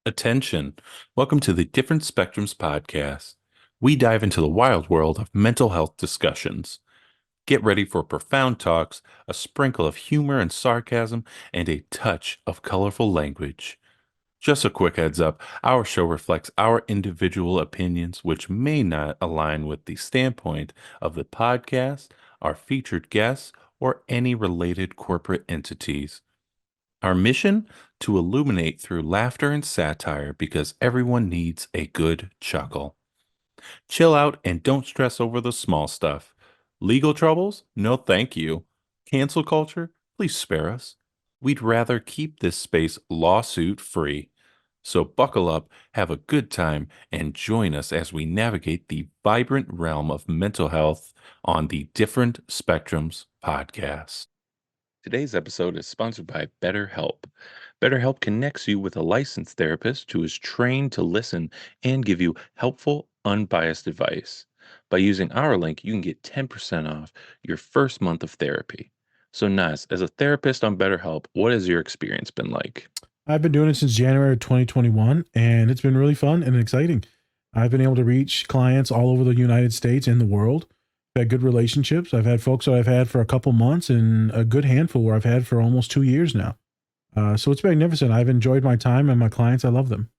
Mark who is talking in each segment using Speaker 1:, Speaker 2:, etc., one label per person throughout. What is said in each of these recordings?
Speaker 1: Attention. Welcome to the Different Spectrums podcast. We dive into the wild world of mental health discussions. Get ready for profound talks, a sprinkle of humor and sarcasm, and a touch of colorful language. Just a quick heads up, our show reflects our individual opinions, which may not align with the standpoint of the podcast, our featured guests, or any related corporate entities. Our mission? To illuminate through laughter and satire because everyone needs a good chuckle. Chill out and don't stress over the small stuff. Legal troubles? No, thank you. Cancel culture? Please spare us. We'd rather keep this space lawsuit free. So buckle up, have a good time, and join us as we navigate the vibrant realm of mental health on the Different Spectrums podcast. Today's episode is sponsored by BetterHelp. BetterHelp connects you with a licensed therapist who is trained to listen and give you helpful, unbiased advice. By using our link, you can get 10% off your first month of therapy. So, Naz, as a therapist on BetterHelp, what has your experience been like?
Speaker 2: I've been doing it since January of 2021, and it's been really fun and exciting. I've been able to reach clients all over the United States and the world. I've had good relationships. I've had folks that I've had for a couple months and a good handful where I've had for almost 2 years now. So it's magnificent. I've enjoyed my time and my clients. I love them.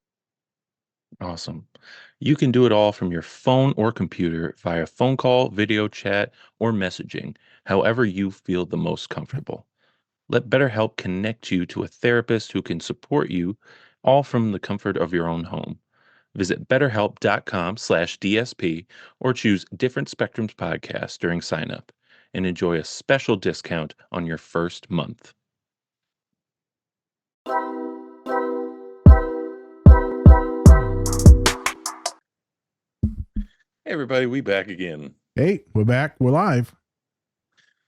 Speaker 1: Awesome. You can do it all from your phone or computer via phone call, video chat, or messaging, however you feel the most comfortable. Let BetterHelp connect you to a therapist who can support you, all from the comfort of your own home. Visit betterhelp.com/DSP or choose Different Spectrums podcast during sign up and enjoy a special discount on your first month. Hey everybody, we back again.
Speaker 2: Hey, we're back. We're live.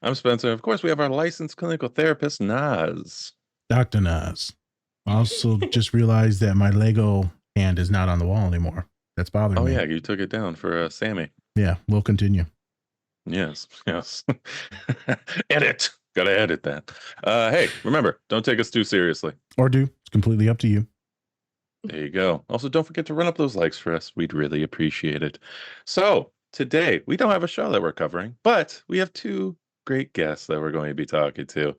Speaker 1: I'm Spencer. Of course, we have our licensed clinical therapist, Naz.
Speaker 2: Dr. Naz. I also just realized that my Lego hand is not on the wall anymore. That's bothering me.
Speaker 1: Oh yeah, you took it down for Sammy.
Speaker 2: Yeah, we'll continue.
Speaker 1: Yes. Edit. Gotta edit that. Hey, remember, don't take us too seriously.
Speaker 2: Or do. It's completely up to you.
Speaker 1: There you go. Also, don't forget to run up those likes for us. We'd really appreciate it. So today, we don't have a show that we're covering, but we have two great guests that we're going to be talking to.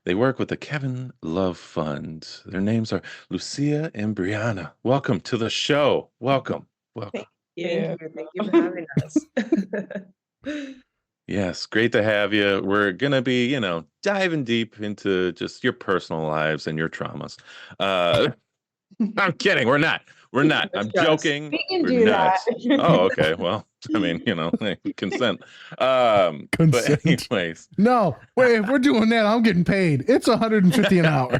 Speaker 1: They work with the Kevin Love Fund. Their names are Lucia and Bryanna. Welcome to the show. Welcome.
Speaker 3: Thank you. Thank you for having us.
Speaker 1: Yes, great to have you. We're going to be, diving deep into just your personal lives and your traumas. I'm kidding. We're not. I'm joking.
Speaker 3: We can
Speaker 1: We're
Speaker 3: do
Speaker 1: not.
Speaker 3: that.
Speaker 1: Oh, okay. Well, I mean, consent.
Speaker 2: Consent.
Speaker 1: But anyways.
Speaker 2: No, wait, if we're doing that, I'm getting paid. It's $150 an hour.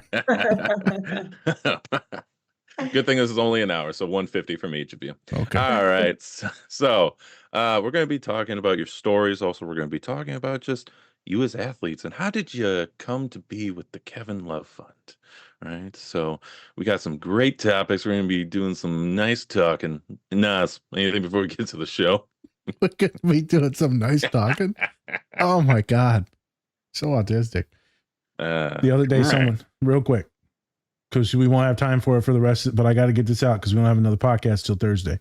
Speaker 1: Good thing this is only an hour, so $150 from each of you.
Speaker 2: Okay.
Speaker 1: All right. So we're going to be talking about your stories. Also, we're going to be talking about just you as athletes and how did you come to be with the Kevin Love Fund? Right. So we got some great topics. We're going to be doing some nice talking. Nas, anything before we get to the show?
Speaker 2: We're going to be doing some nice talking. Oh my God. So autistic. The other day, someone, real quick, because we won't have time for it for the rest, but I got to get this out because we don't have another podcast till Thursday.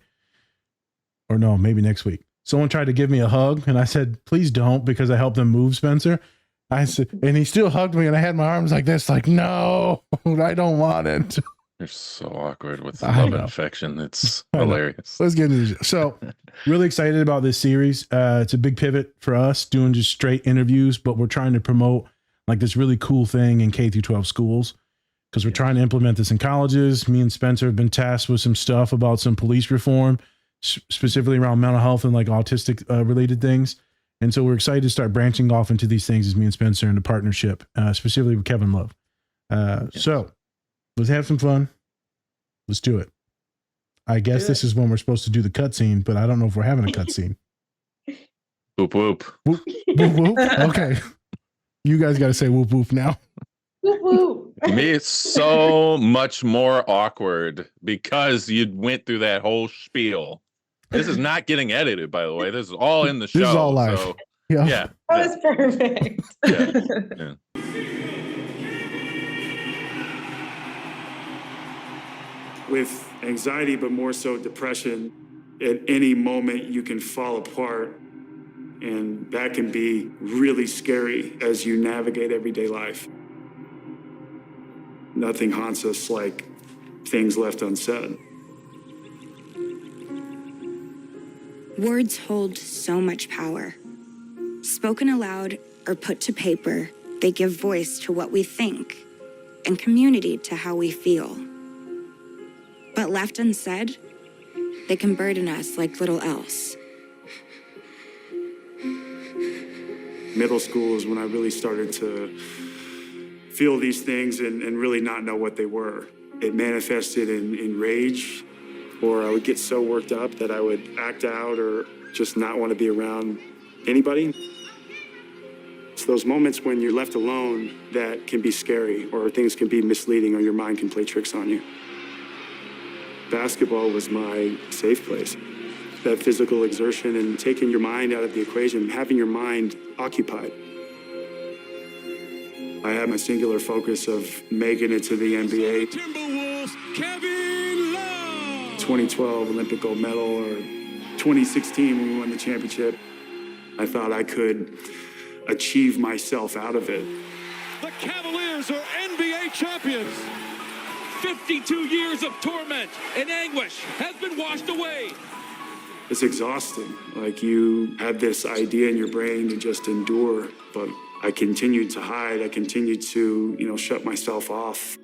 Speaker 2: Or no, maybe next week. Someone tried to give me a hug and I said, please don't, because I helped them move, Spencer. I said, and he still hugged me and I had my arms like this, like, no, I don't want it.
Speaker 1: You're so awkward with love infection. It's hilarious.
Speaker 2: Let's get into this. So really excited about this series. It's a big pivot for us doing just straight interviews, but we're trying to promote like this really cool thing in K through 12 schools because we're trying to implement this in colleges. Me and Spencer have been tasked with some stuff about some police reform, specifically around mental health and like autistic related things. And so we're excited to start branching off into these things as me and Spencer in a partnership, specifically with Kevin Love. So let's have some fun. Let's do it. I guess this is when we're supposed to do the cutscene, but I don't know if we're having a cutscene.
Speaker 1: Whoop, whoop.
Speaker 2: Whoop, whoop, whoop. Okay. You guys got to say whoop, whoop now.
Speaker 3: Whoop, whoop.
Speaker 1: To me, it's so much more awkward because you went through that whole spiel. This is not getting edited, by the way. This is all in the show.
Speaker 2: This is all live.
Speaker 1: So,
Speaker 2: yeah.
Speaker 3: That was perfect.
Speaker 4: with anxiety, but more so depression. At any moment, you can fall apart, and that can be really scary as you navigate everyday life. Nothing haunts us like things left unsaid.
Speaker 5: Words hold so much power. Spoken aloud or put to paper, they give voice to what we think and community to how we feel. But left unsaid, they can burden us like little else.
Speaker 4: Middle school is when I really started to feel these things and really not know what they were. It manifested in rage, or I would get so worked up that I would act out or just not want to be around anybody. It's those moments when you're left alone that can be scary, or things can be misleading, or your mind can play tricks on you. Basketball was my safe place. That physical exertion and taking your mind out of the equation, having your mind occupied. I had my singular focus of making it to the NBA.
Speaker 6: Timberwolves, Kevin Love.
Speaker 4: 2012 Olympic gold medal, or 2016 when we won the championship. I thought I could achieve myself out of it.
Speaker 6: The Cavaliers are NBA champions. 52 years of torment and anguish has been washed away.
Speaker 4: It's exhausting. Like, you have this idea in your brain to just endure, but I continued to hide. I continued to, shut myself off.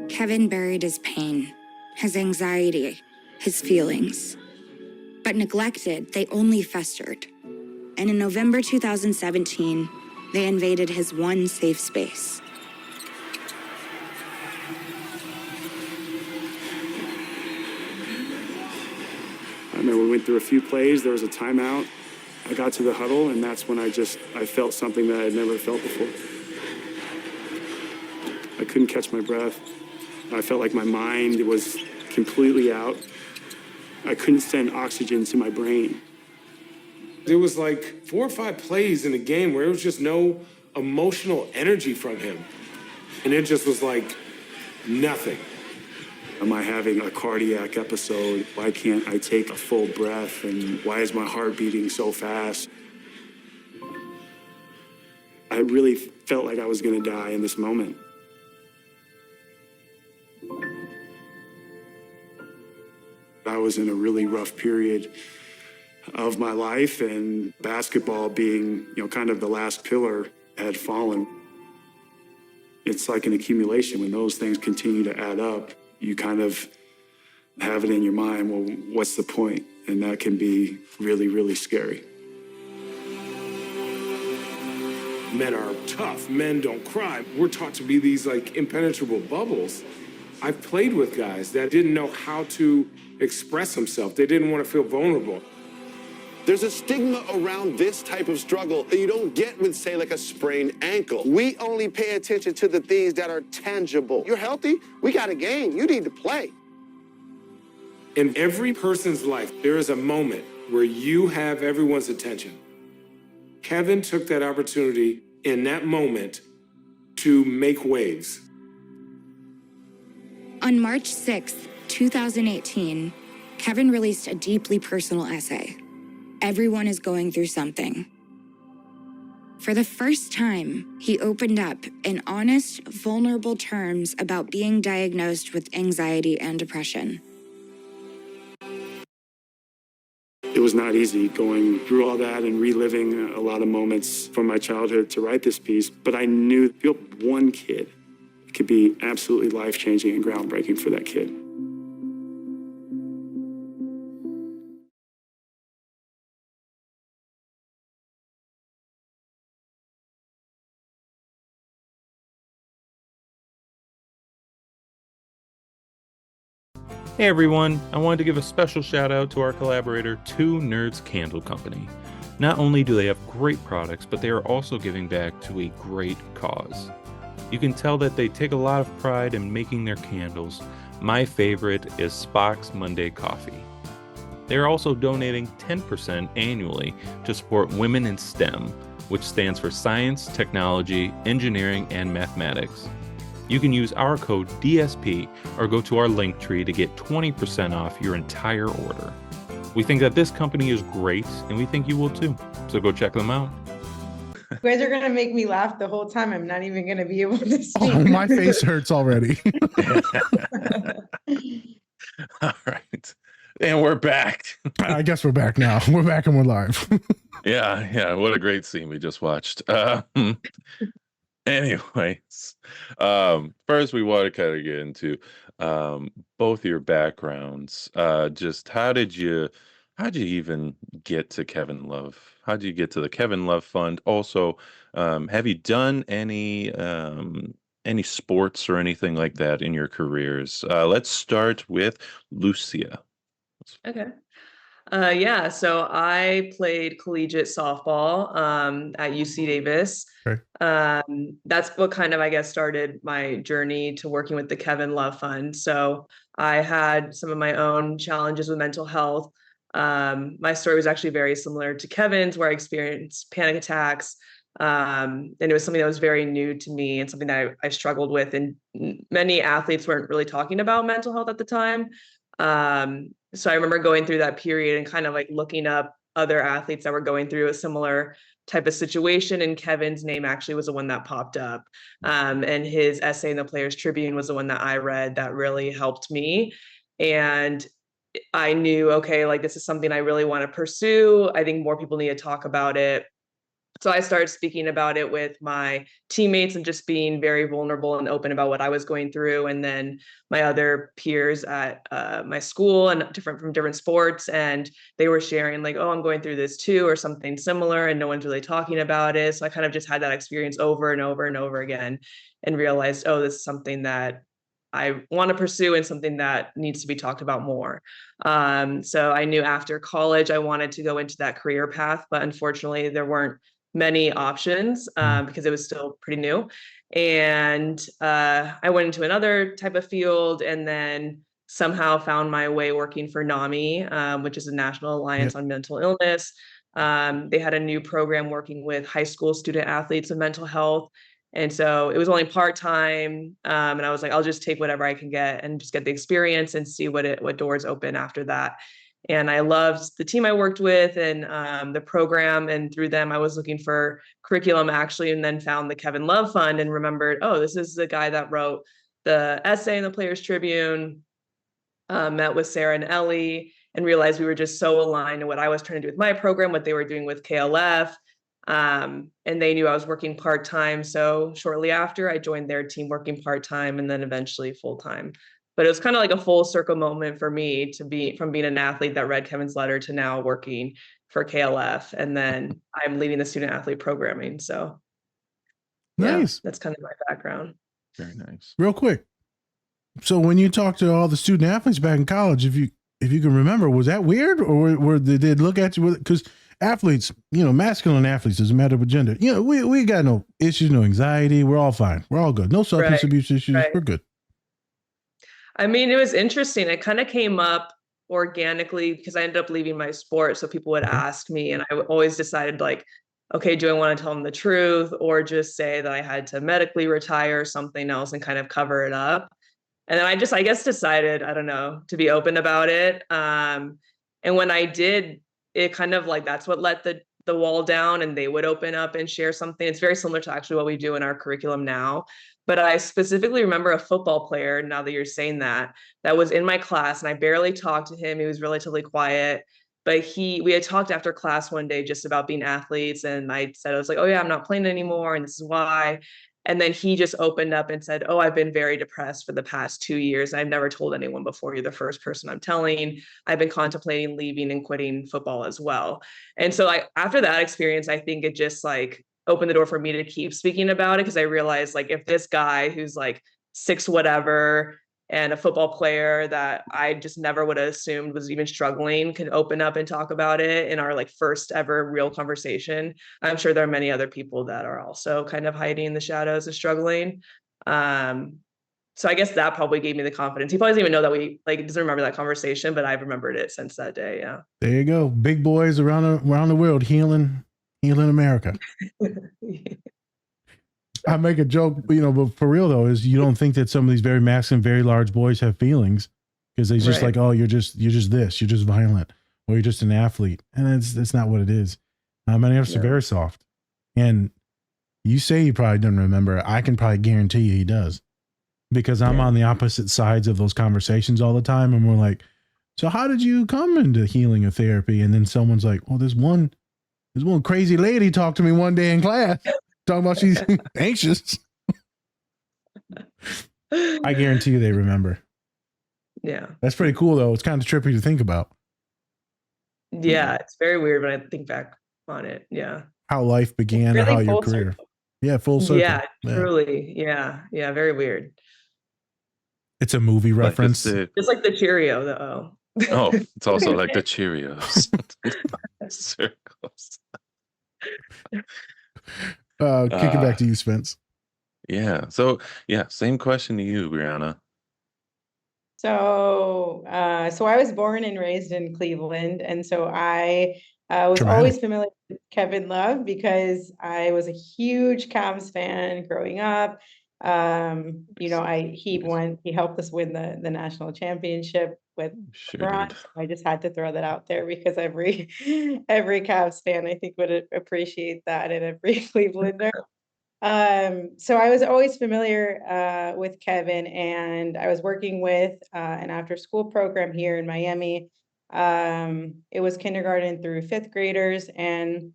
Speaker 5: Kevin buried his pain, his anxiety, his feelings. But neglected, they only festered. And in November 2017, they invaded his one safe space.
Speaker 4: I remember we went through a few plays. There was a timeout. I got to the huddle, and that's when I felt something that I had never felt before. I couldn't catch my breath. I felt like my mind was completely out. I couldn't send oxygen to my brain.
Speaker 7: There was like 4 or 5 plays in the game where there was just no emotional energy from him. And it just was like nothing.
Speaker 4: Am I having a cardiac episode? Why can't I take a full breath? And why is my heart beating so fast? I really felt like I was going to die in this moment. I was in a really rough period of my life, and basketball being, kind of the last pillar had fallen. It's like an accumulation. When those things continue to add up, you kind of have it in your mind, well, what's the point? And that can be really, really scary.
Speaker 7: Men are tough. Men don't cry. We're taught to be these like impenetrable bubbles. I've played with guys that didn't know how to express themselves. They didn't want to feel vulnerable.
Speaker 8: There's a stigma around this type of struggle that you don't get with, say, like a sprained ankle. We only pay attention to the things that are tangible. You're healthy? We got a game. You need to play.
Speaker 7: In every person's life, there is a moment where you have everyone's attention. Kevin took that opportunity in that moment to make waves.
Speaker 5: On March 6th, 2018, Kevin released a deeply personal essay. Everyone is going through something. For the first time, he opened up in honest, vulnerable terms about being diagnosed with anxiety and depression.
Speaker 4: It was not easy going through all that and reliving a lot of moments from my childhood to write this piece, but I knew if you help one kid, it could be absolutely life-changing and groundbreaking for that kid.
Speaker 1: Hey everyone, I wanted to give a special shout out to our collaborator, Two Nerds Candle Company. Not only do they have great products, but they are also giving back to a great cause. You can tell that they take a lot of pride in making their candles. My favorite is Spock's Monday Coffee. They are also donating 10% annually to support Women in STEM, which stands for Science, Technology, Engineering, and Mathematics. You can use our code DSP or go to our link tree to get 20% off your entire order. We think that this company is great, and we think you will too. So go check them out.
Speaker 3: You guys are gonna make me laugh the whole time. I'm not even gonna be able to speak.
Speaker 2: Oh, my face hurts already.
Speaker 1: All right. And we're back.
Speaker 2: I guess we're back now. We're back and we're live.
Speaker 1: Yeah. What a great scene we just watched. Anyways, first we want to kind of get into both your backgrounds. Just how did you even get to Kevin Love? How did you get to the Kevin Love Fund? Also, have you done any sports or anything like that in your careers? Let's start with Lucia.
Speaker 9: Okay. Yeah, so I played collegiate softball at UC Davis.
Speaker 2: Okay.
Speaker 9: That's what kind of, I guess, started my journey to working with the Kevin Love Fund. So I had some of my own challenges with mental health. My story was actually very similar to Kevin's, where I experienced panic attacks. And it was something that was very new to me and something that I struggled with. And many athletes weren't really talking about mental health at the time. So I remember going through that period and kind of like looking up other athletes that were going through a similar type of situation. And Kevin's name actually was the one that popped up. And his essay in the Players Tribune was the one that I read that really helped me. And I knew, okay, like this is something I really want to pursue. I think more people need to talk about it. So I started speaking about it with my teammates and just being very vulnerable and open about what I was going through. And then my other peers at my school and from different sports, and they were sharing like, oh, I'm going through this too, or something similar, and no one's really talking about it. So I kind of just had that experience over and over and over again and realized, oh, this is something that I want to pursue and something that needs to be talked about more. So I knew after college, I wanted to go into that career path, but unfortunately there weren't many options because it was still pretty new. And I went into another type of field and then somehow found my way working for NAMI, which is a National Alliance on Mental Illness. They had a new program working with high school student athletes of mental health. And so it was only part-time. And I was like, I'll just take whatever I can get and just get the experience and see what doors open after that. And I loved the team I worked with and the program. And through them, I was looking for curriculum actually, and then found the Kevin Love Fund and remembered, oh, this is the guy that wrote the essay in the Players Tribune, met with Sara and Ellie, and realized we were just so aligned in what I was trying to do with my program, what they were doing with KLF. And they knew I was working part-time. So shortly after, I joined their team working part-time and then eventually full-time. But it was kind of like a full circle moment for me to be from being an athlete that read Kevin's letter to now working for KLF. And then I'm leading the student athlete programming. So
Speaker 2: Nice.
Speaker 9: That's kind of my background.
Speaker 1: Very nice.
Speaker 2: Real quick. So when you talk to all the student athletes back in college, if you can remember, was that weird, or did they look at you? Because athletes, masculine athletes, doesn't matter what gender, we got no issues, no anxiety. We're all fine. We're all good. No substance abuse issues. Right. We're good.
Speaker 9: I mean, it was interesting. It kind of came up organically because I ended up leaving my sport. So people would ask me, and I always decided like, okay, do I want to tell them the truth or just say that I had to medically retire or something else and kind of cover it up? And then I guess, decided, I don't know, to be open about it. And when I did, it kind of like, that's what let the wall down, and they would open up and share something. It's very similar to actually what we do in our curriculum now. But I specifically remember a football player, now that you're saying that was in my class, and I barely talked to him. He was relatively quiet, but we had talked after class one day just about being athletes. And I said, I was like, oh yeah, I'm not playing anymore, and this is why. And then he just opened up and said, oh, I've been very depressed for the past 2 years. I've never told anyone before. You're the first person I'm telling. I've been contemplating leaving and quitting football as well. And so after that experience, I think it just like opened the door for me to keep speaking about it, because I realized like if this guy who's like 6 whatever and a football player that I just never would have assumed was even struggling could open up and talk about it in our like first ever real conversation, I'm sure there are many other people that are also kind of hiding in the shadows and struggling. So I guess that probably gave me the confidence. He probably doesn't even know that we doesn't remember that conversation, but I've remembered it since that day. Yeah.
Speaker 2: There you go. Big boys around the world healing America. I make a joke, but for real though, is you don't think that some of these very masculine, very large boys have feelings because they just
Speaker 9: Right.
Speaker 2: like, oh, you're just this, you're just violent, or you're just an athlete, and that's not what it is. Many of us are very soft, and you say he probably doesn't remember. I can probably guarantee you he does, because I'm on the opposite sides of those conversations all the time, and we're like, so how did you come into healing or therapy? And then someone's like, well, there's one crazy lady talked to me one day in class talking about she's anxious. I guarantee you they remember.
Speaker 9: Yeah.
Speaker 2: That's pretty cool though. It's kind of trippy to think about.
Speaker 9: Yeah, it's very weird when I think back on it. Yeah.
Speaker 2: How life began or
Speaker 3: Really
Speaker 2: how your
Speaker 3: full
Speaker 2: career.
Speaker 3: circle.
Speaker 2: Yeah, full circle.
Speaker 9: Yeah, truly. Yeah. Yeah, very weird.
Speaker 2: It's a movie
Speaker 1: Like I
Speaker 2: reference.
Speaker 1: said,
Speaker 9: Just like the Cheerio though.
Speaker 1: oh, it's also like the Cheerios. Circles.
Speaker 2: Kick it back to you, Spence.
Speaker 1: Yeah. So yeah, same question to you, Bryanna.
Speaker 3: So, so I was born and raised in Cleveland, and so I was
Speaker 2: Dramatic.
Speaker 3: always familiar with Kevin Love because I was a huge Cavs fan growing up. He helped us win the national championship with
Speaker 1: Sure
Speaker 3: LeBron.
Speaker 1: did.
Speaker 3: I just had to throw that out there because every Cavs fan I think would appreciate that, and every Clevelander. So I was always familiar with Kevin, and I was working with an after school program here in Miami. It was kindergarten through fifth graders, and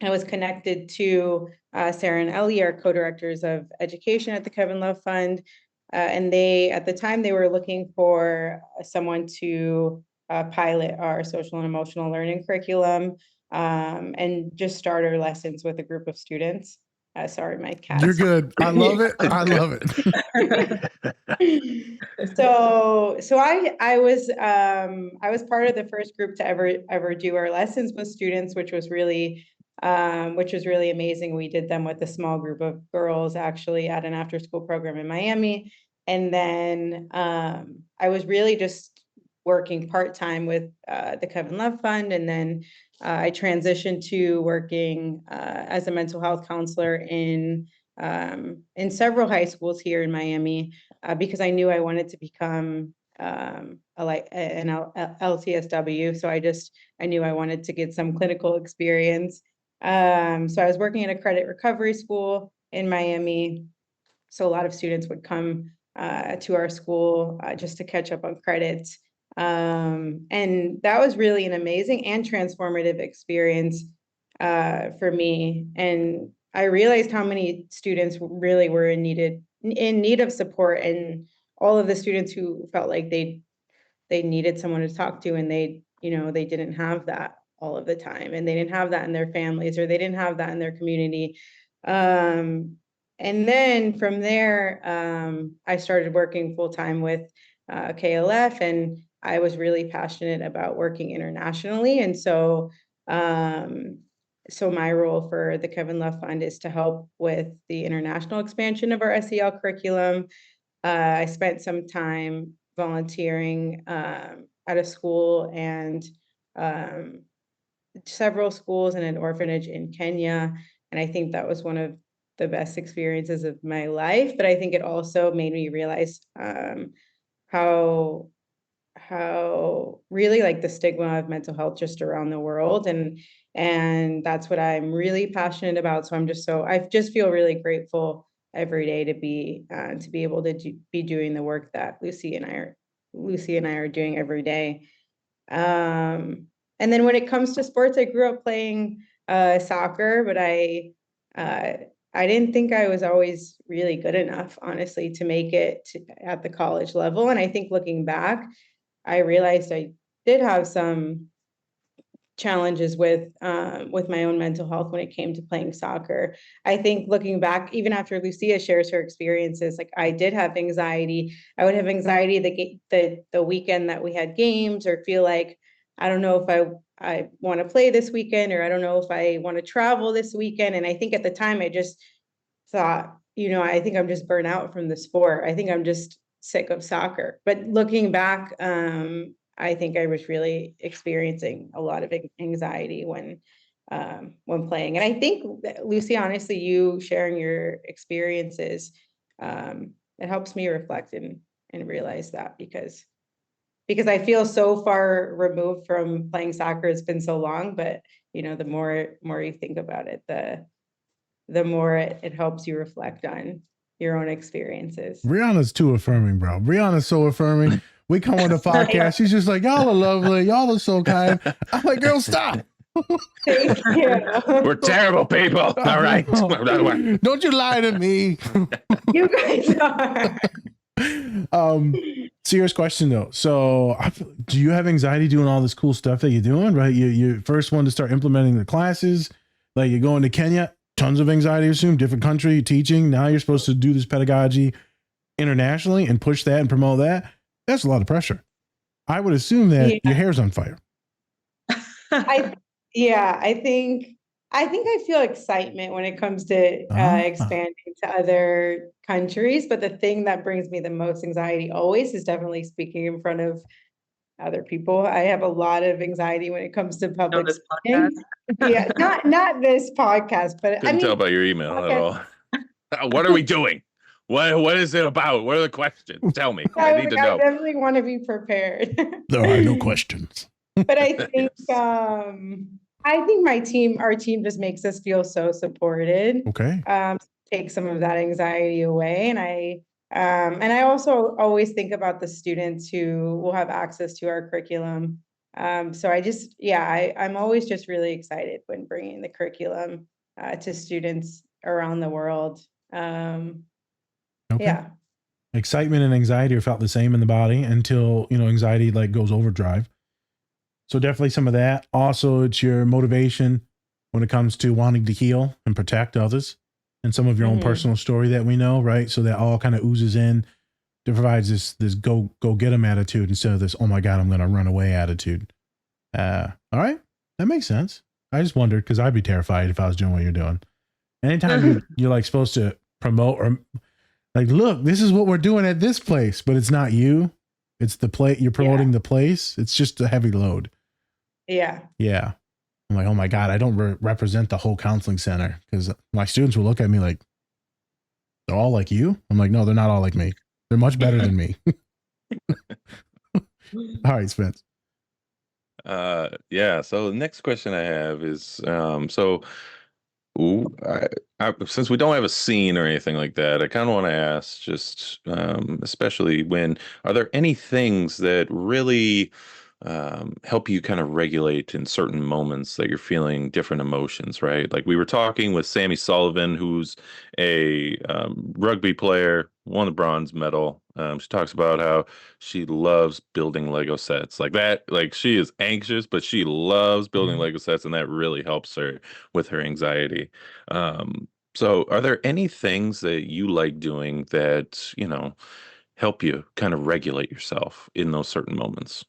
Speaker 3: I was connected to Sara and Ellie, our co-directors of education at the Kevin Love Fund. And at the time, they were looking for someone to pilot our social and emotional learning curriculum and just start our lessons with a group of students. Sorry, my cat.
Speaker 2: You're good. I love it. I love it.
Speaker 3: So I was part of the first group to ever do our lessons with students, which was really amazing. We did them with a small group of girls actually at an after school program in Miami. And then I was really just working part-time with the Kevin Love Fund. And then I transitioned to working as a mental health counselor in several high schools here in Miami because I knew I wanted to become an LTSW. So I knew I wanted to get some clinical experience. So I was working in a credit recovery school in Miami. So a lot of students would come to our school just to catch up on credits. And that was really an amazing and transformative experience for me. And I realized how many students really were in need of support, and all of the students who felt like they needed someone to talk to, and they didn't have that all of the time, and they didn't have that in their families, or they didn't have that in their community. And then from there, I started working full time with KLF, and I was really passionate about working internationally. And so my role for the Kevin Love Fund is to help with the international expansion of our SEL curriculum. I spent some time volunteering at a school and several schools and an orphanage in Kenya. And I think that was one of the best experiences of my life. But I think it also made me realize how really like the stigma of mental health just around the world. And that's what I'm really passionate about. So I just feel really grateful every day to be able to be doing the work that Lucy and I are doing every day. And then when it comes to sports, I grew up playing soccer, but I didn't think I was always really good enough, honestly, to make it at the college level. And I think looking back, I realized I did have some challenges with my own mental health when it came to playing soccer. I think looking back, even after Lucia shares her experiences, like I did have anxiety. I would have anxiety the weekend that we had games, or feel like I don't know if I want to play this weekend, or I don't know if I want to travel this weekend. And I think at the time I just thought, I think I'm just burnt out from the sport. I think I'm just sick of soccer. But looking back, I think I was really experiencing a lot of anxiety when when playing. And I think that, Lucy, honestly, you sharing your experiences, it helps me reflect and realize that because I feel so far removed from playing soccer. It's been so long, but the more you think about it, the more it helps you reflect on your own experiences.
Speaker 2: Bryanna's too affirming, bro. Bryanna's so affirming. We come on the podcast. She's just like, y'all are lovely. Y'all are so kind. I'm like, girl, stop.
Speaker 3: Thank you.
Speaker 1: We're terrible people. All right.
Speaker 2: Don't you lie to me.
Speaker 3: You guys are.
Speaker 2: Serious question though. So do you have anxiety doing all this cool stuff that you're doing, right? You're first one to start implementing the classes. Like you're going to Kenya, tons of anxiety, I assume, different country, teaching. Now you're supposed to do this pedagogy internationally and push that and promote that. That's a lot of pressure. I would assume that your hair's on fire.
Speaker 3: I think I feel excitement when it comes to expanding to other countries, but the thing that brings me the most anxiety always is definitely speaking in front of other people. I have a lot of anxiety when it comes to public speaking. Yeah, not this podcast, but
Speaker 1: Couldn't tell by your email at all. What are we doing? What is it about? What are the questions? Tell me. I need to know.
Speaker 3: I definitely want to be prepared.
Speaker 2: There are no questions.
Speaker 3: But I think our team just makes us feel so supported.
Speaker 2: Okay.
Speaker 3: Take some of that anxiety away. And I also always think about the students who will have access to our curriculum. So I'm always just really excited when bringing the curriculum to students around the world.
Speaker 2: Okay.
Speaker 3: Yeah.
Speaker 2: Excitement and anxiety are felt the same in the body until, anxiety like goes overdrive. So definitely some of that. Also, it's your motivation when it comes to wanting to heal and protect others and some of your own personal story that we know, right? So that all kind of oozes in to provides this go get 'em attitude instead of this, oh my God, I'm going to run away attitude. All right. That makes sense. I just wondered because I'd be terrified if I was doing what you're doing. Anytime you're like supposed to promote or like, look, this is what we're doing at this place, but it's not you. It's the place you're promoting the place. It's just a heavy load.
Speaker 3: Yeah.
Speaker 2: Yeah. I'm like, oh my God, I don't represent the whole counseling center because my students will look at me like, they're all like you. I'm like, no, they're not all like me. They're much better than me. All right, Spence.
Speaker 1: Yeah. So the next question I have is, since we don't have a scene or anything like that, I kind of want to ask just, especially are there any things that really help you kind of regulate in certain moments that you're feeling different emotions, right? Like we were talking with Sammy Sullivan, who's a rugby player, won the bronze medal. She talks about how she loves building Lego sets like that. Like she is anxious, but she loves building Lego sets, and that really helps her with her anxiety. So are there any things that you like doing that, help you kind of regulate yourself in those certain moments?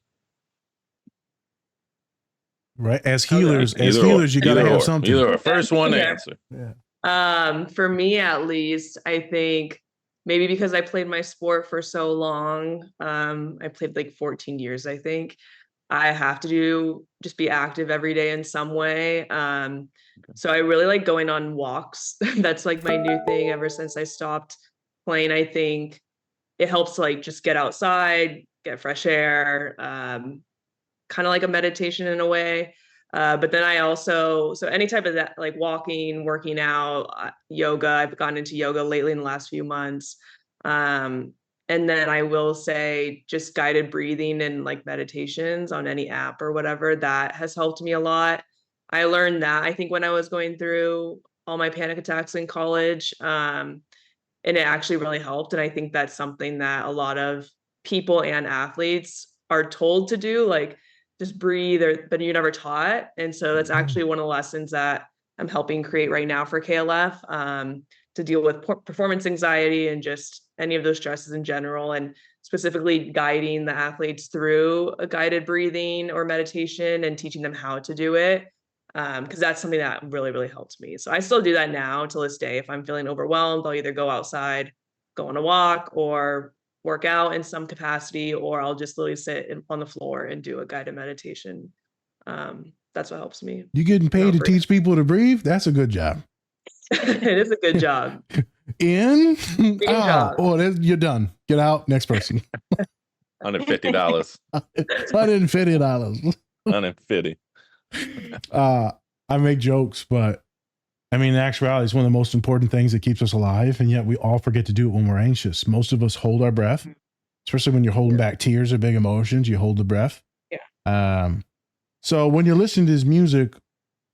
Speaker 2: Right. As healers, you got to have something.
Speaker 1: Either first one to answer.
Speaker 9: Yeah. For me, at least, I think maybe because I played my sport for so long, I played like 14 years, I think. I have to just be active every day in some way. So I really like going on walks. That's like my new thing ever since I stopped playing. I think it helps to like just get outside, get fresh air, kind of like a meditation in a way. But then I also, so any type of that, like walking, working out, yoga, I've gotten into yoga lately in the last few months. And then I will say just guided breathing and like meditations on any app or whatever, that has helped me a lot. I learned that, I think, when I was going through all my panic attacks in college, and it actually really helped. And I think that's something that a lot of people and athletes are told to do, like just breathe, but you're never taught. And so that's actually one of the lessons that I'm helping create right now for KLF, to deal with performance anxiety and just any of those stresses in general, and specifically guiding the athletes through a guided breathing or meditation and teaching them how to do it. Because that's something that really, really helped me. So I still do that now to this day. If I'm feeling overwhelmed, I'll either go outside, go on a walk, or work out in some capacity, or I'll just literally sit on the floor and do a guided meditation. that's what helps me.
Speaker 2: You getting paid to teach people to breathe? That's a good job.
Speaker 9: It is a good job.
Speaker 2: In?
Speaker 9: Job.
Speaker 2: Oh, you're done. Get out. Next person.
Speaker 1: $150.
Speaker 2: $150.
Speaker 1: $150.
Speaker 2: I make jokes, but I mean, in actuality, it's one of the most important things that keeps us alive. And yet we all forget to do it when we're anxious. Most of us hold our breath, especially when you're holding back tears or big emotions, you hold the breath.
Speaker 3: Yeah.
Speaker 2: So when you're listening to his music,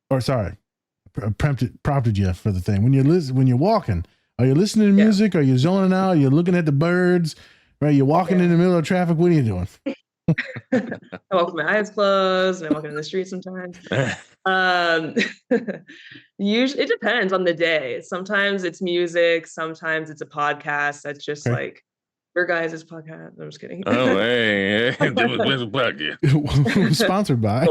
Speaker 2: or sorry, prompted you for the thing. When you're walking, are you listening to music? Are you zoning out? Are you looking at the birds? Right? You're walking in the middle of traffic. What are you doing?
Speaker 9: I walk with my eyes closed and I walk in the street sometimes. Usually it depends on the day. Sometimes it's music, sometimes it's a podcast that's just like your guys' podcast. I'm just kidding.
Speaker 1: Oh, hey.
Speaker 2: Sponsored by.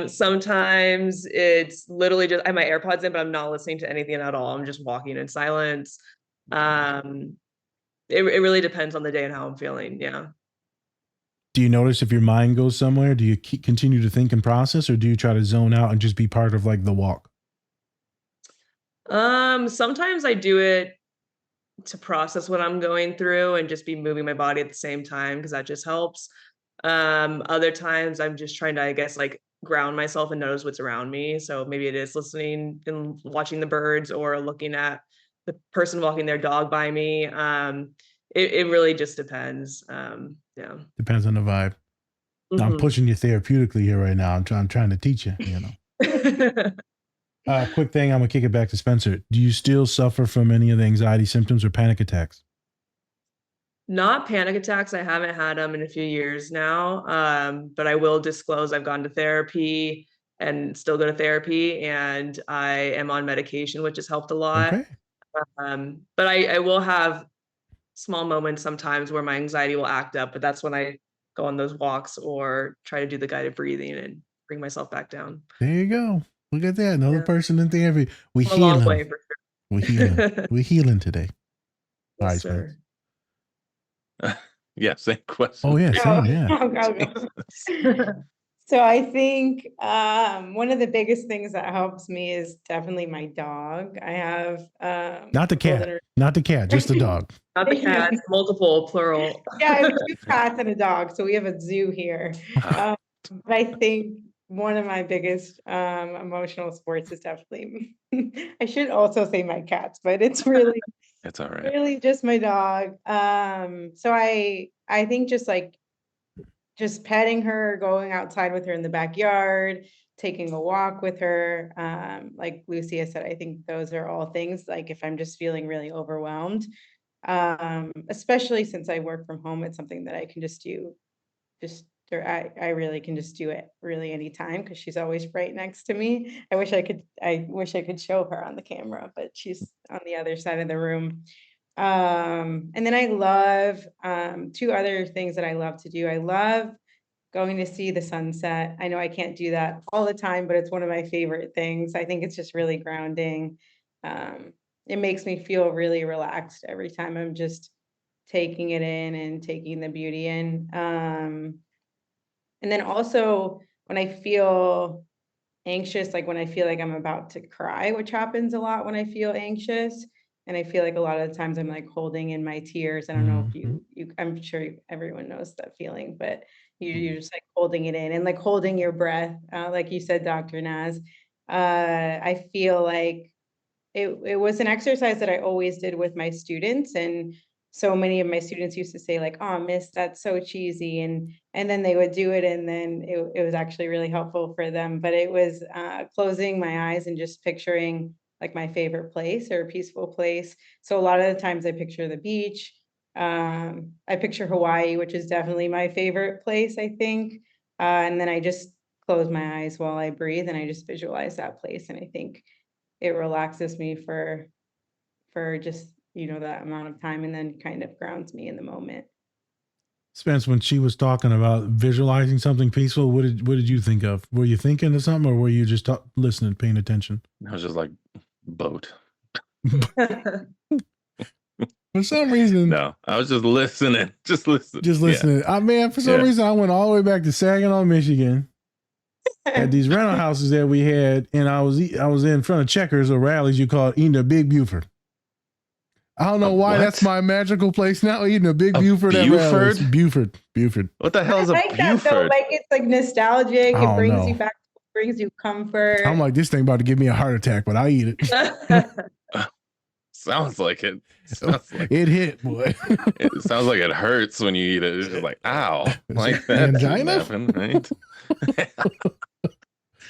Speaker 9: Sometimes it's literally just I have my AirPods in, but I'm not listening to anything at all. I'm just walking in silence. It really depends on the day and how I'm feeling. Yeah.
Speaker 2: Do you notice if your mind goes somewhere? Do you continue to think and process, or do you try to zone out and just be part of like the walk?
Speaker 9: Sometimes I do it to process what I'm going through and just be moving my body at the same time because that just helps. Other times I'm just trying to, I guess, like ground myself and notice what's around me. So maybe it is listening and watching the birds or looking at the person walking their dog by me. It really just depends. Yeah.
Speaker 2: Depends on the vibe. I'm pushing you therapeutically here right now. I'm trying to teach you, you know. Quick thing, I'm gonna kick it back to Spencer. Do you still suffer from any of the anxiety symptoms or panic attacks?
Speaker 9: Not panic attacks. I haven't had them in a few years now. But I will disclose I've gone to therapy and still go to therapy, and I am on medication, which has helped a lot.
Speaker 2: Okay.
Speaker 9: But I will have small moments sometimes where my anxiety will act up, but that's when I go on those walks or try to do the guided breathing and bring myself back down.
Speaker 2: There you go. Look at that. Another person in therapy. We
Speaker 9: a long way
Speaker 2: healing.
Speaker 9: for sure.
Speaker 2: We're healing. We're healing today. All right,
Speaker 9: Yes, sir.
Speaker 1: Yeah, same question.
Speaker 2: Oh, yeah, same, yeah.
Speaker 3: Go. So I think one of the biggest things that helps me is definitely my dog. I have
Speaker 2: Not the cat. Not the cat, just the dog.
Speaker 9: Not the cat, multiple, plural.
Speaker 3: Yeah, I have 2 cats and a dog, so we have a zoo here. But I think one of my biggest emotional sports is definitely I should also say my cats, but it's really
Speaker 1: It's all right.
Speaker 3: really just my dog. So I think just petting her, going outside with her in the backyard, taking a walk with her. Like Lucia said, I think those are all things like if I'm just feeling really overwhelmed, especially since I work from home, it's something that I can just do or I really can just do it really anytime because she's always right next to me. I wish I could show her on the camera, but she's on the other side of the room. And then I love 2 other things that I love to do. I love going to see the sunset. I know I can't do that all the time, but it's one of my favorite things. I think it's just really grounding. It makes me feel really relaxed every time I'm just taking it in and taking the beauty in. And then also when I feel anxious, like when I feel like I'm about to cry, which happens a lot when I feel anxious. And I feel like a lot of the times I'm like holding in my tears. I don't know if you I'm sure everyone knows that feeling, but you're just like holding it in and like holding your breath. Like you said, Dr. Naz, I feel like it was an exercise that I always did with my students. And so many of my students used to say like, oh, miss, that's so cheesy. And then they would do it. And then it was actually really helpful for them. But it was closing my eyes and just picturing like my favorite place or a peaceful place. So a lot of the times I picture the beach. I picture Hawaii, which is definitely my favorite place, I think. And then I just close my eyes while I breathe and I just visualize that place. And I think it relaxes me for just, that amount of time and then kind of grounds me in the moment.
Speaker 2: Spence, when she was talking about visualizing something peaceful, what did you think of? Were you thinking of something or were you just listening, paying attention?
Speaker 1: I was just like, boat.
Speaker 2: For some reason.
Speaker 1: No, I was just listening. Just listening.
Speaker 2: Just listening.
Speaker 1: Yeah.
Speaker 2: Man, for some reason, I went all the way back to Saginaw, Michigan. at these rental houses that we had, and I was in front of Checkers or Rallies, you call it, eating a Big Buford. I don't know why
Speaker 1: what?
Speaker 2: that's my magical place now, eating a Big
Speaker 1: A
Speaker 2: Buford at Rallies.
Speaker 1: Buford?
Speaker 2: Buford.
Speaker 1: What the hell is a
Speaker 3: I like that though.
Speaker 1: Buford?
Speaker 3: Like it's like nostalgic.
Speaker 2: I
Speaker 3: It
Speaker 2: don't
Speaker 3: brings you
Speaker 2: know.
Speaker 3: back, brings you comfort.
Speaker 2: I'm like, this thing about to give me a heart attack, but I eat it.
Speaker 1: Sounds like it. Sounds like
Speaker 2: It hit, boy.
Speaker 1: it sounds like it hurts when you eat it. It's just like, ow, like that
Speaker 2: Angina?
Speaker 1: shouldn't happen, right?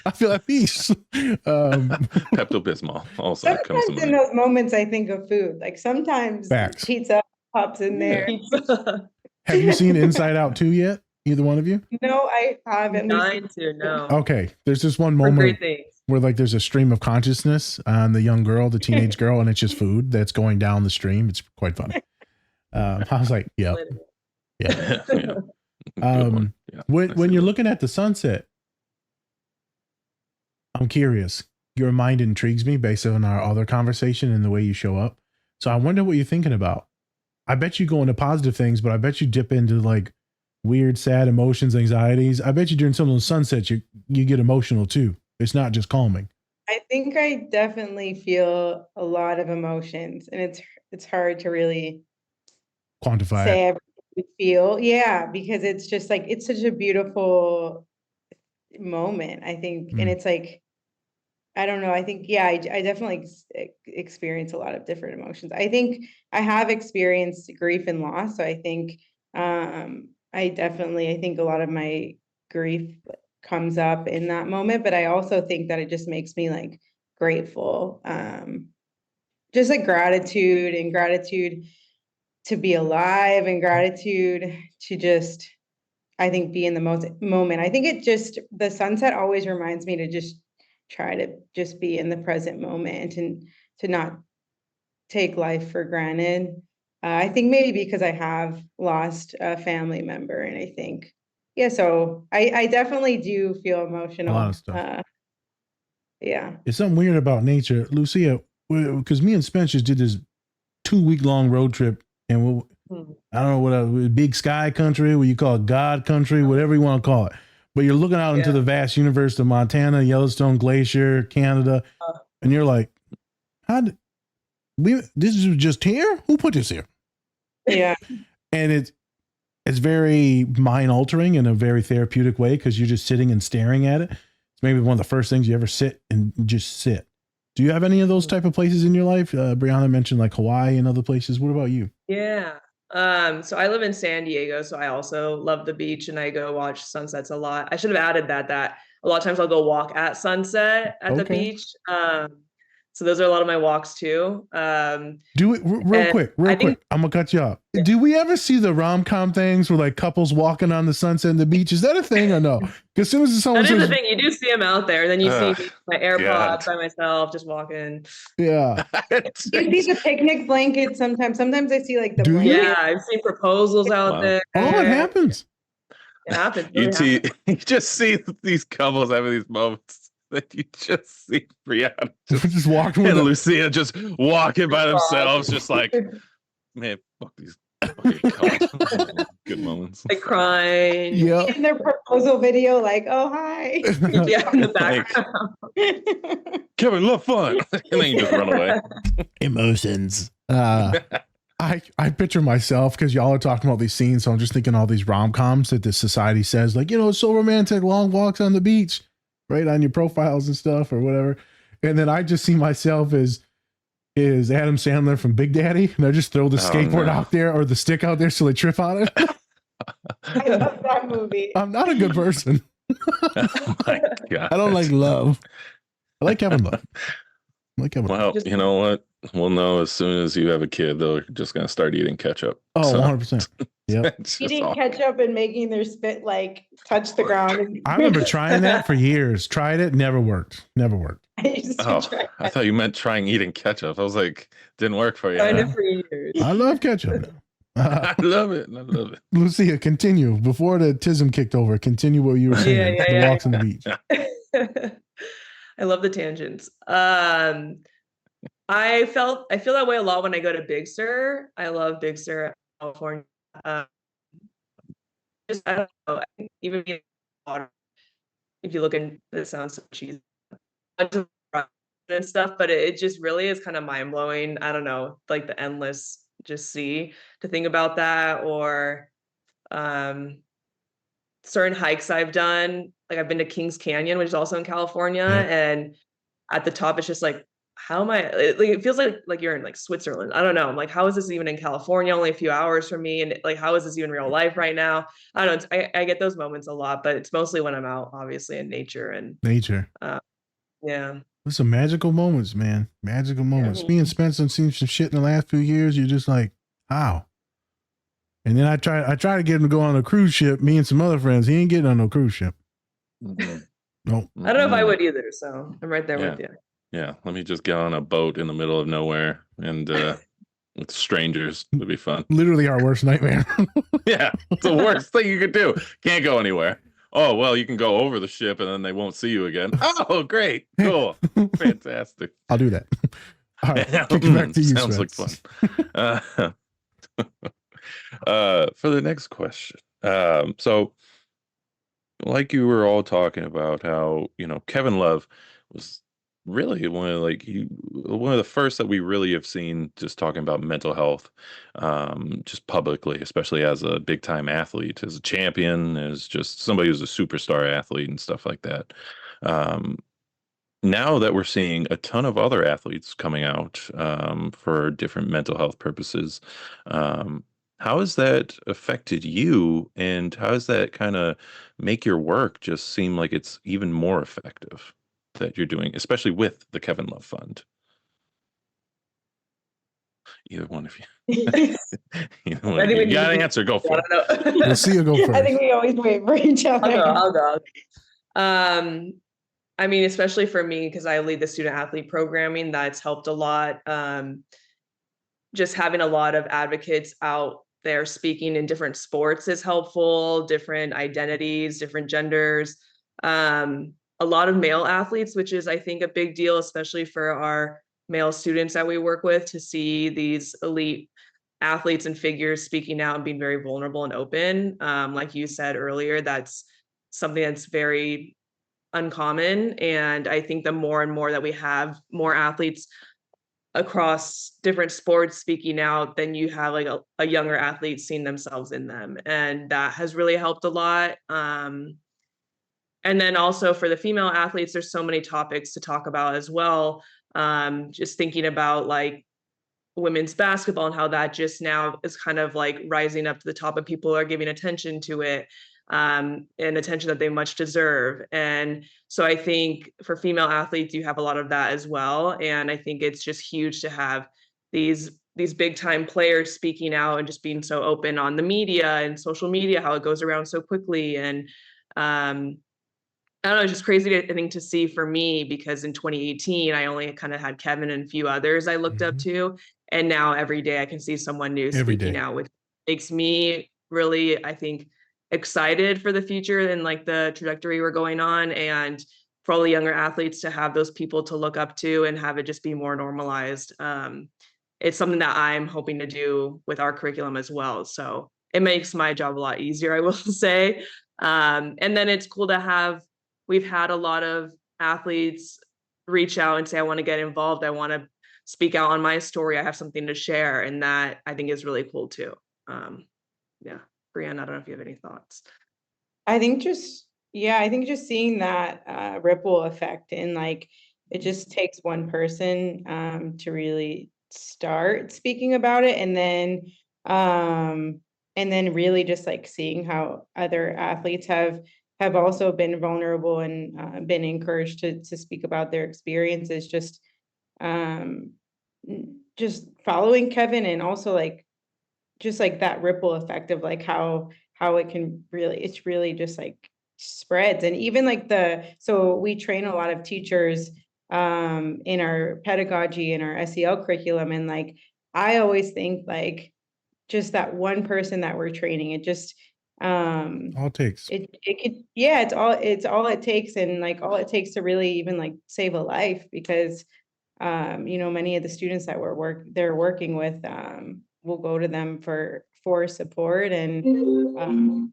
Speaker 2: I feel at peace.
Speaker 1: Pepto-Bismol also comes to
Speaker 3: Sometimes in
Speaker 1: mind.
Speaker 3: those moments, I think of food. Like sometimes
Speaker 2: Facts.
Speaker 3: pizza pops in there.
Speaker 2: Have you seen Inside Out 2 yet? Either one of you?
Speaker 3: No, I haven't.
Speaker 9: Dying to know.
Speaker 2: Okay. There's this one
Speaker 9: For
Speaker 2: moment
Speaker 9: great things.
Speaker 2: where like there's a stream of consciousness on the young girl, the teenage girl, and it's just food that's going down the stream. It's quite funny. I was like, yeah.
Speaker 1: Yeah. Good
Speaker 2: Um,
Speaker 1: one. Yeah, I
Speaker 2: when
Speaker 1: see
Speaker 2: you're
Speaker 1: that.
Speaker 2: looking at the sunset, I'm curious. Your mind intrigues me based on our other conversation and the way you show up. So I wonder what you're thinking about. I bet you go into positive things, but I bet you dip into like weird, sad emotions, anxieties. I bet you during some of those sunsets, you get emotional too. It's not just calming.
Speaker 3: I think I definitely feel a lot of emotions, and it's hard to really
Speaker 2: Quantify
Speaker 3: say
Speaker 2: it.
Speaker 3: everything we feel. Yeah, because it's just like it's such a beautiful moment, I think, and it's like I don't know. I think, yeah, I definitely experience a lot of different emotions. I think I have experienced grief and loss. So I think, I think a lot of my grief comes up in that moment, but I also think that it just makes me like grateful. Just like gratitude to be alive and gratitude to just, I think, be in the moment. I think the sunset always reminds me to just try to just be in the present moment and to not take life for granted. I think maybe because I have lost a family member, and I think, yeah, so I definitely do feel emotional.
Speaker 2: A lot of stuff.
Speaker 3: Yeah.
Speaker 2: It's something weird about nature. Lucia, because me and Spencer did this 2-week long road trip, and I don't know what big sky country, what you call it, God country, whatever you want to call it. But you're looking out into the vast universe of Montana, Yellowstone Glacier, Canada, and you're like, this is just here? Who put this here?
Speaker 3: Yeah.
Speaker 2: And it's very mind altering in a very therapeutic way because you're just sitting and staring at it. It's maybe one of the first things you ever sit and just sit. Do you have any of those type of places in your life? Bryanna mentioned like Hawaii and other places. What about you?
Speaker 9: Yeah. So I live in San Diego, so I also love the beach and I go watch sunsets a lot. I should have added that a lot of times I'll go walk at sunset at the beach. So those are a lot of my walks too.
Speaker 2: Do it real quick. I'm gonna cut you off. Yeah. Do we ever see the rom-com things where like couples walking on the sunset and the beach? Is that a thing or no? Because as soon as someone
Speaker 9: that is
Speaker 2: says,
Speaker 9: the thing, you do see them out there, then you see my AirPods by myself just walking.
Speaker 2: Yeah.
Speaker 3: You see the picnic blanket sometimes. Sometimes I see like the blanket.
Speaker 9: Yeah, I've seen proposals out there.
Speaker 2: Oh, it happens.
Speaker 9: It happens.
Speaker 1: You just see these couples having these moments that you just see Bryanna
Speaker 2: just walking with
Speaker 1: Lucia just walking by themselves, just like, man, fuck these good moments.
Speaker 9: Like crying.
Speaker 2: Yeah.
Speaker 3: In their proposal video, like, oh hi.
Speaker 9: Yeah, in the background.
Speaker 1: Kevin, love fun. And then you just run away.
Speaker 2: Emotions. I picture myself because y'all are talking about these scenes, so I'm just thinking all these rom-coms that the society says, like, it's so romantic, long walks on the beach, right, on your profiles and stuff or whatever. And then I just see myself as Adam Sandler from Big Daddy, and I just throw the skateboard out there or the stick out there so they trip on it.
Speaker 3: I love that movie.
Speaker 2: I'm not a good person.
Speaker 1: Oh my God.
Speaker 2: I don't like love. I like Kevin Love.
Speaker 1: Well, you know what? We'll know as soon as you have a kid, they're just going to start eating ketchup.
Speaker 2: Oh, so. 100%. Yep.
Speaker 3: Eating ketchup and making their spit like touch the ground.
Speaker 2: I remember trying that for years. Tried it, never worked.
Speaker 1: I thought you meant trying eating ketchup. I was like, didn't work for you.
Speaker 9: Tried it for years.
Speaker 2: I love ketchup.
Speaker 1: I love it.
Speaker 2: Lucia, continue. Before the tism kicked over, continue what you were saying. The walks on the beach.
Speaker 9: I love the tangents. I feel that way a lot when I go to Big Sur. I love Big Sur, California. Just I don't know. Even water. If if you look in, it sounds so cheesy, and stuff, but it just really is kind of mind blowing. I don't know, like the endless just sea to think about that, or um certain hikes I've done. Like I've been to Kings Canyon, which is also in California,
Speaker 2: Yeah.
Speaker 9: and at the top it's just like, how am I, like it feels like you're in like Switzerland. I don't know. I'm like, how is this even in California, only a few hours from me? And like, how is this even real life right now? I don't know. I get those moments a lot, but it's mostly when I'm out, obviously, in nature. And
Speaker 2: Nature.
Speaker 9: yeah.
Speaker 2: There's some magical moments, man. Magical moments. Me and Spencer have seen some shit in the last few years. You're just like, how? And then I try to get him to go on a cruise ship. Me and some other friends. He ain't getting on no cruise ship. Nope.
Speaker 9: I don't know if I would either, so I'm right there with you.
Speaker 1: Yeah, let me just get on a boat in the middle of nowhere and with strangers. It'd be fun.
Speaker 2: Literally our worst nightmare.
Speaker 1: Yeah, it's the worst thing you could do. Can't go anywhere. Oh, well, you can go over the ship and then they won't see you again. Oh, great. Cool. Fantastic.
Speaker 2: I'll do that. All right, kick it back to you,
Speaker 1: Sounds like
Speaker 2: Spence.
Speaker 1: fun. For the next question. So like you were all talking about how, Kevin Love was really one of the first that we really have seen just talking about mental health, just publicly, especially as a big time athlete, as a champion, as just somebody who's a superstar athlete and stuff like that. Um, Now that we're seeing a ton of other athletes coming out for different mental health purposes, um, how has that affected you, and how does that kind of make your work just seem like it's even more effective that you're doing, especially with the Kevin Love Fund? Either one of you. Either one
Speaker 9: I
Speaker 1: of
Speaker 9: think
Speaker 1: you.
Speaker 9: we
Speaker 1: You got an
Speaker 9: need-
Speaker 1: answer, go for
Speaker 9: I
Speaker 1: it.
Speaker 9: don't know.
Speaker 2: We'll see you go first.
Speaker 3: I think we always wait for each other.
Speaker 9: I'll go. I mean, especially for me, because I lead the student athlete programming, that's helped a lot. Just having a lot of advocates out there speaking in different sports is helpful, different identities, different genders. A lot of male athletes, which is, I think, a big deal, especially for our male students that we work with, to see these elite athletes and figures speaking out and being very vulnerable and open. Like you said earlier, that's something that's very uncommon. And I think the more and more that we have more athletes across different sports speaking out, then you have like a younger athlete seeing themselves in them. And that has really helped a lot. And then also for the female athletes, there's so many topics to talk about as well. Just thinking about like women's basketball and how that just now is kind of like rising up to the top and people are giving attention to it, and attention that they much deserve. And so I think for female athletes, you have a lot of that as well. And I think it's just huge to have these big time players speaking out and just being so open on the media and social media, how it goes around so quickly. And I don't know, it's just crazy I think to see for me, because in 2018, I only kind of had Kevin and a few others I looked up to. And now every day I can see someone new
Speaker 2: Every
Speaker 9: speaking
Speaker 2: day.
Speaker 9: out, which makes me really, I think, excited for the future and like the trajectory we're going on. And for all the younger athletes to have those people to look up to and have it just be more normalized. It's something that I'm hoping to do with our curriculum as well. So it makes my job a lot easier, I will say. And then it's cool to have, we've had a lot of athletes reach out and say, I want to get involved. I want to speak out on my story. I have something to share. And that I think is really cool too. Yeah. Bryanna, I don't know if you have any thoughts.
Speaker 3: I think just seeing that ripple effect, and like it just takes one person to really start speaking about it, and then really just like seeing how other athletes have also been vulnerable and been encouraged to speak about their experiences, just following Kevin, and also like just like that ripple effect of like how it can really, it's really just like spreads. And even like so we train a lot of teachers in our pedagogy and our SEL curriculum, and like I always think like just that one person that we're training, it just
Speaker 2: All it takes.
Speaker 3: it could, yeah, it's all it takes, and like all it takes to really even like save a life, because many of the students that they're working with will go to them for support, and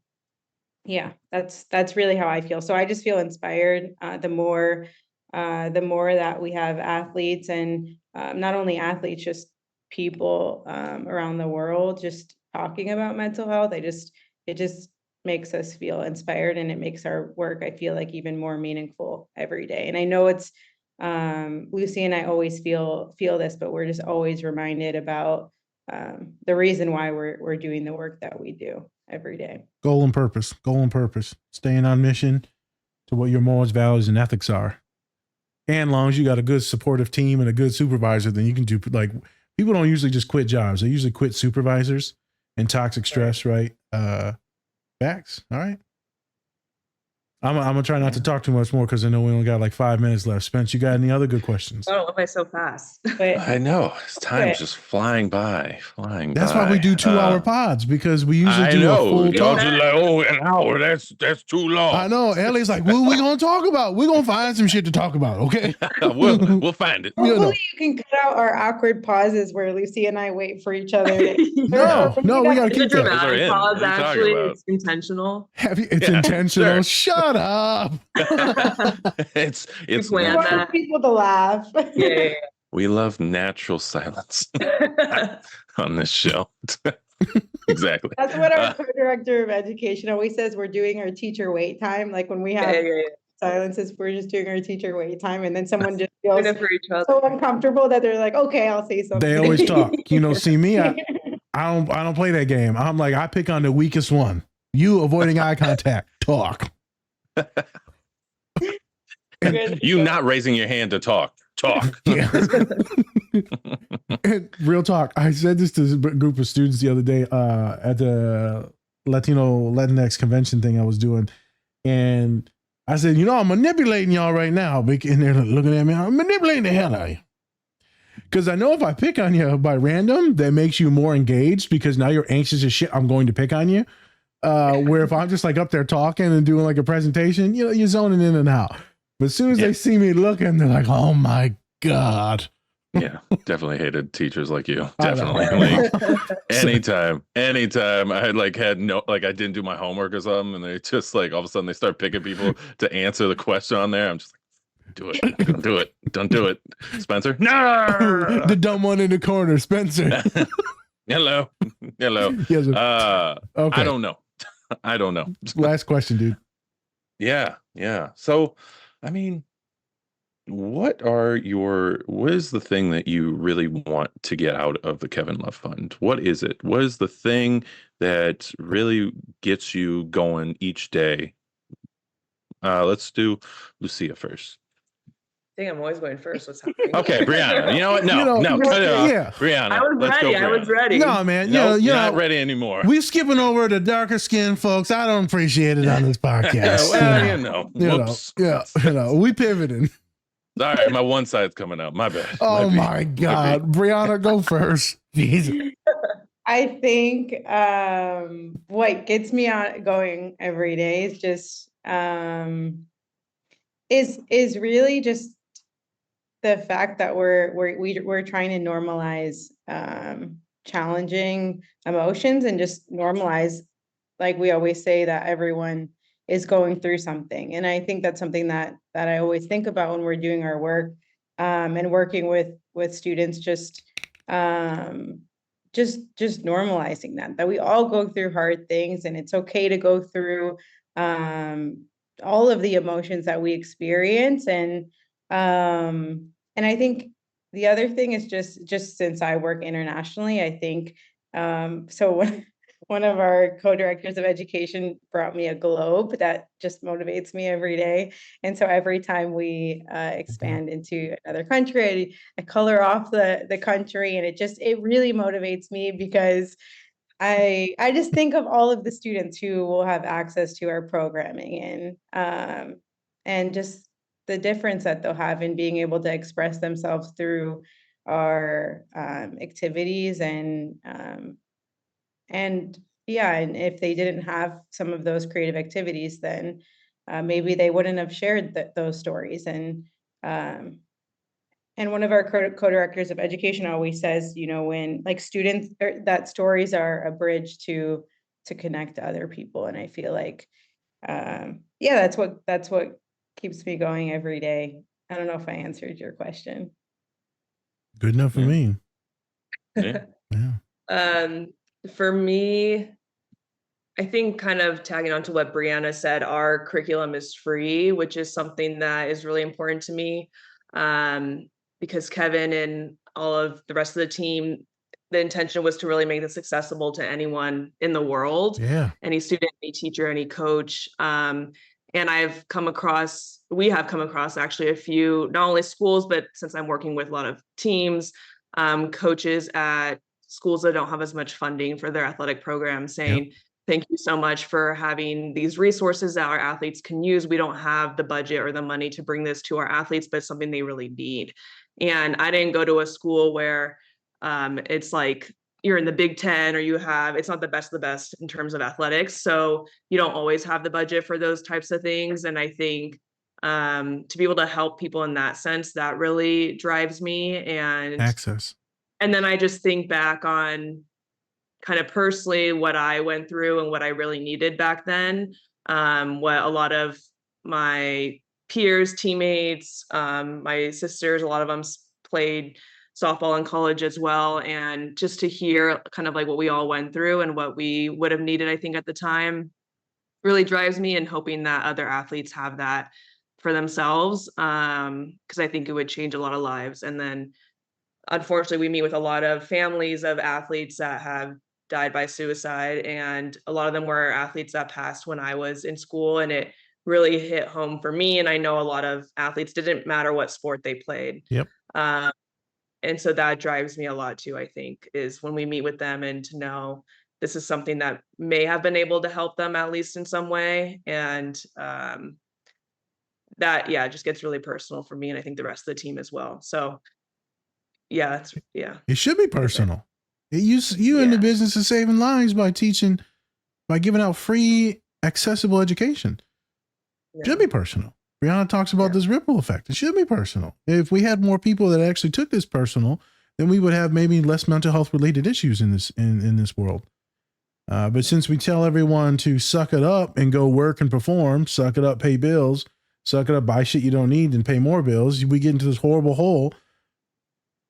Speaker 3: Yeah, that's really how I feel. So I just feel inspired the more that we have athletes, and not only athletes, just people around the world just talking about mental health. It just makes us feel inspired, and it makes our work, I feel like, even more meaningful every day. And I know it's Lucy and I always feel this, but we're just always reminded about the reason why we're doing the work that we do every day.
Speaker 2: Goal and purpose, staying on mission to what your morals, values, and ethics are. And as long as you got a good supportive team and a good supervisor, then you can do, like, people don't usually just quit jobs. They usually quit supervisors and toxic stress, right? Facts. All right. I'm gonna try not to talk too much more because I know we only got like 5 minutes left. Spence, you got any other good questions?
Speaker 9: Oh, why am I so fast?
Speaker 1: I know. Time's just flying by.
Speaker 2: That's why we do 2-hour pods, because we usually do a full
Speaker 1: Y'all
Speaker 2: talk.
Speaker 1: just like, oh, an hour. That's too long.
Speaker 2: I know. Ellie's like, what are we gonna talk about? We're gonna find some shit to talk about, okay?
Speaker 1: we'll find it.
Speaker 3: Hopefully you can cut out our awkward pauses where Lucy and I wait for each other.
Speaker 2: No, we gotta
Speaker 9: It's a
Speaker 2: keep that.
Speaker 9: dramatic
Speaker 1: in.
Speaker 9: pause,
Speaker 1: What are you talking
Speaker 9: actually.
Speaker 1: about?
Speaker 9: It's intentional.
Speaker 2: It's intentional.
Speaker 1: Sure.
Speaker 2: Shut up.
Speaker 1: it's
Speaker 9: planned
Speaker 3: We want
Speaker 9: that.
Speaker 3: people to laugh.
Speaker 9: Yeah.
Speaker 1: we love natural silence on this show. Exactly.
Speaker 3: That's what our co-director of education always says. We're doing our teacher wait time. Like when we have silences, we're just doing our teacher wait time, and then someone just feels
Speaker 9: For each other.
Speaker 3: so uncomfortable that they're like, okay, I'll say something.
Speaker 2: They always talk. See me, I don't play that game. I'm like, I pick on the weakest one. You avoiding eye contact. Talk.
Speaker 1: You not raising your hand to talk.
Speaker 2: Yeah. And real talk. I said this to a group of students the other day at the Latinx convention thing I was doing. And I said, I'm manipulating y'all right now. And they're looking at me, I'm manipulating the hell out of you. Because I know if I pick on you by random, that makes you more engaged, because now you're anxious as shit. I'm going to pick on you. Where if I'm just like up there talking and doing like a presentation, you're zoning in and out. But as soon as they see me looking, they're like, oh my God.
Speaker 1: Yeah, definitely hated teachers like you. Definitely. Like, anytime I I didn't do my homework or something, and they just like all of a sudden they start picking people to answer the question on there. I'm just like, do it. Don't do it. Spencer. No.
Speaker 2: The dumb one in the corner, Spencer.
Speaker 1: Hello.
Speaker 2: Yes, okay.
Speaker 1: I don't know.
Speaker 2: Last question, dude.
Speaker 1: Yeah. So, I mean, what is the thing that you really want to get out of the Kevin Love Fund? What is it? What is the thing that really gets you going each day? Let's do Lucia first.
Speaker 9: I think I'm always going first. What's happening?
Speaker 1: Okay, Bryanna. You know what? No, cut it off.
Speaker 2: Yeah.
Speaker 1: Bryanna.
Speaker 9: I was ready.
Speaker 2: No, man.
Speaker 1: You're not ready anymore.
Speaker 2: We skipping over the darker skin folks. I don't appreciate it on this podcast. We pivoting.
Speaker 1: All right, my one side's coming up. My bad.
Speaker 2: Oh my God. Bryanna, go first. Jesus.
Speaker 3: I think what gets me going every day is just is really just the fact that we're trying to normalize challenging emotions, and just normalize, like we always say, that everyone is going through something. And I think that's something that I always think about when we're doing our work and working with students, just normalizing that we all go through hard things, and it's okay to go through all of the emotions that we experience. And I think the other thing is just since I work internationally, I think so one of our co-directors of education brought me a globe that just motivates me every day. And so every time we expand into another country, I color off the country, and it really motivates me, because I just think of all of the students who will have access to our programming, and just the difference that they'll have in being able to express themselves through our activities. And if they didn't have some of those creative activities, then maybe they wouldn't have shared those stories. And one of our co-directors of education always says, when like students, that stories are a bridge to connect to other people. And I feel like yeah, that's what keeps me going every day. I don't know if I answered your question.
Speaker 2: Good enough for me.
Speaker 1: Yeah.
Speaker 2: Yeah.
Speaker 9: For me, I think kind of tagging on to what Bryanna said, our curriculum is free, which is something that is really important to me. Because Kevin and all of the rest of the team, the intention was to really make this accessible to anyone in the world,
Speaker 2: Yeah.
Speaker 9: any student, any teacher, any coach. And we have come across actually a few, not only schools, but since I'm working with a lot of teams, coaches at schools that don't have as much funding for their athletic programs saying, thank you so much for having these resources that our athletes can use. We don't have the budget or the money to bring this to our athletes, but it's something they really need. And I didn't go to a school where it's like you're in the Big Ten or it's not the best of the best in terms of athletics. So you don't always have the budget for those types of things. And I think to be able to help people in that sense, that really drives me.
Speaker 2: Access.
Speaker 9: And then I just think back on kind of personally what I went through and what I really needed back then. What a lot of my peers, teammates, my sisters, a lot of them played softball in college as well. And just to hear kind of like what we all went through and what we would have needed, I think at the time really drives me, and hoping that other athletes have that for themselves. Because I think it would change a lot of lives. And then unfortunately, we meet with a lot of families of athletes that have died by suicide, and a lot of them were athletes that passed when I was in school, and it really hit home for me. And I know a lot of athletes, didn't matter what sport they played.
Speaker 2: Yep.
Speaker 9: And so that drives me a lot too, I think, is when we meet with them and to know this is something that may have been able to help them at least in some way. And that, yeah, it just gets really personal for me, and I think the rest of the team as well. So yeah,
Speaker 2: It should be personal. You in the business of saving lives by giving out free, accessible education.
Speaker 9: Yeah.
Speaker 2: Should be personal. Bryanna talks about this ripple effect. It should be personal. If we had more people that actually took this personal, then we would have maybe less mental health related issues in this world. But since we tell everyone to suck it up and go work and perform, suck it up, pay bills, suck it up, buy shit you don't need and pay more bills, we get into this horrible hole.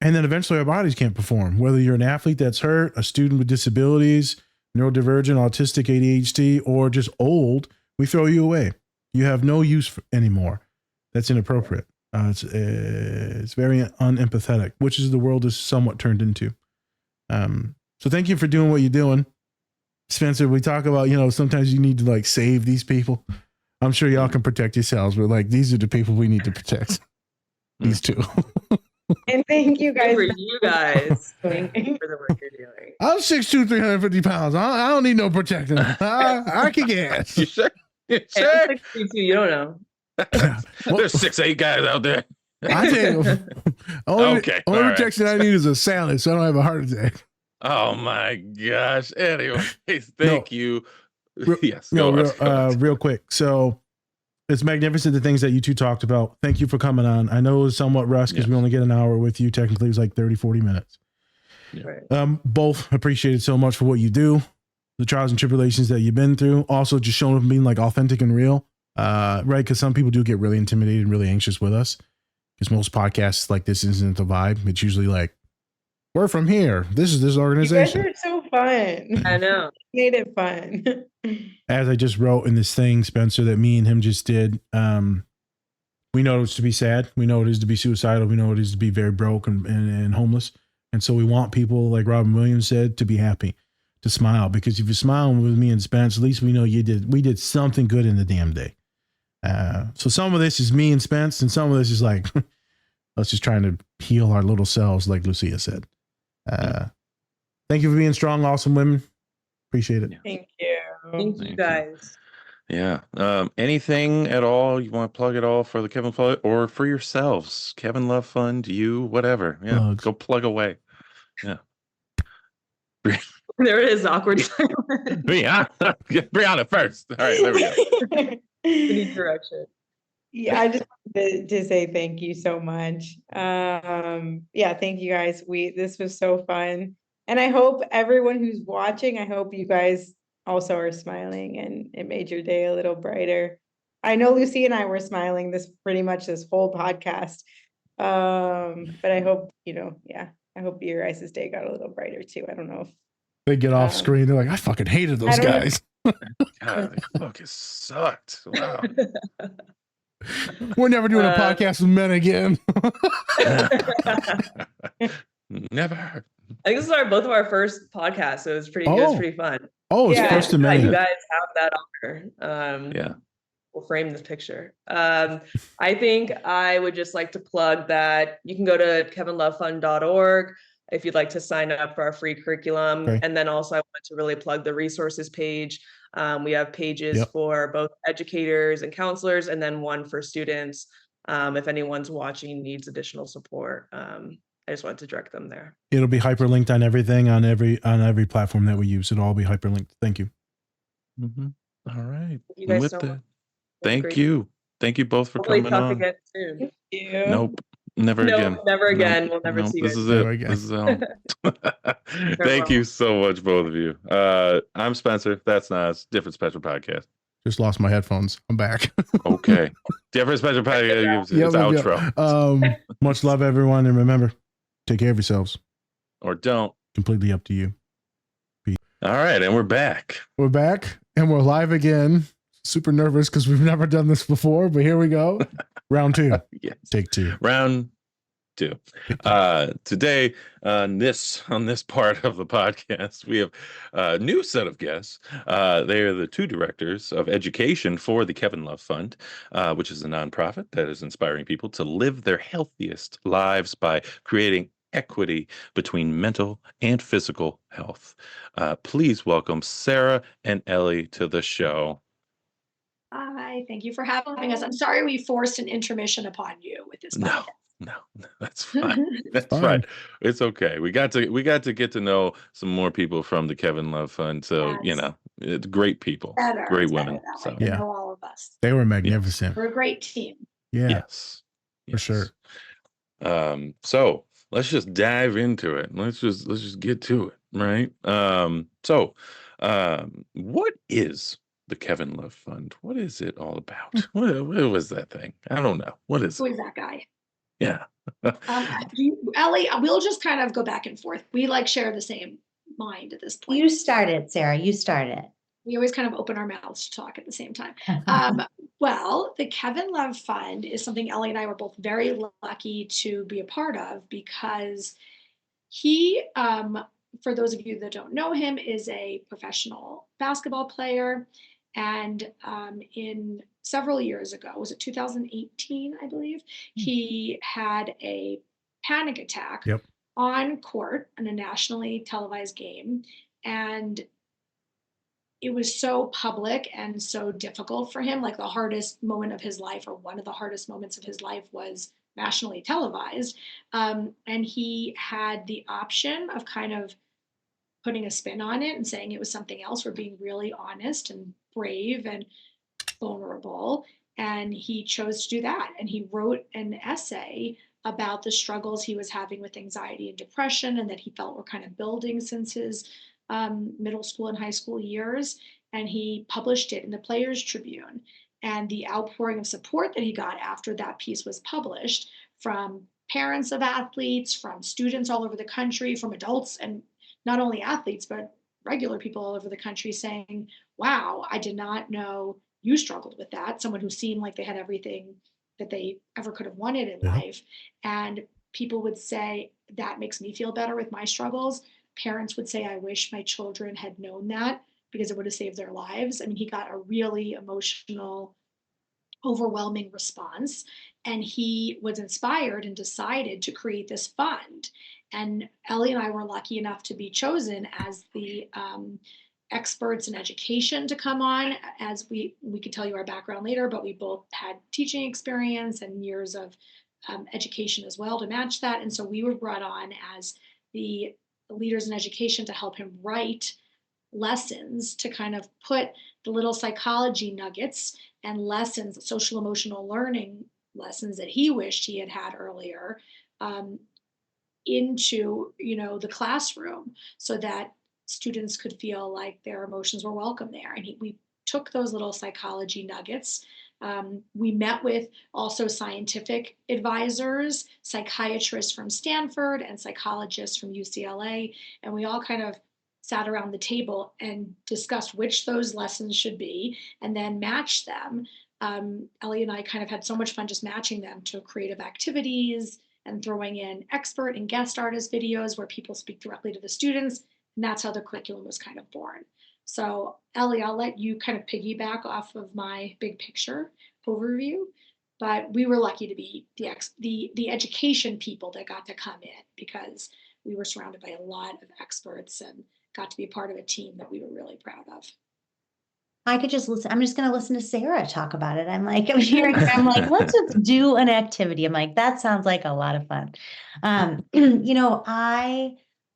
Speaker 2: And then eventually our bodies can't perform. Whether you're an athlete that's hurt, a student with disabilities, neurodivergent, autistic, ADHD, or just old, we throw you away. You have no use anymore. That's inappropriate. It's very unempathetic, which is the world is somewhat turned into. So thank you for doing what you're doing. Spencer, we talk about, sometimes you need to like save these people. I'm sure y'all can protect yourselves, but like, these are the people we need to protect. These two.
Speaker 3: And thank you guys.
Speaker 9: For you guys. Thank you for the work you're doing.
Speaker 2: I'm 6'2", 350 pounds. I don't need no protecting. I can get.
Speaker 1: You sure? You
Speaker 9: Hey,
Speaker 1: sure?
Speaker 9: I'm 6'2", you don't know.
Speaker 1: There's 6'8" guys out there.
Speaker 2: I take only
Speaker 1: Okay, all right.
Speaker 2: protection I need is a salad, so I don't have a heart attack.
Speaker 1: Oh my gosh. Anyway, thank you. Yes.
Speaker 2: Real quick. So it's magnificent the things that you two talked about. Thank you for coming on. I know it was somewhat rushed because we only get an hour with you. Technically, it was like 30, 40 minutes.
Speaker 9: Right.
Speaker 2: Both appreciated so much for what you do, the trials and tribulations that you've been through. Also, just showing up and being like authentic and real. Right? Because some people do get really intimidated and really anxious with us. Because most podcasts like this isn't the vibe. It's usually like, we're from here. This is this organization.
Speaker 3: You guys are so fun.
Speaker 9: I know.
Speaker 3: Made it fun.
Speaker 2: As I just wrote in this thing, Spencer, that me and him just did, we know it's to be sad. We know what it is to be suicidal. We know what it is to be very broke and homeless. And so we want people, like Robin Williams said, to be happy, to smile. Because if you're smiling with me and Spence, at least we know we did something good in the damn day. So some of this is me and Spence, and some of this is like, let's just trying to heal our little selves, like Lucia said. Thank you for being strong, awesome women. Appreciate it.
Speaker 3: Thank you.
Speaker 9: Thank you guys.
Speaker 1: Yeah. Anything at all you want to plug it all for the Kevin Plug or for yourselves? Kevin Love Fund, you, whatever. Yeah.
Speaker 2: Plugs.
Speaker 1: Go plug away. Yeah.
Speaker 9: There it is, awkward silence.
Speaker 1: Bryanna first. All right, there we go.
Speaker 9: We need direction.
Speaker 3: Yeah, I just wanted to say thank you so much. Yeah, thank you guys. This was so fun. And I hope everyone who's watching, I hope you guys also are smiling and it made your day a little brighter. I know Lucy and I were smiling this whole podcast. But I hope, I hope your guys' day got a little brighter too. I don't know if
Speaker 2: They get off screen. They're like, I fucking hated those guys.
Speaker 1: God, they fucking sucked. Wow.
Speaker 2: We're never doing a podcast with men again.
Speaker 1: Never.
Speaker 9: I think this is both of our first podcasts, so it was pretty fun.
Speaker 2: Oh, it's first to many.
Speaker 9: You guys have that honor.
Speaker 1: Yeah.
Speaker 9: We'll frame this picture. I think I would just like to plug that you can go to kevinlovefund.org if you'd like to sign up for our free curriculum.
Speaker 2: Okay.
Speaker 9: And then also I want to really plug the resources page. We have pages for both educators and counselors, and then one for students. If anyone's watching needs additional support, I just wanted to direct them there.
Speaker 2: It'll be hyperlinked on everything on every platform that we use. It'll all be hyperlinked. Thank you.
Speaker 1: Mm-hmm. All right.
Speaker 9: Thank you guys
Speaker 1: With
Speaker 9: so
Speaker 1: that,
Speaker 9: much.
Speaker 1: thank you. Thank you both for
Speaker 9: Hopefully
Speaker 1: coming
Speaker 9: talk
Speaker 1: on.
Speaker 9: again soon. Thank you.
Speaker 1: Nope. Never again.
Speaker 9: Never again. We'll never see you
Speaker 1: This
Speaker 9: guys.
Speaker 1: is
Speaker 2: Never
Speaker 1: it.
Speaker 2: again.
Speaker 1: This is it. Thank you so much, both of you. I'm Spencer. That's Nas. Different Special Podcast.
Speaker 2: Just lost my headphones. I'm back.
Speaker 1: Okay. Different Special Podcast. It's outro.
Speaker 2: Much love, everyone. And remember, take care of yourselves.
Speaker 1: Or don't.
Speaker 2: Completely up to you. Peace.
Speaker 1: All right. And we're back.
Speaker 2: We're back and we're live again. Super nervous because we've never done this before, but here we go. Round 2.
Speaker 1: Yes.
Speaker 2: Take 2.
Speaker 1: Round 2. Today, on this part of the podcast, we have a new set of guests. They are the 2 directors of education for the Kevin Love Fund, which is a nonprofit that is inspiring people to live their healthiest lives by creating equity between mental and physical health. Please welcome Sara and Ellie to the show.
Speaker 10: Hi, thank you for having us. I'm sorry we forced an intermission upon you with this podcast.
Speaker 1: No, that's fine. That's fine. It's okay. We got to get to know some more people from the Kevin Love Fund. So, it's great people, great women. So
Speaker 10: they know all of us.
Speaker 2: They were magnificent.
Speaker 10: We're a great team.
Speaker 2: Yeah.
Speaker 1: Yes.
Speaker 2: For sure.
Speaker 1: So let's just dive into it. Let's just get to it, right? What is the Kevin Love Fund? What is it all about? What was that thing? I don't know. What is
Speaker 10: Who
Speaker 1: it?
Speaker 10: is that guy?
Speaker 1: Yeah.
Speaker 10: Ellie, we'll just kind of go back and forth. We share the same mind at this point.
Speaker 11: You started, Sara. You started.
Speaker 10: We always kind of open our mouths to talk at the same time. Well, the Kevin Love Fund is something Ellie and I were both very lucky to be a part of because he, for those of you that don't know him, is a professional basketball player. And in several years ago, was it 2018, I believe, he had a panic attack on court in a nationally televised game. And it was so public and so difficult for him. Like the hardest moment of his life, or one of the hardest moments of his life, was nationally televised. And he had the option of kind of putting a spin on it and saying it was something else, or being really honest and brave and vulnerable. And he chose to do that. And he wrote an essay about the struggles he was having with anxiety and depression, and that he felt were kind of building since his middle school and high school years. And he published it in the Players Tribune. And the outpouring of support that he got after that piece was published from parents of athletes, from students all over the country, from adults, and not only athletes, but regular people all over the country, saying, wow, I did not know you struggled with that. Someone who seemed like they had everything that they ever could have wanted in life. And people would say, that makes me feel better with my struggles. Parents would say, I wish my children had known that, because it would have saved their lives. I mean, he got a really emotional, overwhelming response. And he was inspired and decided to create this fund. And Ellie and I were lucky enough to be chosen as the experts in education to come on. As we could tell you our background later, but we both had teaching experience and years of education as well to match that. And so we were brought on as the leaders in education to help him write lessons, to kind of put the little psychology nuggets and lessons, social emotional learning lessons that he wished he had had earlier, into the classroom, so that students could feel like their emotions were welcome there. And we took those little psychology nuggets. We met with also scientific advisors, psychiatrists from Stanford and psychologists from UCLA, and we all kind of sat around the table and discussed which those lessons should be and then matched them. Ellie and I kind of had so much fun just matching them to creative activities and throwing in expert and guest artist videos where people speak directly to the students. And that's how the curriculum was kind of born. So Ellie, I'll let you kind of piggyback off of my big picture overview, but we were lucky to be the education people that got to come in because we were surrounded by a lot of experts and got to be a part of a team that we were really proud of.
Speaker 11: I could just listen. I'm just going to listen to Sara talk about it. I'm hearing her. I'm like, let's just do an activity. I'm like, that sounds like a lot of fun.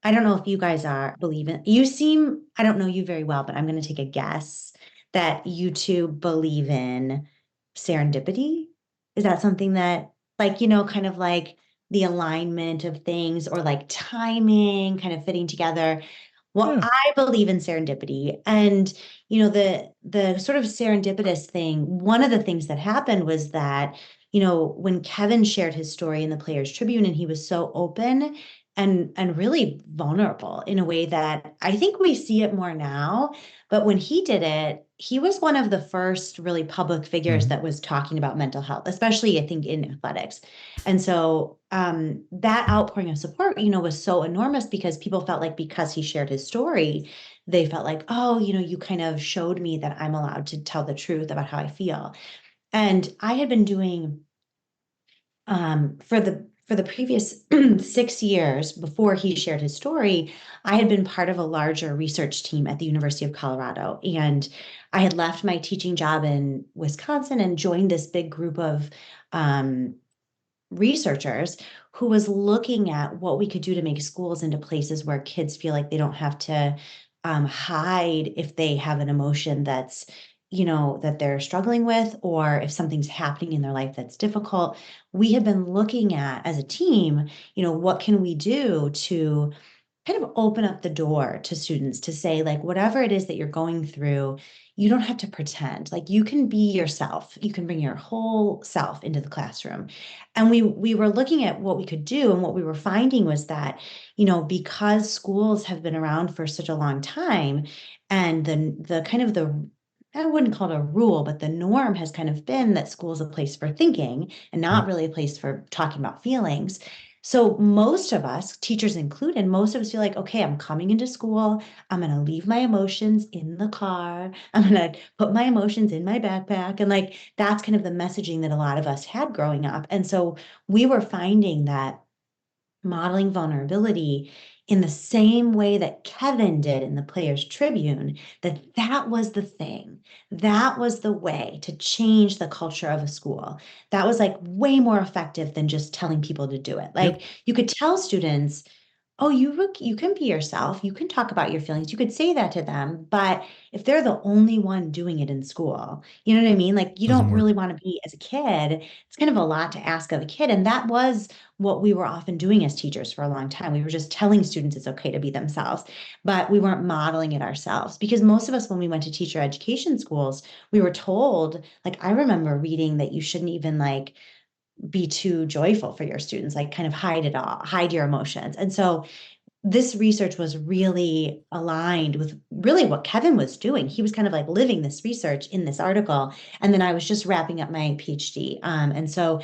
Speaker 11: I don't know if you guys I don't know you very well, but I'm going to take a guess that you two believe in serendipity. Is that something that kind of like the alignment of things or like timing kind of fitting together? Well,
Speaker 2: Yeah.
Speaker 11: I believe in serendipity. And, the sort of serendipitous thing, one of the things that happened was that, when Kevin shared his story in the Players Tribune and he was so open and really vulnerable in a way that I think we see it more now. But when he did it, he was one of the first really public figures that was talking about mental health, especially I think in athletics. And so that outpouring of support, was so enormous because people felt like because he shared his story, they felt like, oh, you kind of showed me that I'm allowed to tell the truth about how I feel. And I had been doing for the previous 6 years before he shared his story, I had been part of a larger research team at the University of Colorado. And I had left my teaching job in Wisconsin and joined this big group of researchers who was looking at what we could do to make schools into places where kids feel like they don't have to hide if they have an emotion that's that they're struggling with, or if something's happening in their life that's difficult. We have been looking at as a team, what can we do to kind of open up the door to students to say, like, whatever it is that you're going through, you don't have to pretend. Like, you can be yourself. You can bring your whole self into the classroom. And we were looking at what we could do, and what we were finding was that, because schools have been around for such a long time, and the kind of the I wouldn't call it a rule, but the norm has kind of been that school is a place for thinking and not really a place for talking about feelings. So most of us, teachers included, most of us feel like, okay, I'm coming into school. I'm going to leave my emotions in the car. I'm going to put my emotions in my backpack. And like, that's kind of the messaging that a lot of us had growing up. And so we were finding that modeling vulnerability in the same way that Kevin did in the Players Tribune, that was the thing. That was the way to change the culture of a school. That was like way more effective than just telling people to do it. Like you could tell students, oh, you can be yourself. You can talk about your feelings. You could say that to them. But if they're the only one doing it in school, you know what I mean? Like you
Speaker 2: Doesn't
Speaker 11: don't
Speaker 2: work.
Speaker 11: really want to be as a kid. It's kind of a lot to ask of a kid. And that was what we were often doing as teachers for a long time. We were just telling students it's okay to be themselves, but we weren't modeling it ourselves, because most of us, when we went to teacher education schools, we were told, like, I remember reading that you shouldn't even like be too joyful for your students, like kind of hide it all, hide your emotions. And so this research was really aligned with really what Kevin was doing. He was kind of like living this research in this article. And then I was just wrapping up my PhD. And so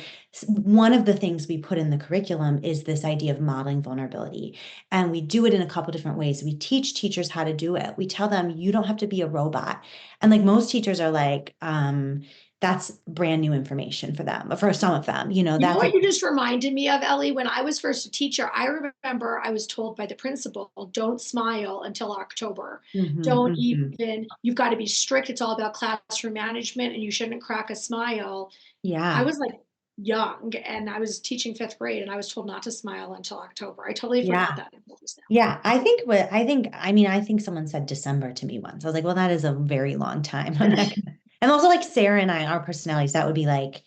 Speaker 11: one of the things we put in the curriculum is this idea of modeling vulnerability. And we do it in a couple different ways. We teach teachers how to do it. We tell them, you don't have to be a robot. And like most teachers are like, that's brand new information for them, for some of them,
Speaker 10: You know
Speaker 11: that's
Speaker 10: what
Speaker 11: like,
Speaker 10: you just reminded me of, Ellie? When I was first a teacher, I remember I was told by the principal, don't smile until October. Don't even, you've got to be strict. It's all about classroom management and you shouldn't crack a smile.
Speaker 11: yeah.
Speaker 10: I was like young and I was teaching 5th grade and I was told not to smile until October. I totally forgot that until just now.
Speaker 11: Yeah, I think someone said December to me once. I was like, well, that is a very long time. And also like Sara and I, our personalities, that would be like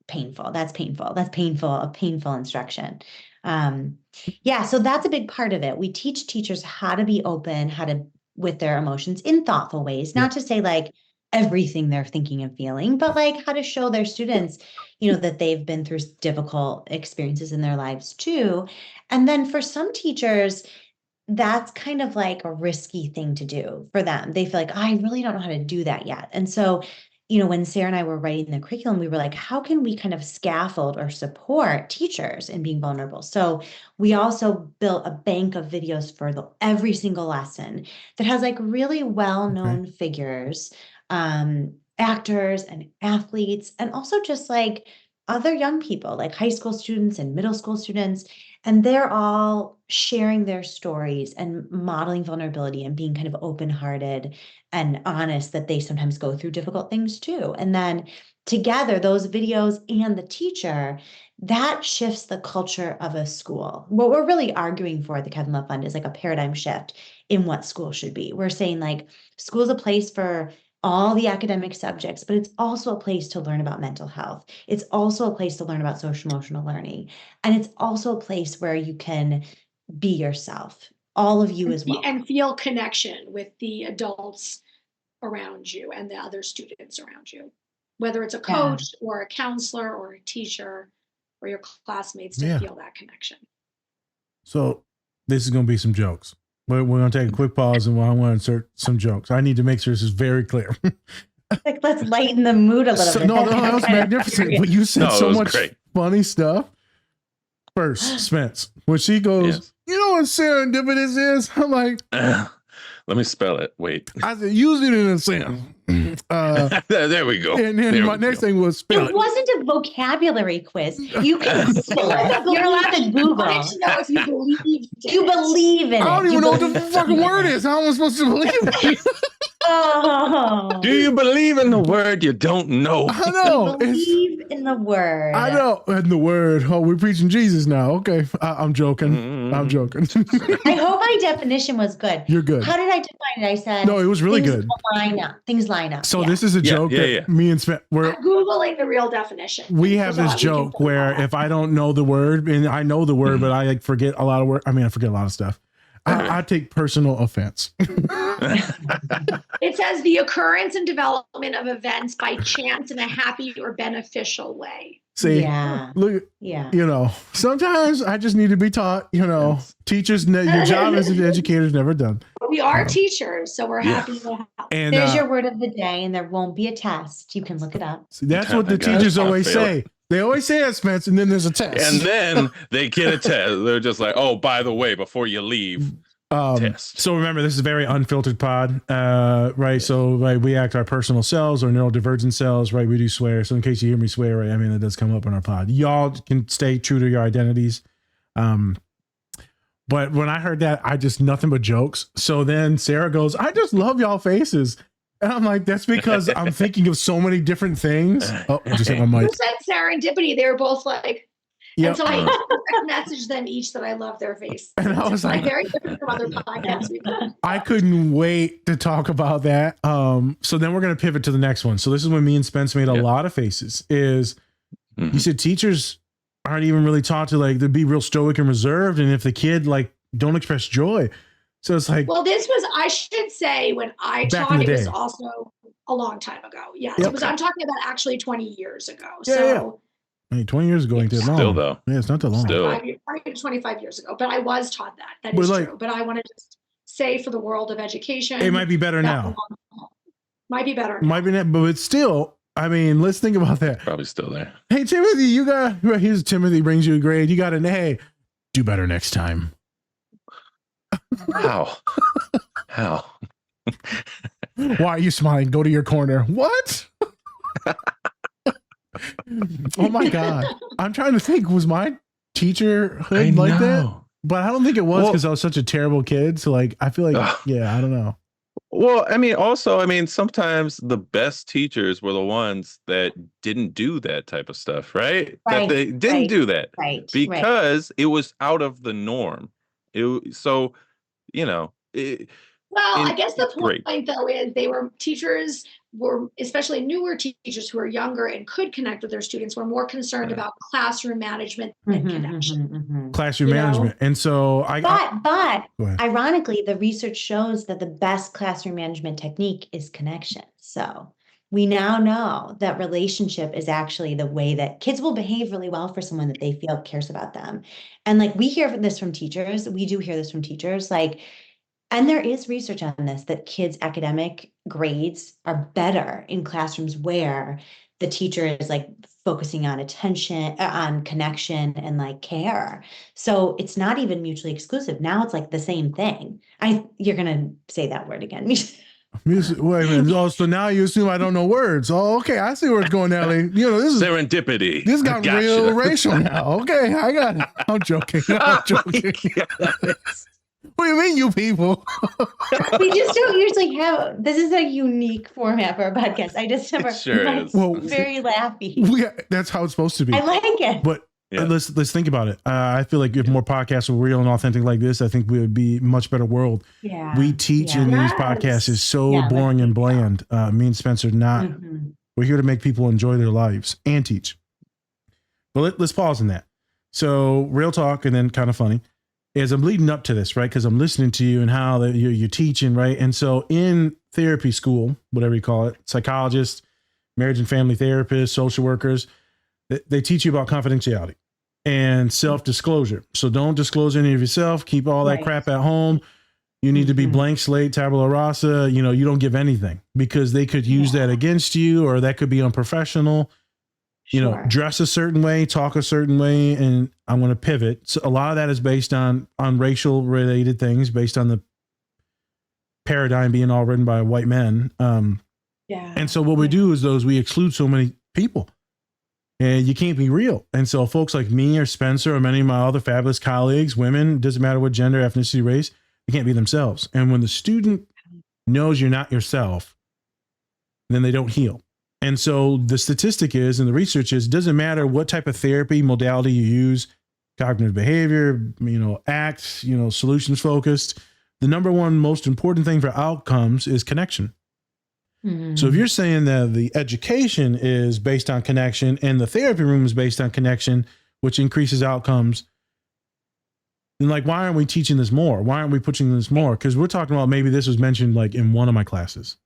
Speaker 11: painful. That's painful. That's painful, a painful instruction. Yeah, so that's a big part of it. We teach teachers how to be open, how to with their emotions in thoughtful ways, not to say like everything they're thinking and feeling, but like how to show their students, that they've been through difficult experiences in their lives too. And then for some teachers, that's kind of like a risky thing to do for them. They feel like, I really don't know how to do that yet. And so, when Sara and I were writing the curriculum, we were like, how can we kind of scaffold or support teachers in being vulnerable? So we also built a bank of videos for every single lesson that has like really well-known figures, actors and athletes, and also just like other young people, like high school students and middle school students. And they're all sharing their stories and modeling vulnerability and being kind of open-hearted and honest that they sometimes go through difficult things too. And then together, those videos and the teacher, that shifts the culture of a school. What we're really arguing for at the Kevin Love Fund is like a paradigm shift in what school should be. We're saying like school is a place for all the academic subjects, but it's also a place to learn about mental health. It's also a place to learn about social emotional learning. And it's also a place where you can be yourself, all of you as well.
Speaker 10: And feel connection with the adults around you and the other students around you, whether it's a coach or a counselor or a teacher or your classmates, to feel that connection.
Speaker 2: So this is going to be some jokes. We're going to take a quick pause and I want to insert some jokes. I need to make sure this is very clear.
Speaker 11: Like, let's lighten the mood a little bit.
Speaker 2: No, that was magnificent. But you said so much funny stuff. First, Spence, when she goes, you know what serendipitous is? I'm like,
Speaker 1: let me spell it. Wait.
Speaker 2: I said, use it in a sentence.
Speaker 1: There we go.
Speaker 2: And then my next thing was spell it.
Speaker 11: It wasn't a vocabulary quiz. You can Google it. You're allowed to Google.
Speaker 10: I wanted to know if you believe
Speaker 11: you believe in it.
Speaker 2: I don't even know what the fucking word is. How am I supposed to believe it?
Speaker 11: Oh.
Speaker 1: Do you believe in the word you don't know?
Speaker 2: I know.
Speaker 11: Believe in the word.
Speaker 2: I know. In the word. Oh, we're preaching Jesus now. Okay. I'm joking. I'm joking.
Speaker 11: I hope my definition was good.
Speaker 2: You're good.
Speaker 11: How did I define it? I said,
Speaker 2: no, it was really good.
Speaker 11: Things line up.
Speaker 2: So this is a joke that me and Spence,
Speaker 10: I'm Googling the real definition.
Speaker 2: We have this joke where if I don't know the word, and I know the word, but I like forget a lot of words. I mean, I forget a lot of stuff. I take personal offense.
Speaker 10: It says the occurrence and development of events by chance in a happy or beneficial way.
Speaker 2: See, look, sometimes I just need to be taught, teachers, your job as an educator is never done.
Speaker 10: We are teachers, so we're happy to help.
Speaker 2: And
Speaker 11: there's your word of the day, and there won't be a test. You can look it up.
Speaker 2: See, that's what the teachers always say. They always say that, Spence, and then there's a test.
Speaker 1: And then they get a test. They're just like, oh, by the way, before you leave, test.
Speaker 2: So remember, this is a very unfiltered pod, right? So we act our personal selves or neurodivergent selves, right? We do swear. So in case you hear me swear, right? I mean, it does come up in our pod. Y'all can stay true to your identities. But when I heard that, I just nothing but jokes. So then Sara goes, I just love y'all faces. And I'm like, that's because I'm thinking of so many different things. Oh, I just hit my mic.
Speaker 10: You said serendipity. They were both like, and so I messaged them each that I love their face.
Speaker 2: And I was like,
Speaker 10: very different from other podcasts we've done.
Speaker 2: I couldn't wait to talk about that. So then we're going to pivot to the next one. So this is when me and Spence made a lot of faces. You said teachers aren't even really taught to be real stoic and reserved. And if the kid don't express joy. So it's like,
Speaker 10: well, this was, I should say, when I taught, it was also a long time ago. Yes, it was. I'm talking about actually 20 years ago.
Speaker 2: I mean, 20 years ago ain't that long.
Speaker 1: Still though.
Speaker 2: Yeah, it's not that long.
Speaker 1: Still.
Speaker 10: 25 years ago. But I was taught that. That is true. But I want to just say for the world of education,
Speaker 2: it might be better now.
Speaker 10: Might be better.
Speaker 2: Might be not, but it's still. I mean, let's think about that.
Speaker 1: Probably still there.
Speaker 2: Hey, Timothy, you got here's Timothy brings you a grade. You got an A. Do better next time.
Speaker 1: How?
Speaker 2: Why are you smiling? Go to your corner. What? Oh my God. I'm trying to think. Was my teacherhood like that? But I don't think it was because I was such a terrible kid. So I feel like, I don't know.
Speaker 1: Well, sometimes the best teachers were the ones that didn't do that type of stuff, right? That they didn't do that because it was out of the norm.
Speaker 10: I guess the point though is teachers were, especially newer teachers who are younger and could connect with their students, were more concerned about classroom management than connection.
Speaker 2: classroom
Speaker 10: You know?
Speaker 2: management. And so
Speaker 11: But
Speaker 2: go ahead.
Speaker 11: ironically, the research shows that the best classroom management technique is connection. So we now know that relationship is actually the way that kids will behave really well for someone that they feel cares about them. And like we hear this from teachers, we do hear this from teachers, like, and there is research on this that kids' academic grades are better in classrooms where the teacher is like focusing on attention, on connection and like care. So it's not even mutually exclusive. Now it's like the same thing. You're gonna say that word again.
Speaker 2: Wait a minute. Oh, so now you assume I don't know words. Oh, okay. I see where it's going, Ellie. You know, this is
Speaker 1: Serendipity.
Speaker 2: this got
Speaker 1: Gotcha.
Speaker 2: real racial now. Okay, I got it. I'm joking. I'm joking. What do you mean, you people?
Speaker 11: We just don't usually have. This is a unique format for a podcast. I just never.
Speaker 1: It sure
Speaker 11: like,
Speaker 1: is.
Speaker 2: Well,
Speaker 11: very laughy.
Speaker 2: That's how it's supposed to be.
Speaker 11: I like it.
Speaker 2: But
Speaker 1: Yeah.
Speaker 2: let's think about it. I feel like if more podcasts were real and authentic like this, I think we would be a much better world.
Speaker 11: Yeah.
Speaker 2: We teach in these
Speaker 10: Yes.
Speaker 2: podcasts is so
Speaker 11: Yeah,
Speaker 2: boring
Speaker 11: let's
Speaker 2: and
Speaker 11: think so.
Speaker 2: bland. Me and Spencer not.
Speaker 11: Mhm.
Speaker 2: We're here to make people enjoy their lives and teach. But let's pause on that. So real talk and then kind of funny. As I'm leading up to this, right? Because I'm listening to you and how that you're teaching, right? And so in therapy school, whatever you call it, psychologists, marriage and family therapists, social workers, they teach you about confidentiality and self-disclosure. So don't disclose any of yourself. Keep all that
Speaker 11: Right.
Speaker 2: crap at home. You need to be
Speaker 11: Mhm.
Speaker 2: blank slate, tabula rasa. You know, you don't give anything because they could use that against you, or that could be unprofessional. You know,
Speaker 11: Sure.
Speaker 2: dress a certain way, talk a certain way, and I'm going to pivot. So a lot of that is based on racial related things, based on the paradigm being all written by white men.
Speaker 11: Yeah.
Speaker 2: And so what we do is we exclude so many people, and you can't be real. And so folks like me or Spencer or many of my other fabulous colleagues, women, doesn't matter what gender, ethnicity, race, they can't be themselves. And when the student knows you're not yourself, then they don't heal. And so the statistic is, and the research is, it doesn't matter what type of therapy modality you use, cognitive behavior, ACT, solutions focused. The number one most important thing for outcomes is connection.
Speaker 11: Mhm.
Speaker 2: So if you're saying that the education is based on connection and the therapy room is based on connection, which increases outcomes, then like, why aren't we teaching this more? Why aren't we pushing this more? Because we're talking about, maybe this was mentioned like in one of my classes.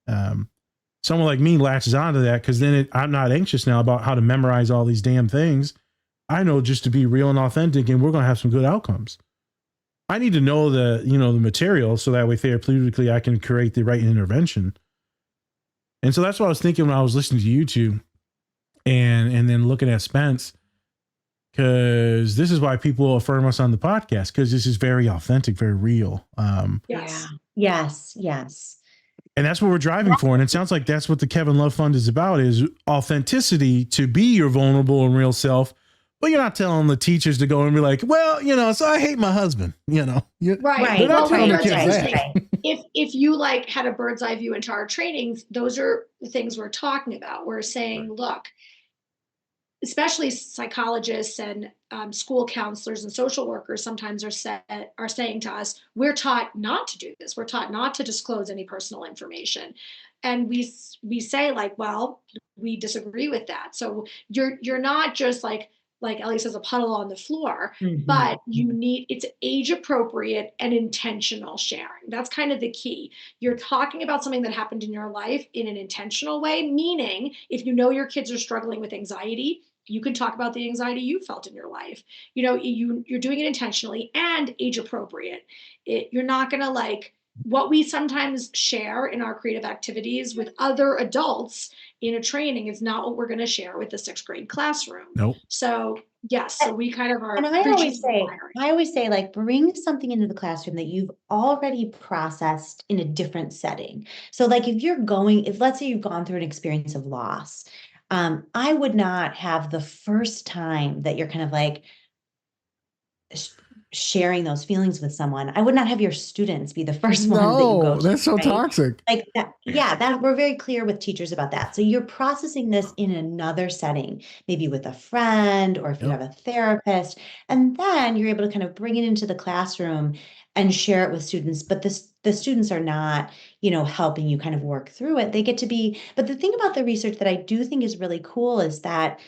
Speaker 2: Someone like me latches onto that because then I'm not anxious now about how to memorize all these damn things. I know just to be real and authentic, and we're going to have some good outcomes. I need to know the material so that way therapeutically I can create the right intervention. And so that's what I was thinking when I was listening to you two and then looking at Spence, because this is why people affirm us on the podcast, because this is very authentic, very real.
Speaker 10: Yes.
Speaker 11: Yes.
Speaker 2: And that's what we're driving for. And it sounds like that's what the Kevin Love Fund is about, is authenticity, to be your vulnerable and real self. But you're not telling the teachers to go and be like, well, so I hate my husband,
Speaker 10: Right.
Speaker 2: They're not
Speaker 10: Well,
Speaker 2: telling
Speaker 10: here's
Speaker 2: the kids
Speaker 10: the
Speaker 2: that.
Speaker 10: thing. If you like had a bird's eye view into our trainings, those are the things we're talking about. We're saying, look, especially psychologists and school counselors and social workers sometimes are saying to us, we're taught not to do this. We're taught not to disclose any personal information. And we say, like, well, we disagree with that. So you're not just like Ellie says, a puddle on the floor,
Speaker 11: Mhm.
Speaker 10: but it's age appropriate and intentional sharing. That's kind of the key. You're talking about something that happened in your life in an intentional way, meaning if you know your kids are struggling with anxiety, you can talk about the anxiety you felt in your life. You're doing it intentionally and age appropriate. You're not going to what we sometimes share in our creative activities with other adults in a training is not what we're going to share with the 6th grade classroom.
Speaker 2: Nope.
Speaker 10: So yes, so we kind of are.
Speaker 11: And I always say, like, bring something into the classroom that you've already processed in a different setting. So like if let's say you've gone through an experience of loss, I would not have the first time that you're kind of like sharing those feelings with someone. I would not have your students be the first one that you go to.
Speaker 2: That's so
Speaker 11: right?
Speaker 2: toxic.
Speaker 11: Like that, that we're very clear with teachers about that. So you're processing this in another setting, maybe with a friend, or if you have a therapist, and then you're able to kind of bring it into the classroom and share it with students. But the students are not, helping you kind of work through it. They get to be, but the thing about the research that I do think is really cool is that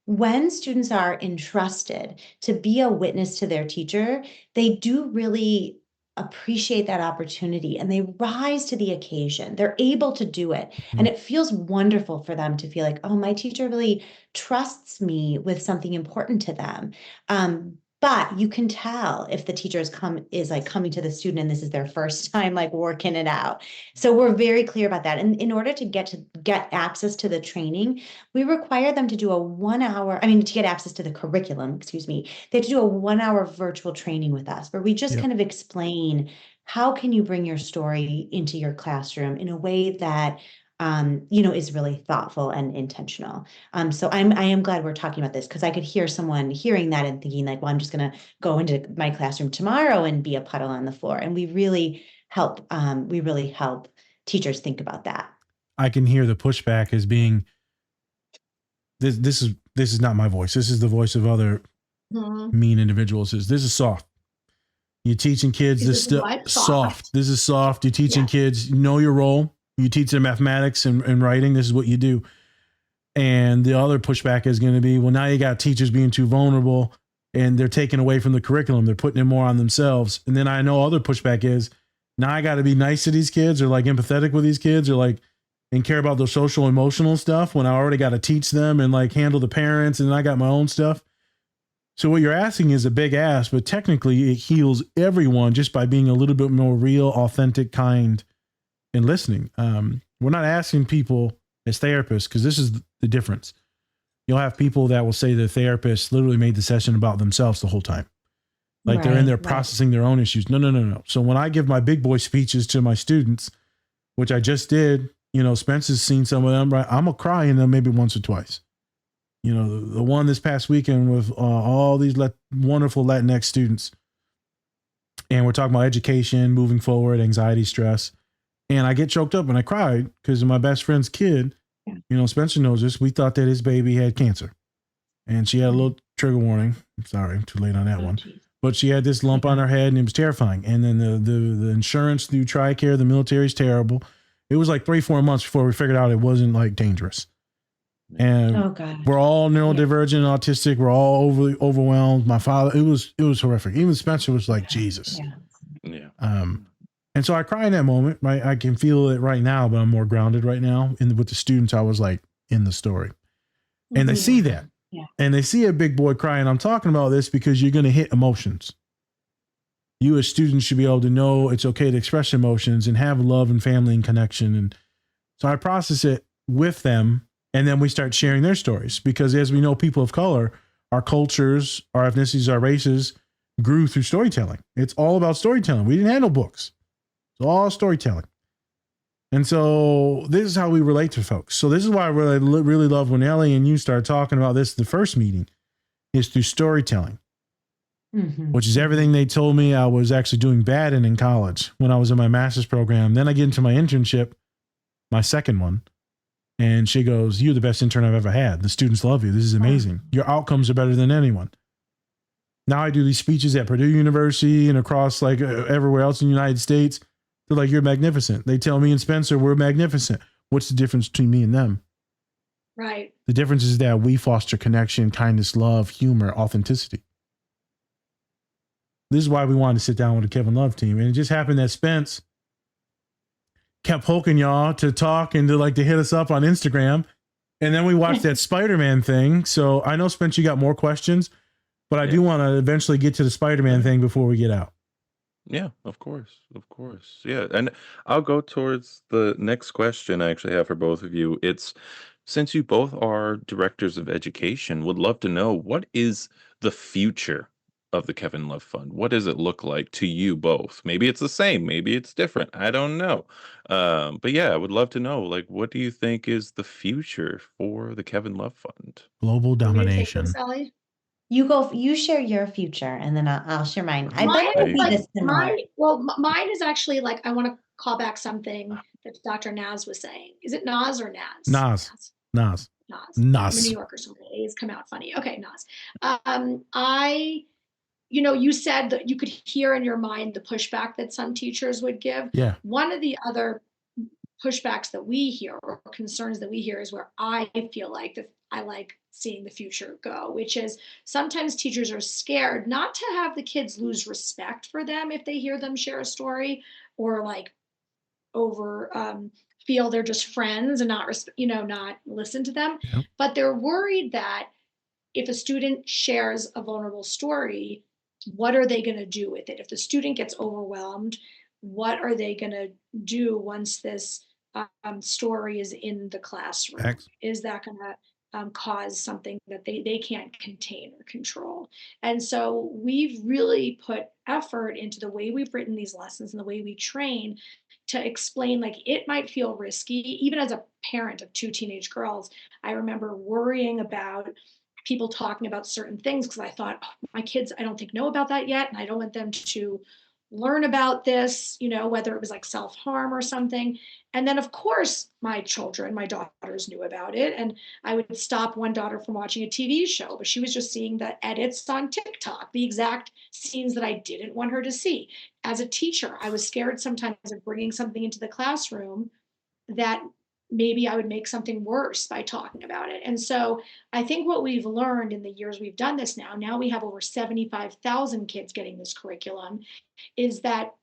Speaker 11: when students are entrusted to be a witness to their teacher, they do really appreciate that opportunity and they rise to the occasion. They're able to do it. And it feels wonderful for them to feel like, oh, my teacher really trusts me with something important to them. But you can tell if the teacher is like coming to the student and this is their first time like working it out. So we're very clear about that. And in order to get access to the training, we require them to do to get access to the curriculum, excuse me, they have to do a 1 hour virtual training with us where we just kind of explain how can you bring your story into your classroom in a way that is really thoughtful and intentional. So I am glad we're talking about this because I could hear someone hearing that and thinking like, well, I'm just going to go into my classroom tomorrow and be a puddle on the floor. And we really help teachers think about that.
Speaker 2: I can hear the pushback as being this is not my voice. This is the voice of other mean individuals. This is soft. You're teaching kids this stuff soft. This is soft. You're teaching kids, know your role. You teach them mathematics and writing. This is what you do. And the other pushback is going to be, well, now you got teachers being too vulnerable and they're taking away from the curriculum. They're putting it more on themselves. And then I know other pushback is, now I got to be nice to these kids or like empathetic with these kids or like, and care about their social emotional stuff when I already got to teach them and like handle the parents and I got my own stuff. So what you're asking is a big ask, but technically it heals everyone just by being a little bit more real, authentic, kind, and listening. We're not asking people as therapists, because this is the difference. You'll have people that will say the therapist literally made the session about themselves the whole time. Like they're in there processing their own issues. No. So when I give my big boy speeches to my students, which I just did, Spencer's seen some of them, right? I'm going to cry in them maybe once or twice. The one this past weekend with all these wonderful Latinx students. And we're talking about education, moving forward, anxiety, stress. And I get choked up and I cried because of my best friend's kid. Spencer knows this. We thought that his baby had cancer. And she had a little trigger warning. I'm sorry, too late on that one.
Speaker 11: Geez.
Speaker 2: But she had this lump on her head and it was terrifying. And then the insurance through TRICARE, the military is terrible. It was like 3-4 months before we figured out it wasn't like dangerous. And we're all neurodivergent, autistic. We're all overwhelmed. My father, it was horrific. Even Spencer was like, Jesus.
Speaker 1: Yeah.
Speaker 2: And so I cry in that moment, right? I can feel it right now, but I'm more grounded right now. And with the students, I was like in the story. And they see that.
Speaker 11: Yeah.
Speaker 2: And they see a big boy crying. I'm talking about this because you're going to hit emotions. You as students should be able to know it's okay to express emotions and have love and family and connection. And so I process it with them. And then we start sharing their stories because as we know, people of color, our cultures, our ethnicities, our races grew through storytelling. It's all about storytelling. We didn't have no books. It's all storytelling. And so this is how we relate to folks. So this is why I really love when Ellie and you start talking about this, the first meeting is through storytelling, which is everything they told me I was actually doing bad in college when I was in my master's program. Then I get into my internship, my second one. And she goes, you're the best intern I've ever had. The students love you. This is amazing. Your outcomes are better than anyone. Now I do these speeches at Purdue University and across like everywhere else in the United States. They're like, you're magnificent. They tell me and Spencer, we're magnificent. What's the difference between me and them?
Speaker 10: Right.
Speaker 2: The difference is that we foster connection, kindness, love, humor, authenticity. This is why we wanted to sit down with the Kevin Love team. And it just happened that Spence kept poking y'all to talk and to hit us up on Instagram. And then we watched that Spider-Man thing. So I know, Spence, you got more questions, but I do want to eventually get to the Spider-Man thing before we get out.
Speaker 1: Yeah, of course. Yeah. And I'll go towards the next question I actually have for both of you. It's, since you both are directors of education, would love to know, what is the future of the Kevin Love Fund? What does it look like to you both? Maybe it's the same, maybe it's different. I don't know. But yeah, I would love to know, what do you think is the future for the Kevin Love Fund?
Speaker 2: Global domination.
Speaker 10: Sally?
Speaker 11: You share your future and then I'll share mine. I bet it would be this similar.
Speaker 10: Mine is actually I want to call back something that Dr. Naz was saying. Is it Naz or Naz?
Speaker 2: Naz.
Speaker 10: Naz. I'm a New Yorker, so the A's come out funny. Okay, Naz. You said that you could hear in your mind the pushback that some teachers would give.
Speaker 2: Yeah.
Speaker 10: One of the other pushbacks that we hear or concerns that we hear is where I feel like that I like seeing the future go, which is sometimes teachers are scared not to have the kids lose respect for them if they hear them share a story, or like over feel they're just friends and not not listen to them,
Speaker 2: Yep.
Speaker 10: but they're worried that if a student shares a vulnerable story, what are they going to do with it? If the student gets overwhelmed, what are they going to do once this story is in the classroom?
Speaker 2: X.
Speaker 10: Is that going to cause something that they can't contain or control? And so we've really put effort into the way we've written these lessons and the way we train to explain, like, it might feel risky. Even as a parent of two teenage girls, I remember worrying about people talking about certain things because I thought, oh, my kids, I don't think know about that yet. And I don't want them to learn about this, whether it was like self harm or something. And then, of course, my children, my daughters knew about it. And I would stop one daughter from watching a TV show, but she was just seeing the edits on TikTok, the exact scenes that I didn't want her to see. As a teacher, I was scared sometimes of bringing something into the classroom that maybe I would make something worse by talking about it. And so I think what we've learned in the years we've done this now we have over 75,000 kids getting this curriculum, is that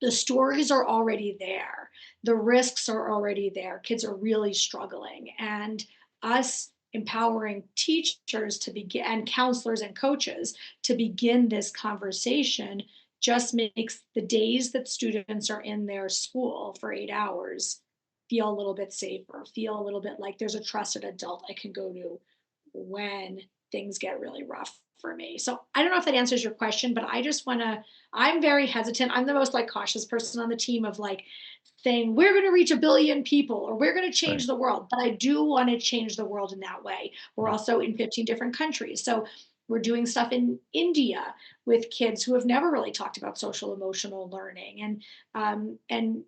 Speaker 10: the stories are already there. The risks are already there. Kids are really struggling. And us empowering teachers to begin, and counselors and coaches to begin this conversation, just makes the days that students are in their school for 8 hours feel a little bit safer, feel a little bit like there's a trusted adult I can go to when things get really rough for me. So I don't know if that answers your question, but I just want to, I'm very hesitant. I'm the most like cautious person on the team of like saying we're going to reach 1 billion people or we're going to change
Speaker 1: Right.
Speaker 10: the world. But I do want to change the world in that way. We're also in 15 different countries. So we're doing stuff in India with kids who have never really talked about social emotional learning, and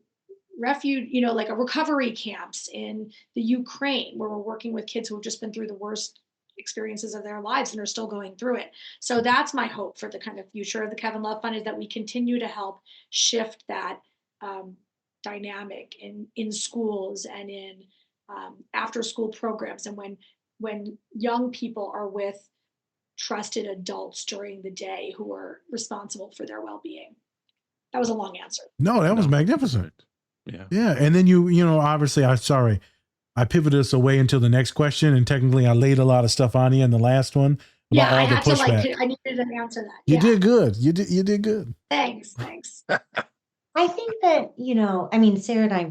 Speaker 10: refuge, like a recovery camps in the Ukraine, where we're working with kids who have just been through the worst experiences of their lives and are still going through it. So that's my hope for the kind of future of the Kevin Love Fund, is that we continue to help shift that dynamic in schools and in after school programs, and when young people are with trusted adults during the day who are responsible for their well-being. That was a long answer.
Speaker 2: No, that was
Speaker 1: No.
Speaker 2: magnificent.
Speaker 1: Yeah.
Speaker 2: Yeah. And then obviously I pivoted us away until the next question, and technically I laid a lot of stuff on you in the last one about
Speaker 10: Yeah, I
Speaker 2: all the
Speaker 10: had to
Speaker 2: pushback.
Speaker 10: I needed to answer that.
Speaker 2: You
Speaker 10: Yeah.
Speaker 2: did good. You did good.
Speaker 10: Thanks.
Speaker 11: I think that, Sarah and I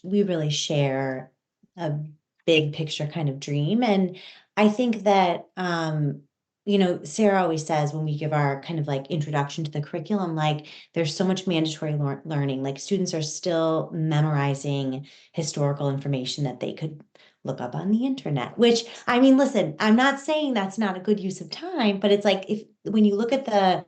Speaker 11: we really share a big picture kind of dream. And I think that, Sarah always says when we give our kind of like introduction to the curriculum, like there's so much mandatory learning, like students are still memorizing historical information that they could look up on the internet, which, listen, I'm not saying that's not a good use of time, but it's like, when you look at the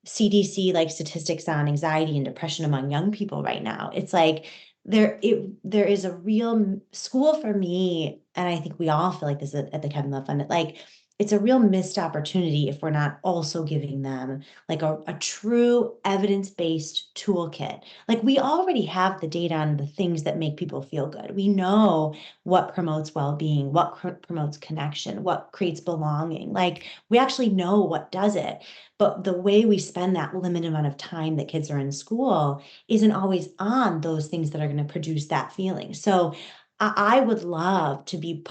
Speaker 11: CDC like statistics on anxiety and depression among young people right now, it's like there is a real school for me, and I think we all feel like this at the Kevin Love Fund, like it's a real missed opportunity if we're not also giving them like a true evidence-based toolkit. Like we already have the data on the things that make people feel good. We know what promotes well-being, what promotes connection, what creates belonging. Like we actually know what does it. But the way we spend that limited amount of time that kids are in school isn't always on those things that are going to produce that feeling. So I would love to be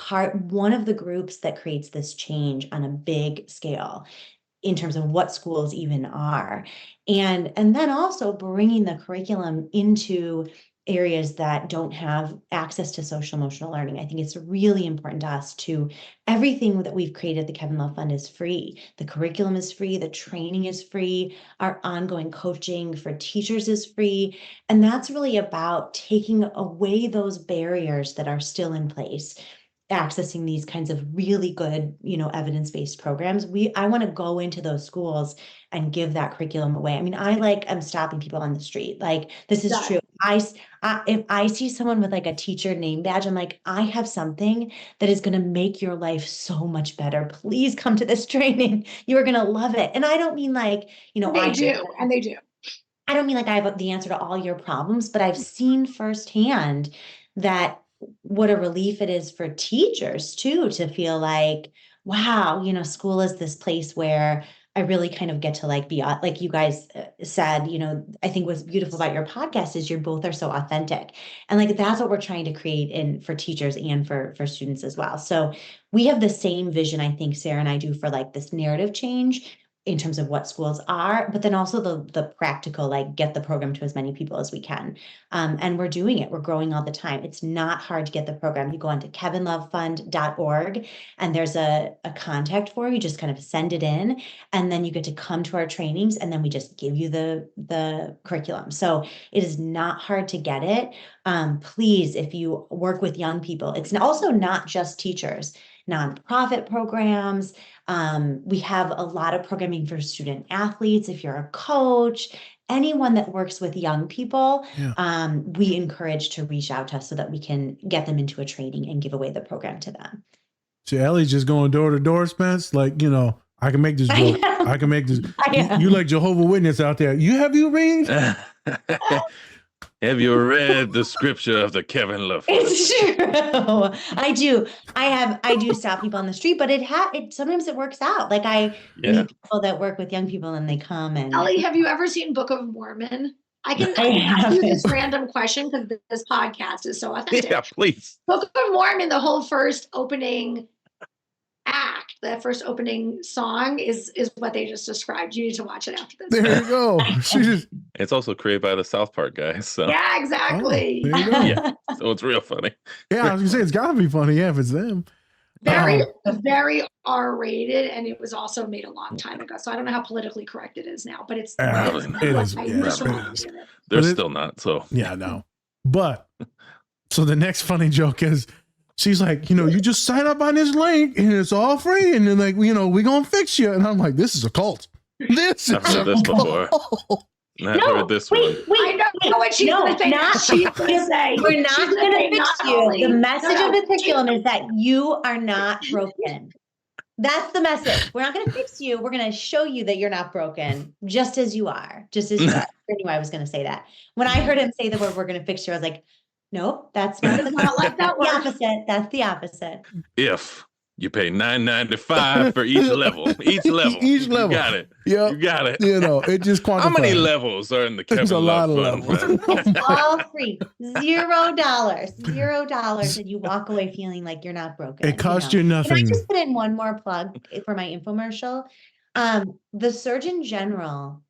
Speaker 11: one of the groups that creates this change on a big scale in terms of what schools even are. And then also bringing the curriculum into areas that don't have access to social emotional learning. I think it's really important to us everything that we've created at the Kevin Love Fund is free. The curriculum is free, the training is free, our ongoing coaching for teachers is free. And that's really about taking away those barriers that are still in place, accessing these kinds of really good, evidence-based programs. I want to go into those schools and give that curriculum away. I'm stopping people on the street. Like this is true. If I see someone with like a teacher name badge, I'm like, I have something that is going to make your life so much better. Please come to this training. You are going to love it. And I don't mean like,
Speaker 10: They do.
Speaker 11: I don't mean like I have the answer to all your problems, but I've seen firsthand that what a relief it is for teachers too, to feel like, wow, you know, school is this place where I really kind of get to like be like you guys said, you know, I think what's beautiful about your podcast is you're both are so authentic. And like that's what we're trying to create in for teachers and for students as well. So we have the same vision, I think, Sara and I do, for like this narrative change in terms of what schools are, but then also the practical, like get the program to as many people as we can. And we're doing it. We're growing all the time. It's not hard to get the program. You go on to kevinlovefund.org and there's a contact form. You just kind of send it in and then you get to come to our trainings and then we just give you the curriculum. So it is not hard to get it. Please, if you work with young people, it's also not just teachers, nonprofit programs. We have a lot of programming for student athletes. If you're a coach, anyone that works with young people, we encourage to reach out to us so that we can get them into a training and give away the program to them.
Speaker 2: So Ellie's just going door to door, Spence. Like, you know, I can make this joke. I can make this. You like Jehovah's Witness out there. Have you read?
Speaker 1: Have you read the scripture of the Kevin Love?
Speaker 11: It's true. I do. I do stop people on the street, but it sometimes it works out. Like I meet people that work with young people and they come and
Speaker 10: Ellie, have you ever seen Book of Mormon? I can ask you this random question because this podcast is so authentic.
Speaker 1: Yeah, please.
Speaker 10: Book of Mormon, the whole first opening act, the first opening song is what they just described. You need to watch it after this.
Speaker 2: There you go.
Speaker 1: It's also created by the South Park guys. So.
Speaker 10: Yeah, exactly.
Speaker 2: Oh, there you go.
Speaker 1: Yeah, so it's real funny.
Speaker 2: Yeah, I was gonna say it's gotta be funny. Yeah, if it's them.
Speaker 10: Very R-rated, and it was also made a long time ago. So I don't know how politically correct it is now, but it's
Speaker 2: it is.
Speaker 1: They're still not. So
Speaker 2: yeah, no. But so the next funny joke is she's like, you know, you just sign up on this link and it's all free, and then like, you know, we're gonna fix you. And I'm like, this is a cult. This
Speaker 1: I've heard this before. I've heard this one.
Speaker 10: I know what she's going to say. She's going to say,
Speaker 11: we're not going to fix you. The message of the curriculum is that you are not broken. That's the message. We're not going to fix you. We're going to show you that you're not broken, just as you are. Just as you are. I knew I was going to say that. When I heard him say the word, we're going to fix you, I was like, nope, that's not
Speaker 10: like that
Speaker 11: the opposite. That's the opposite.
Speaker 1: If you pay $9.95 for each level. Each level. You got it.
Speaker 2: Yeah.
Speaker 1: You got it.
Speaker 2: You know, it just quantifies.
Speaker 1: How many levels are in the Kevin Love Fund?
Speaker 11: It's all free. $0. $0, and you walk away feeling like you're not broken.
Speaker 2: It costs you nothing.
Speaker 11: Can I just put in one more plug for my infomercial? The Surgeon General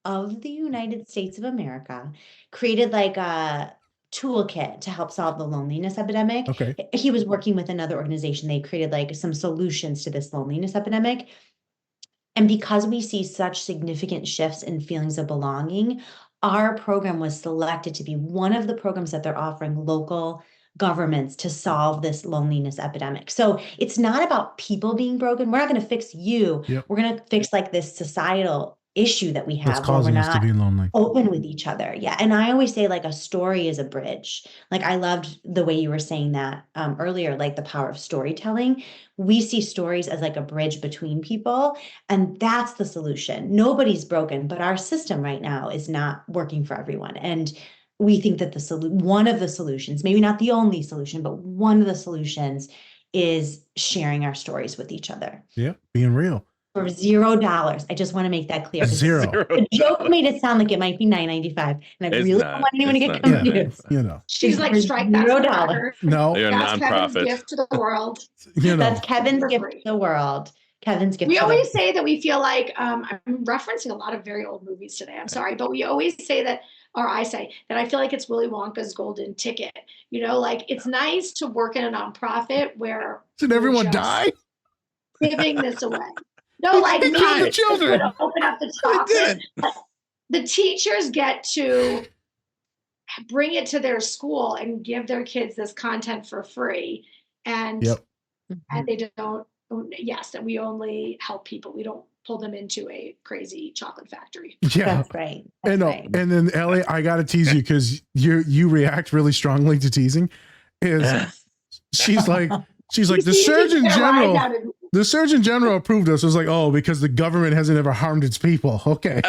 Speaker 11: of the United States of America created like a toolkit to help solve the loneliness epidemic.
Speaker 2: Okay.
Speaker 11: He was working with another organization. They created like some solutions to this loneliness epidemic. And because we see such significant shifts in feelings of belonging, our program was selected to be one of the programs that they're offering local governments to solve this loneliness epidemic. So it's not about people being broken. We're not going to fix you.
Speaker 2: Yep.
Speaker 11: We're going to fix like this societal issue that we have.
Speaker 2: That's causing us to be lonely.
Speaker 11: Open with each other. Yeah. And I always say like a story is a bridge. Like I loved the way you were saying that earlier, like the power of storytelling. We see stories as like a bridge between people. And that's the solution. Nobody's broken, but our system right now is not working for everyone. And we think that one of the solutions, maybe not the only solution, but one of the solutions is sharing our stories with each other.
Speaker 2: Yeah. Being real.
Speaker 11: For $0. I just want to make that clear.
Speaker 2: Zero.
Speaker 11: The joke made it sound like it might be $9.95, and I really don't want anyone to get confused.
Speaker 2: You know,
Speaker 10: she's like, strike that
Speaker 11: $0.
Speaker 2: No,
Speaker 1: they're a
Speaker 10: that's
Speaker 1: nonprofit.
Speaker 10: Kevin's gift to the world.
Speaker 2: You know,
Speaker 11: That's Kevin's gift to the world. Kevin's gift.
Speaker 10: We always say that we feel like I'm referencing a lot of very old movies today. I'm sorry, but we always say that, or I say that I feel like it's Willy Wonka's golden ticket. You know, like it's nice to work in a nonprofit where
Speaker 2: did everyone die?
Speaker 10: Giving this away. No, like me,
Speaker 2: the children
Speaker 10: open up the chocolate. The teachers get to bring it to their school and give their kids this content for free, and and they don't. Yes, and we only help people. We don't pull them into a crazy chocolate factory.
Speaker 2: Yeah,
Speaker 11: that's right. That's right.
Speaker 2: And then Ellie, I gotta tease you because you react really strongly to teasing. She's like the Surgeon General. The Surgeon General approved us. It was like, oh, because the government hasn't ever harmed its people. Okay.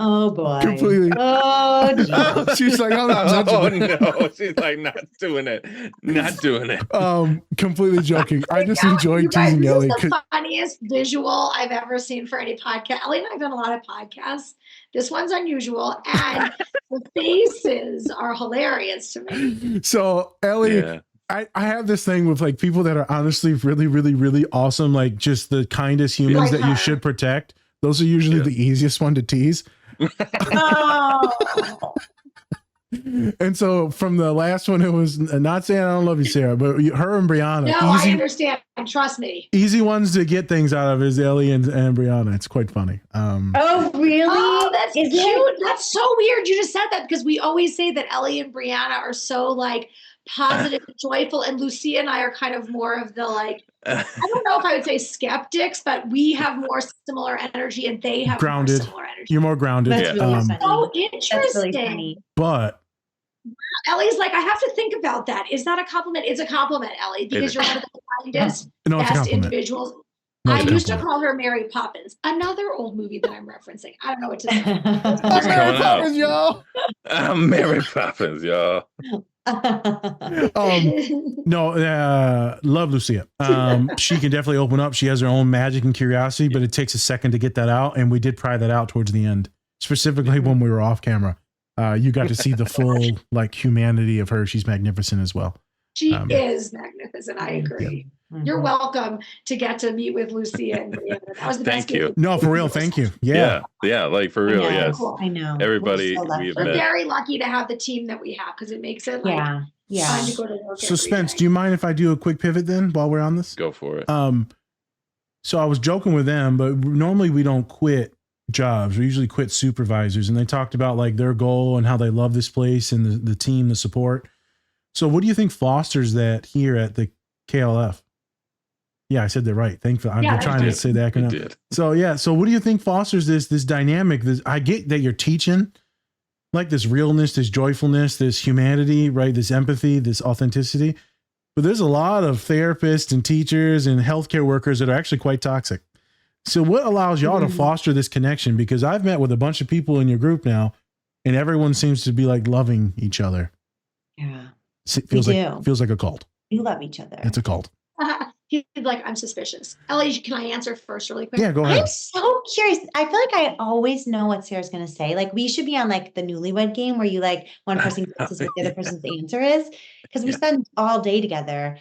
Speaker 11: Oh boy.
Speaker 2: Completely.
Speaker 11: Oh geez.
Speaker 2: She's like, I'm not
Speaker 1: Oh
Speaker 2: touching it.
Speaker 1: no, she's like not doing it. Not doing it.
Speaker 2: Completely joking. I just
Speaker 10: Now,
Speaker 2: enjoyed
Speaker 10: you guys,
Speaker 2: teasing
Speaker 10: this
Speaker 2: Ellie.
Speaker 10: is the funniest visual I've ever seen for any podcast. Ellie and I have done a lot of podcasts. This one's unusual, and the faces are hilarious to me.
Speaker 2: So Ellie,
Speaker 1: Yeah.
Speaker 2: I have this thing with like people that are honestly really, really, really awesome, like just the kindest humans
Speaker 10: Like
Speaker 2: that you
Speaker 10: her.
Speaker 2: should protect. Those are usually
Speaker 1: Yeah.
Speaker 2: the easiest one to tease.
Speaker 11: Oh.
Speaker 2: And so from the last one, it was not saying I don't love you, Sarah, but her and Bryanna.
Speaker 10: No, I understand. Trust me.
Speaker 2: Easy ones to get things out of is Ellie and Bryanna. It's quite funny.
Speaker 11: Oh, really?
Speaker 10: Oh, that's
Speaker 11: Is
Speaker 10: cute.
Speaker 11: it?
Speaker 10: That's so weird. You just said that because we always say that Ellie and Bryanna are so like positive, joyful, and Lucia and I are kind of more of the like, I don't know if I would say skeptics, but we have more similar energy and they have
Speaker 2: Grounded.
Speaker 10: more similar energy.
Speaker 2: You're more grounded.
Speaker 11: That's really funny.
Speaker 10: So
Speaker 11: That's
Speaker 10: interesting.
Speaker 11: really funny.
Speaker 2: But
Speaker 10: Ellie's like, I have to think about that. Is that a compliment? It's a compliment, Ellie, because you're one of the kindest,
Speaker 2: no, it's a
Speaker 10: best
Speaker 2: compliment.
Speaker 10: individuals.
Speaker 2: No,
Speaker 10: I
Speaker 2: it's a
Speaker 10: used to
Speaker 2: compliment.
Speaker 10: call her Mary Poppins, another old movie that I'm referencing. I don't know what to say.
Speaker 1: It's
Speaker 2: Mary
Speaker 1: coming
Speaker 2: Poppins,
Speaker 1: out.
Speaker 2: y'all.
Speaker 1: Mary Poppins, y'all.
Speaker 2: Love Lucia. She can definitely open up. She has her own magic and curiosity, but it takes a second to get that out. And we did pry that out towards the end, specifically when we were off camera. You got to see the full like humanity of her. She's magnificent as well.
Speaker 10: She is magnificent. I agree.
Speaker 11: Yeah.
Speaker 10: You're welcome to get to meet with Lucia and Bryanna. That was the best.
Speaker 1: Thank you.
Speaker 2: No, for real. Thank you.
Speaker 1: Yeah, like for real,
Speaker 11: I know.
Speaker 1: yes.
Speaker 10: Cool.
Speaker 11: I know.
Speaker 1: Everybody
Speaker 11: We're so lucky.
Speaker 1: we've
Speaker 10: We're
Speaker 1: met.
Speaker 10: very lucky to have the team that we have because it makes it like
Speaker 11: Yeah. Yeah.
Speaker 10: fun to go to work.
Speaker 2: So Spence,
Speaker 10: every
Speaker 2: do you mind if I do a quick pivot then while we're on this?
Speaker 1: Go for it.
Speaker 2: So I was joking with them, but normally we don't quit jobs. We usually quit supervisors. And they talked about like their goal and how they love this place and the team, the support. So what do you think fosters that here at the KLF? Yeah, I said that right. Thankfully, I'm
Speaker 10: Yeah,
Speaker 2: trying to say the
Speaker 1: You
Speaker 2: acronym.
Speaker 1: did.
Speaker 2: So yeah, so what do you think fosters this dynamic? I get that you're teaching like this realness, this joyfulness, this humanity, right? This empathy, this authenticity. But there's a lot of therapists and teachers and healthcare workers that are actually quite toxic. So what allows y'all to foster this connection? Because I've met with a bunch of people in your group now, and everyone seems to be like loving each other.
Speaker 11: Yeah.
Speaker 2: It feels like a cult.
Speaker 11: We love each other.
Speaker 2: It's a cult.
Speaker 10: He's like, I'm suspicious. Ellie, can I answer first really quick?
Speaker 2: Yeah, go ahead.
Speaker 11: I'm so curious. I feel like I always know what Sarah's going to say. Like we should be on like the newlywed game where you like one person guesses what the other person's answer is because we spend all day together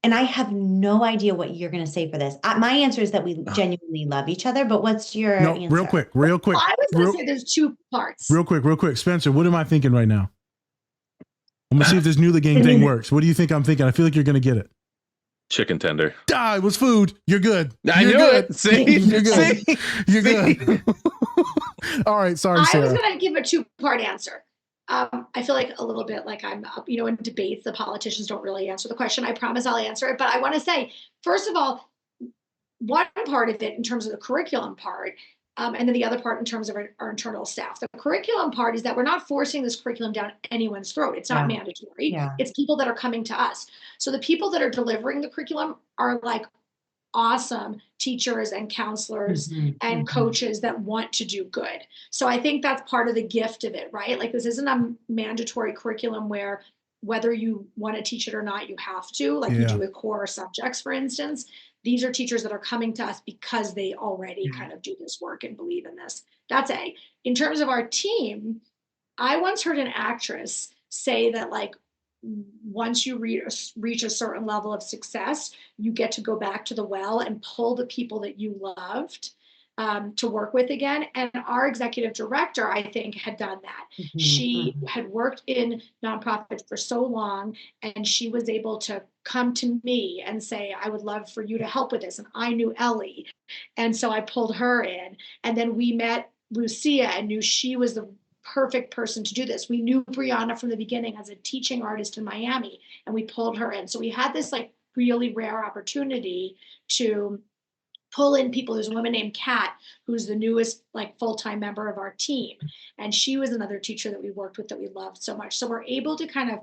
Speaker 11: and I have no idea what you're going to say for this. My answer is that we genuinely love each other, but what's your answer?
Speaker 2: Real quick.
Speaker 10: Well, I was going to say there's two parts.
Speaker 2: Real quick. Spencer, what am I thinking right now? I'm going to see if this newly game thing works. What do you think I'm thinking? I feel like you're going to get it.
Speaker 1: Chicken tender.
Speaker 2: It was food. You're good.
Speaker 1: I knew it. See?
Speaker 2: You're good.
Speaker 1: See?
Speaker 2: You're good. All right. Sorry,
Speaker 10: I
Speaker 2: Sarah.
Speaker 10: was going to give a two-part answer. I feel like a little bit like I'm up, in debates, the politicians don't really answer the question. I promise I'll answer it. But I want to say, first of all, one part of it in terms of the curriculum part, and then the other part in terms of our internal staff. The curriculum part is that we're not forcing this curriculum down anyone's throat. It's not mandatory.
Speaker 11: Yeah.
Speaker 10: It's people that are coming to us. So the people that are delivering the curriculum are like awesome teachers and counselors and coaches that want to do good. So I think that's part of the gift of it, right? Like this isn't a mandatory curriculum where whether you want to teach it or not, you have to, like you do with core subjects, for instance. These are teachers that are coming to us because they already kind of do this work and believe in this. That's A. In terms of our team, I once heard an actress say that like once you reach a certain level of success, you get to go back to the well and pull the people that you loved to work with again. And our executive director, I think, had done that. She had worked in nonprofits for so long, and she was able to come to me and say, I would love for you to help with this. And I knew Ellie. And so I pulled her in. And then we met Lucia and knew she was the perfect person to do this. We knew Bryanna from the beginning as a teaching artist in Miami, and we pulled her in. So we had this like really rare opportunity to pull in people. There's a woman named Kat, who's the newest like full-time member of our team. And she was another teacher that we worked with that we loved so much. So we're able to kind of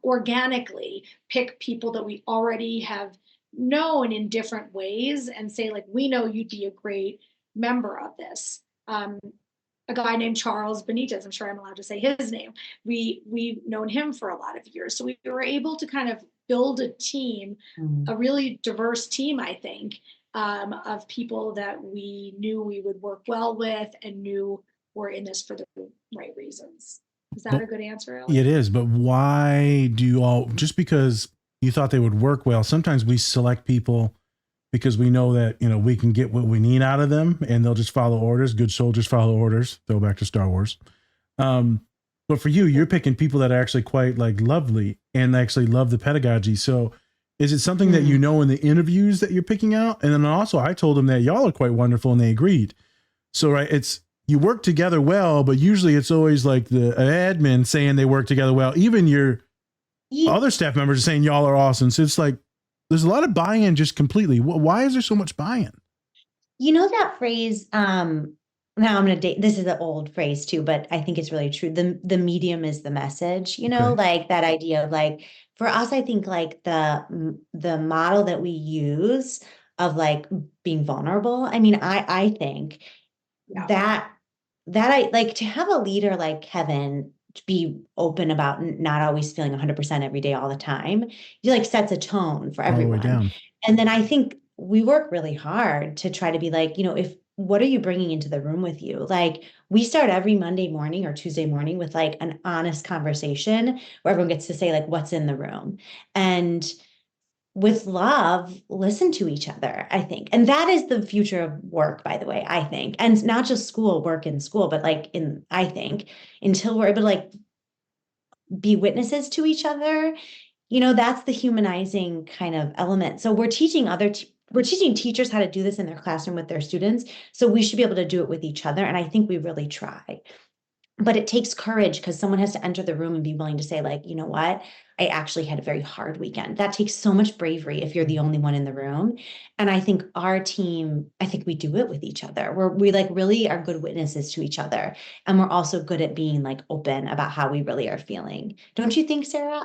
Speaker 10: organically pick people that we already have known in different ways and say like, we know you'd be a great member of this. a guy named Charles Benitez. I'm sure I'm allowed to say his name. We've known him for a lot of years. So we were able to kind of build a team, a really diverse team, I think, of people that we knew we would work well with and knew were in this for the right reasons. Is that a good answer, Ellie?
Speaker 2: It is, but why do you all, just because you thought they would work well, sometimes we select people because we know that, you know, we can get what we need out of them and they'll just follow orders. Good soldiers follow orders. Throw back to Star Wars. But for you, you're picking people that are actually quite like lovely and actually love the pedagogy. So is it something that you know in the interviews that you're picking out? And then also I told them that y'all are quite wonderful and they agreed. So, right, it's, you work together well, but usually it's always like the admin saying they work together well. Even your other staff members are saying y'all are awesome. So it's like, there's a lot of buy-in just completely. Why is there so much buy-in?
Speaker 11: You know that phrase, now I'm going to date, this is an old phrase too, but I think it's really true. The medium is the message, you know, like that idea of like, for us, I think like the model that we use of like being vulnerable. I mean, I think that I like to have a leader like Kevin to be open about not always feeling 100% every day all the time. He like sets a tone for
Speaker 2: All the way
Speaker 11: everyone.
Speaker 2: down.
Speaker 11: And then I think we work really hard to try to be like, you know, what are you bringing into the room with you? Like we start every Monday morning or Tuesday morning with like an honest conversation where everyone gets to say like what's in the room. And with love, listen to each other, I think. And that is the future of work, by the way, I think. And not just school, work in school, but like I think, until we're able to like be witnesses to each other, you know, that's the humanizing kind of element. So we're teaching we're teaching teachers how to do this in their classroom with their students. So we should be able to do it with each other. And I think we really try. But it takes courage because someone has to enter the room and be willing to say like, you know what, I actually had a very hard weekend. That takes so much bravery if you're the only one in the room. And I think our team, I think we do it with each other. We like really are good witnesses to each other. And we're also good at being like open about how we really are feeling. Don't you think, Sarah?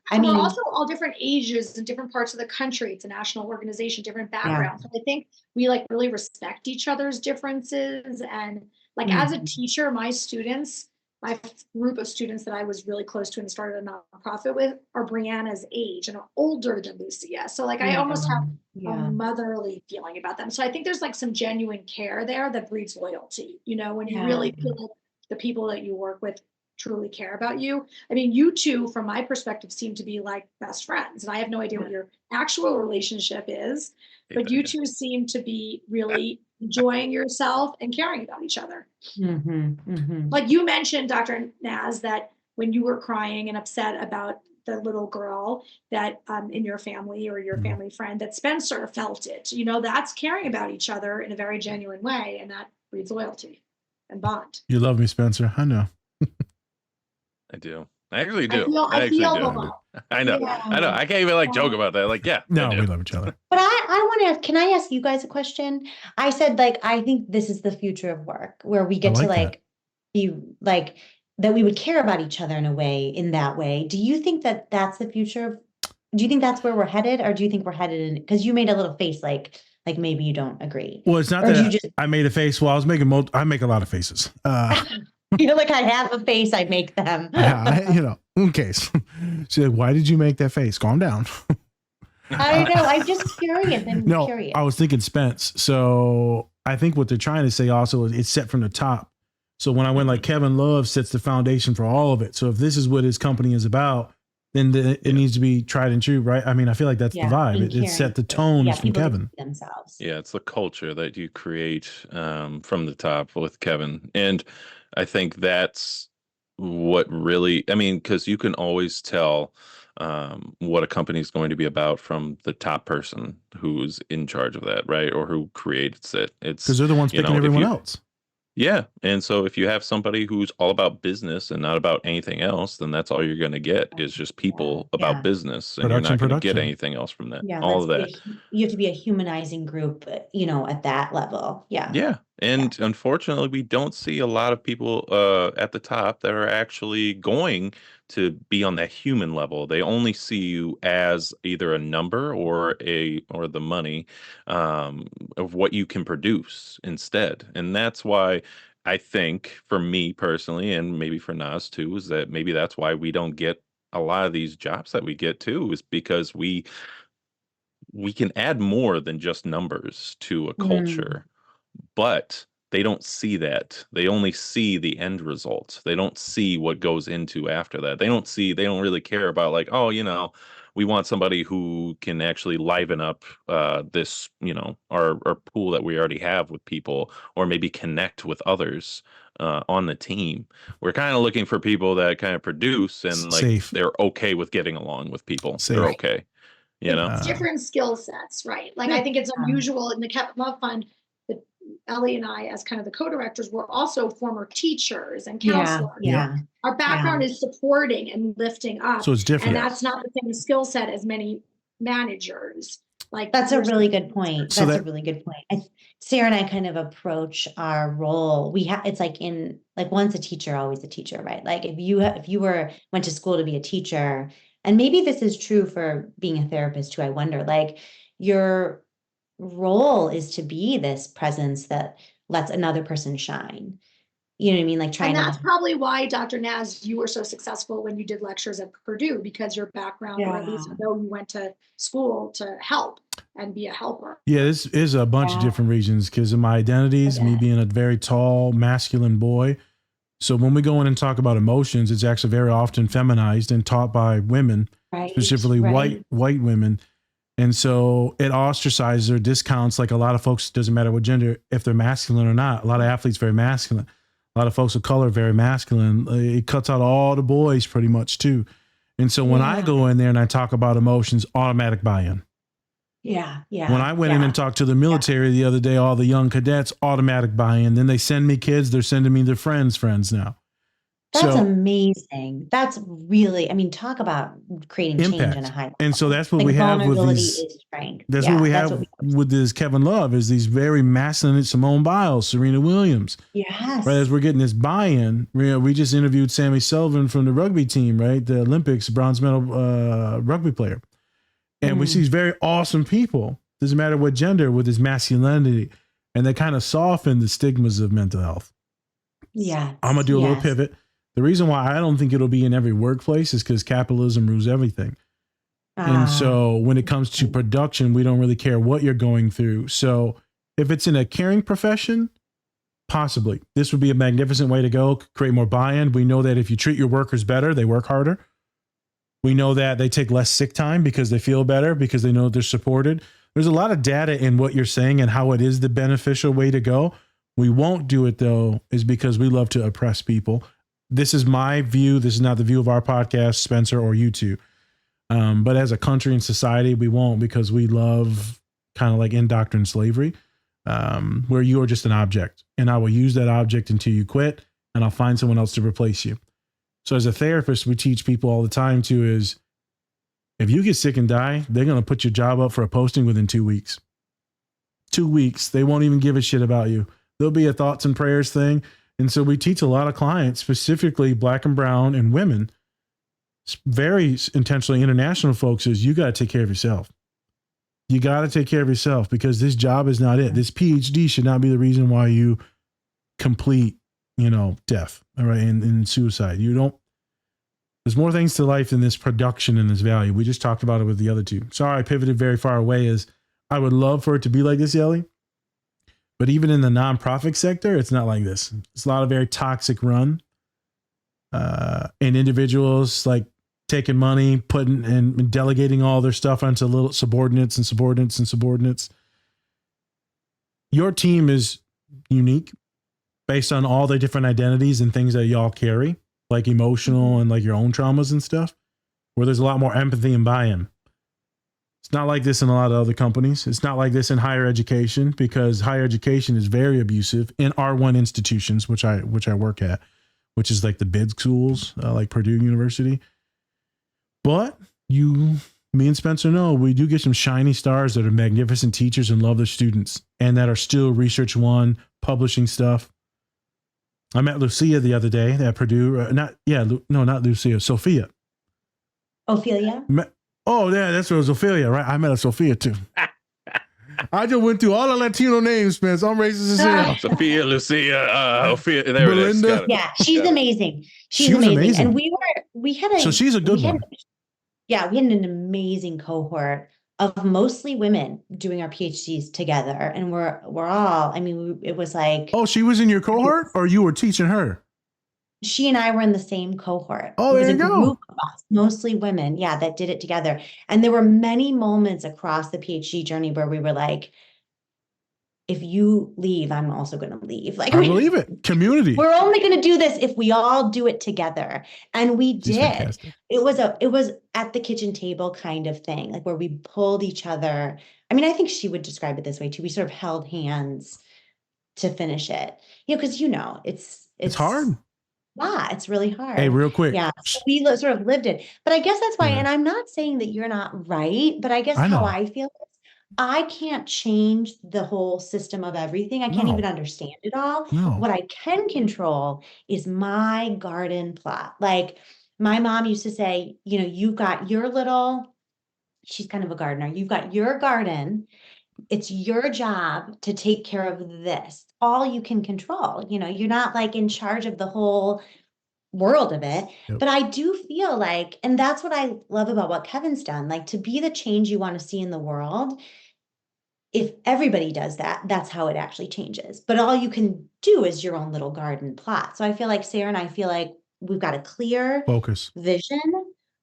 Speaker 11: I mean,
Speaker 10: we're also all different ages in different parts of the country. It's a national organization, different backgrounds. So I think we like really respect each other's differences. And like as a teacher, my group of students that I was really close to and started a nonprofit with are Bryanna's age and are older than Lucia. So like I almost have a motherly feeling about them. So I think there's like some genuine care there that breeds loyalty, you know, when you really feel like the people that you work with truly care about you. I mean, you two, from my perspective, seem to be like best friends. And I have no idea what your actual relationship is, but you two seem to be really enjoying yourself and caring about each other. Like you mentioned, Dr. Naz, that when you were crying and upset about the little girl that in your family or your family friend, that Spencer felt it. You know, that's caring about each other in a very genuine way, and that breeds loyalty and bond.
Speaker 2: You love me, Spencer. I know.
Speaker 1: I do. I actually do.
Speaker 10: I
Speaker 1: actually
Speaker 10: feel
Speaker 1: do.
Speaker 10: the love.
Speaker 1: I know. I know. I can't even like joke about that. Like, yeah.
Speaker 2: No, we love each other.
Speaker 11: But I want to ask, can I ask you guys a question? I said, like, I think this is the future of work where we get to like be like, that we would care about each other in a way, in that way. Do you think that that's the future? Do you think that's where we're headed? Or do you think we're headed in, because you made a little face like maybe you don't agree.
Speaker 2: Well, it's not
Speaker 11: or
Speaker 2: that I made a face. Well, I was making, I make a lot of faces.
Speaker 11: You know, like I have a face, I make them.
Speaker 2: You know, in case. She's like, why did you make that face? Calm down.
Speaker 11: I know. I'm just curious. Curious.
Speaker 2: I was thinking Spence. So I think what they're trying to say also is it's set from the top. So when I went like Kevin Love sets the foundation for all of it. So if this is what his company is about, then it needs to be tried and true, right? I mean, I feel like that's the vibe. It set the tone from Kevin.
Speaker 11: Themselves.
Speaker 1: Yeah, it's the culture that you create from the top with Kevin. And I think that's what really, I mean, because you can always tell what a company is going to be about from the top person who's in charge of that, right? Or who creates it. It's
Speaker 2: because they're the ones picking everyone else.
Speaker 1: Yeah. And so if you have somebody who's all about business and not about anything else, then that's all you're going to get is just people about business. And you're not going to get anything else from that.
Speaker 11: Yeah,
Speaker 1: all of that.
Speaker 11: You have to be a humanizing group, you know, at that level. Yeah.
Speaker 1: Yeah. And unfortunately, we don't see a lot of people at the top that are actually going to be on that human level. They only see you as either a number or the money of what you can produce instead. And that's why I think for me personally, and maybe for Nas too, is that maybe that's why we don't get a lot of these jobs that we get too, is because we can add more than just numbers to a culture, but they don't see that. They only see the end result. They don't see what goes into after that. They don't really care about like, oh, we want somebody who can actually liven up this, our pool that we already have with people, or maybe connect with others on the team. We're kind of looking for people that kind of produce and like
Speaker 2: Safe.
Speaker 1: they're okay with getting along with people.
Speaker 2: Safe.
Speaker 1: They're okay.
Speaker 10: It's different skill sets, right? Like I think it's unusual in the Kevin Love Fund that Ellie and I, as kind of the co-directors, were also former teachers and counselors.
Speaker 11: Yeah.
Speaker 10: Our background is supporting and lifting up.
Speaker 2: So it's different.
Speaker 10: And that's not the same skill set as many managers. Like
Speaker 11: That's a really good point.
Speaker 2: So
Speaker 11: That's a really good point. Sarah and I kind of approach our role. It's like once a teacher, always a teacher, right? Like if you went to school to be a teacher, and maybe this is true for being a therapist too, I wonder, like your role is to be this presence that lets another person shine. You know what I mean? Like trying
Speaker 10: and that's probably why, Dr. Naz, you were so successful when you did lectures at Purdue, because your background, or at least I know you went to school to help and be a helper.
Speaker 2: Yeah, this is a bunch of different reasons because of my identities, me being a very tall, masculine boy. So when we go in and talk about emotions, it's actually very often feminized and taught by women, specifically white women. And so it ostracizes or discounts, like a lot of folks, doesn't matter what gender, if they're masculine or not. A lot of athletes very masculine. A lot of folks of color very masculine. It cuts out all the boys pretty much too. And so when I go in there and I talk about emotions, automatic buy-in.
Speaker 11: Yeah.
Speaker 2: When I went in and talked to the military the other day, all the young cadets, automatic buy-in. Then they send me kids. They're sending me their friends now.
Speaker 11: That's amazing. That's really, talk about creating change in a high level.
Speaker 2: And so that's what we have with these. That's what we have with this Kevin Love, is these very masculine Simone Biles, Serena Williams.
Speaker 11: Yes.
Speaker 2: Right. As we're getting this buy-in, we just interviewed Sammy Sullivan from the rugby team, right? The Olympics bronze medal rugby player. And we see these very awesome people, doesn't matter what gender, with this masculinity. And they kind of soften the stigmas of mental health.
Speaker 11: Yeah.
Speaker 2: I'm going to do a little pivot. The reason why I don't think it'll be in every workplace is because capitalism rules everything. And so when it comes to production, we don't really care what you're going through. So if it's in a caring profession, possibly this would be a magnificent way to go, create more buy-in. We know that if you treat your workers better, they work harder. We know that they take less sick time because they feel better, because they know they're supported. There's a lot of data in what you're saying and how it is the beneficial way to go. We won't do it, though, is because we love to oppress people. This is my view. This is not the view of our podcast, Spencer, or you two. But as a country and society, we won't, because we love kind of like indoctrined slavery, where you are just an object. And I will use that object until you quit, and I'll find someone else to replace you. So as a therapist, we teach people all the time too, is if you get sick and die, they're going to put your job up for a posting within 2 weeks. 2 weeks. They won't even give a shit about you. There'll be a thoughts and prayers thing. And so we teach a lot of clients, specifically Black and brown and women, very intentionally international folks, is you got to take care of yourself. You got to take care of yourself, because this job is not it. This PhD should not be the reason why you complete, death, all right, and suicide. There's more things to life than this production and this value. We just talked about it with the other two. Sorry, I pivoted very far away. I would love for it to be like this, Ellie. But even in the nonprofit sector, it's not like this. It's a lot of very toxic run. And individuals like taking money, putting and delegating all their stuff onto little subordinates and subordinates and subordinates. Your team is unique based on all the different identities and things that y'all carry, like emotional and like your own traumas and stuff, where there's a lot more empathy and buy-in. It's not like this in a lot of other companies. It's not like this in higher education, because higher education is very abusive in R1 institutions, which I work at, which is like the bid schools, like Purdue University. But me and Spencer know we do get some shiny stars that are magnificent teachers and love their students, and that are still research one, publishing stuff. I met Lucia the other day at Purdue. Not Lucia, Sophia.
Speaker 11: Ophelia?
Speaker 2: Oh, yeah, that's what it was, Ophelia, right? I met a Sophia too. I just went through all the Latino names, Spence. I'm racist as hell.
Speaker 1: Sophia, Lucia, Ophia. There
Speaker 2: Belinda.
Speaker 1: it is. Got it.
Speaker 11: Yeah, she's
Speaker 1: Got it.
Speaker 11: amazing. She's
Speaker 2: She was
Speaker 11: amazing.
Speaker 2: amazing.
Speaker 11: And we had a
Speaker 2: So she's a good
Speaker 11: we had-
Speaker 2: one.
Speaker 11: Yeah, we had an amazing cohort of mostly women doing our PhDs together. And we're all, I mean, it was like
Speaker 2: Oh, she was in your cohort, or you were teaching her?
Speaker 11: she and I were in the same cohort.
Speaker 2: Oh,
Speaker 11: It was
Speaker 2: there
Speaker 11: a
Speaker 2: you go.
Speaker 11: group of us, mostly women, yeah, that did it together. And there were many moments across the PhD journey where we were like, if you leave, I'm also going to leave. Like,
Speaker 2: I believe it. Community.
Speaker 11: we're only going to do this if we all do it together. And we
Speaker 2: She's
Speaker 11: did.
Speaker 2: fantastic.
Speaker 11: It was at the kitchen table kind of thing, like where we pulled each other. I mean, I think she would describe it this way too. We sort of held hands to finish it. Because it's
Speaker 2: hard.
Speaker 11: Yeah, it's really hard.
Speaker 2: Hey, real quick.
Speaker 11: Yeah, so we sort of lived it. But I guess that's why,
Speaker 2: Yeah.
Speaker 11: and I'm not saying that you're not right, but I guess
Speaker 2: I
Speaker 11: how
Speaker 2: know.
Speaker 11: I feel is I can't change the whole system of everything. I can't
Speaker 2: No.
Speaker 11: even understand it all.
Speaker 2: No.
Speaker 11: What I can control is my garden plot. Like my mom used to say, you've got your little, she's kind of a gardener. You've got your garden. It's your job to take care of this. All you can control. You're not like in charge of the whole world of it.
Speaker 2: Yep.
Speaker 11: But I do feel like, and that's what I love about what Kevin's done, like to be the change you want to see in the world. If everybody does that, that's how it actually changes. But all you can do is your own little garden plot. So I feel like Sara and I feel like we've got a clear
Speaker 2: Focus.
Speaker 11: vision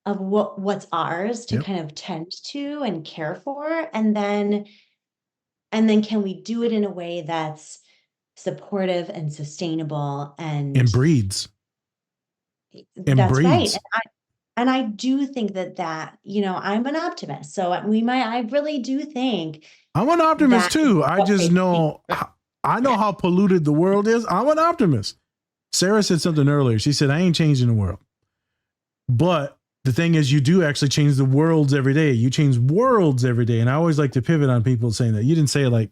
Speaker 11: of what's ours to
Speaker 2: Yep.
Speaker 11: kind of tend to and care for. And then can we do it in a way that's supportive and sustative and
Speaker 2: breeds. And
Speaker 11: that's right.
Speaker 2: breeds.
Speaker 11: And I do think that I'm an optimist. So I really do think
Speaker 2: I'm an optimist
Speaker 11: that
Speaker 2: too.
Speaker 11: is
Speaker 2: I
Speaker 11: what
Speaker 2: just
Speaker 11: they
Speaker 2: know I know how polluted the world is. I'm an optimist. Sara said something earlier. She said, I ain't changing the world. But the thing is, you do actually change the worlds every day. You change worlds every day. And I always like to pivot on people saying that. You didn't say it like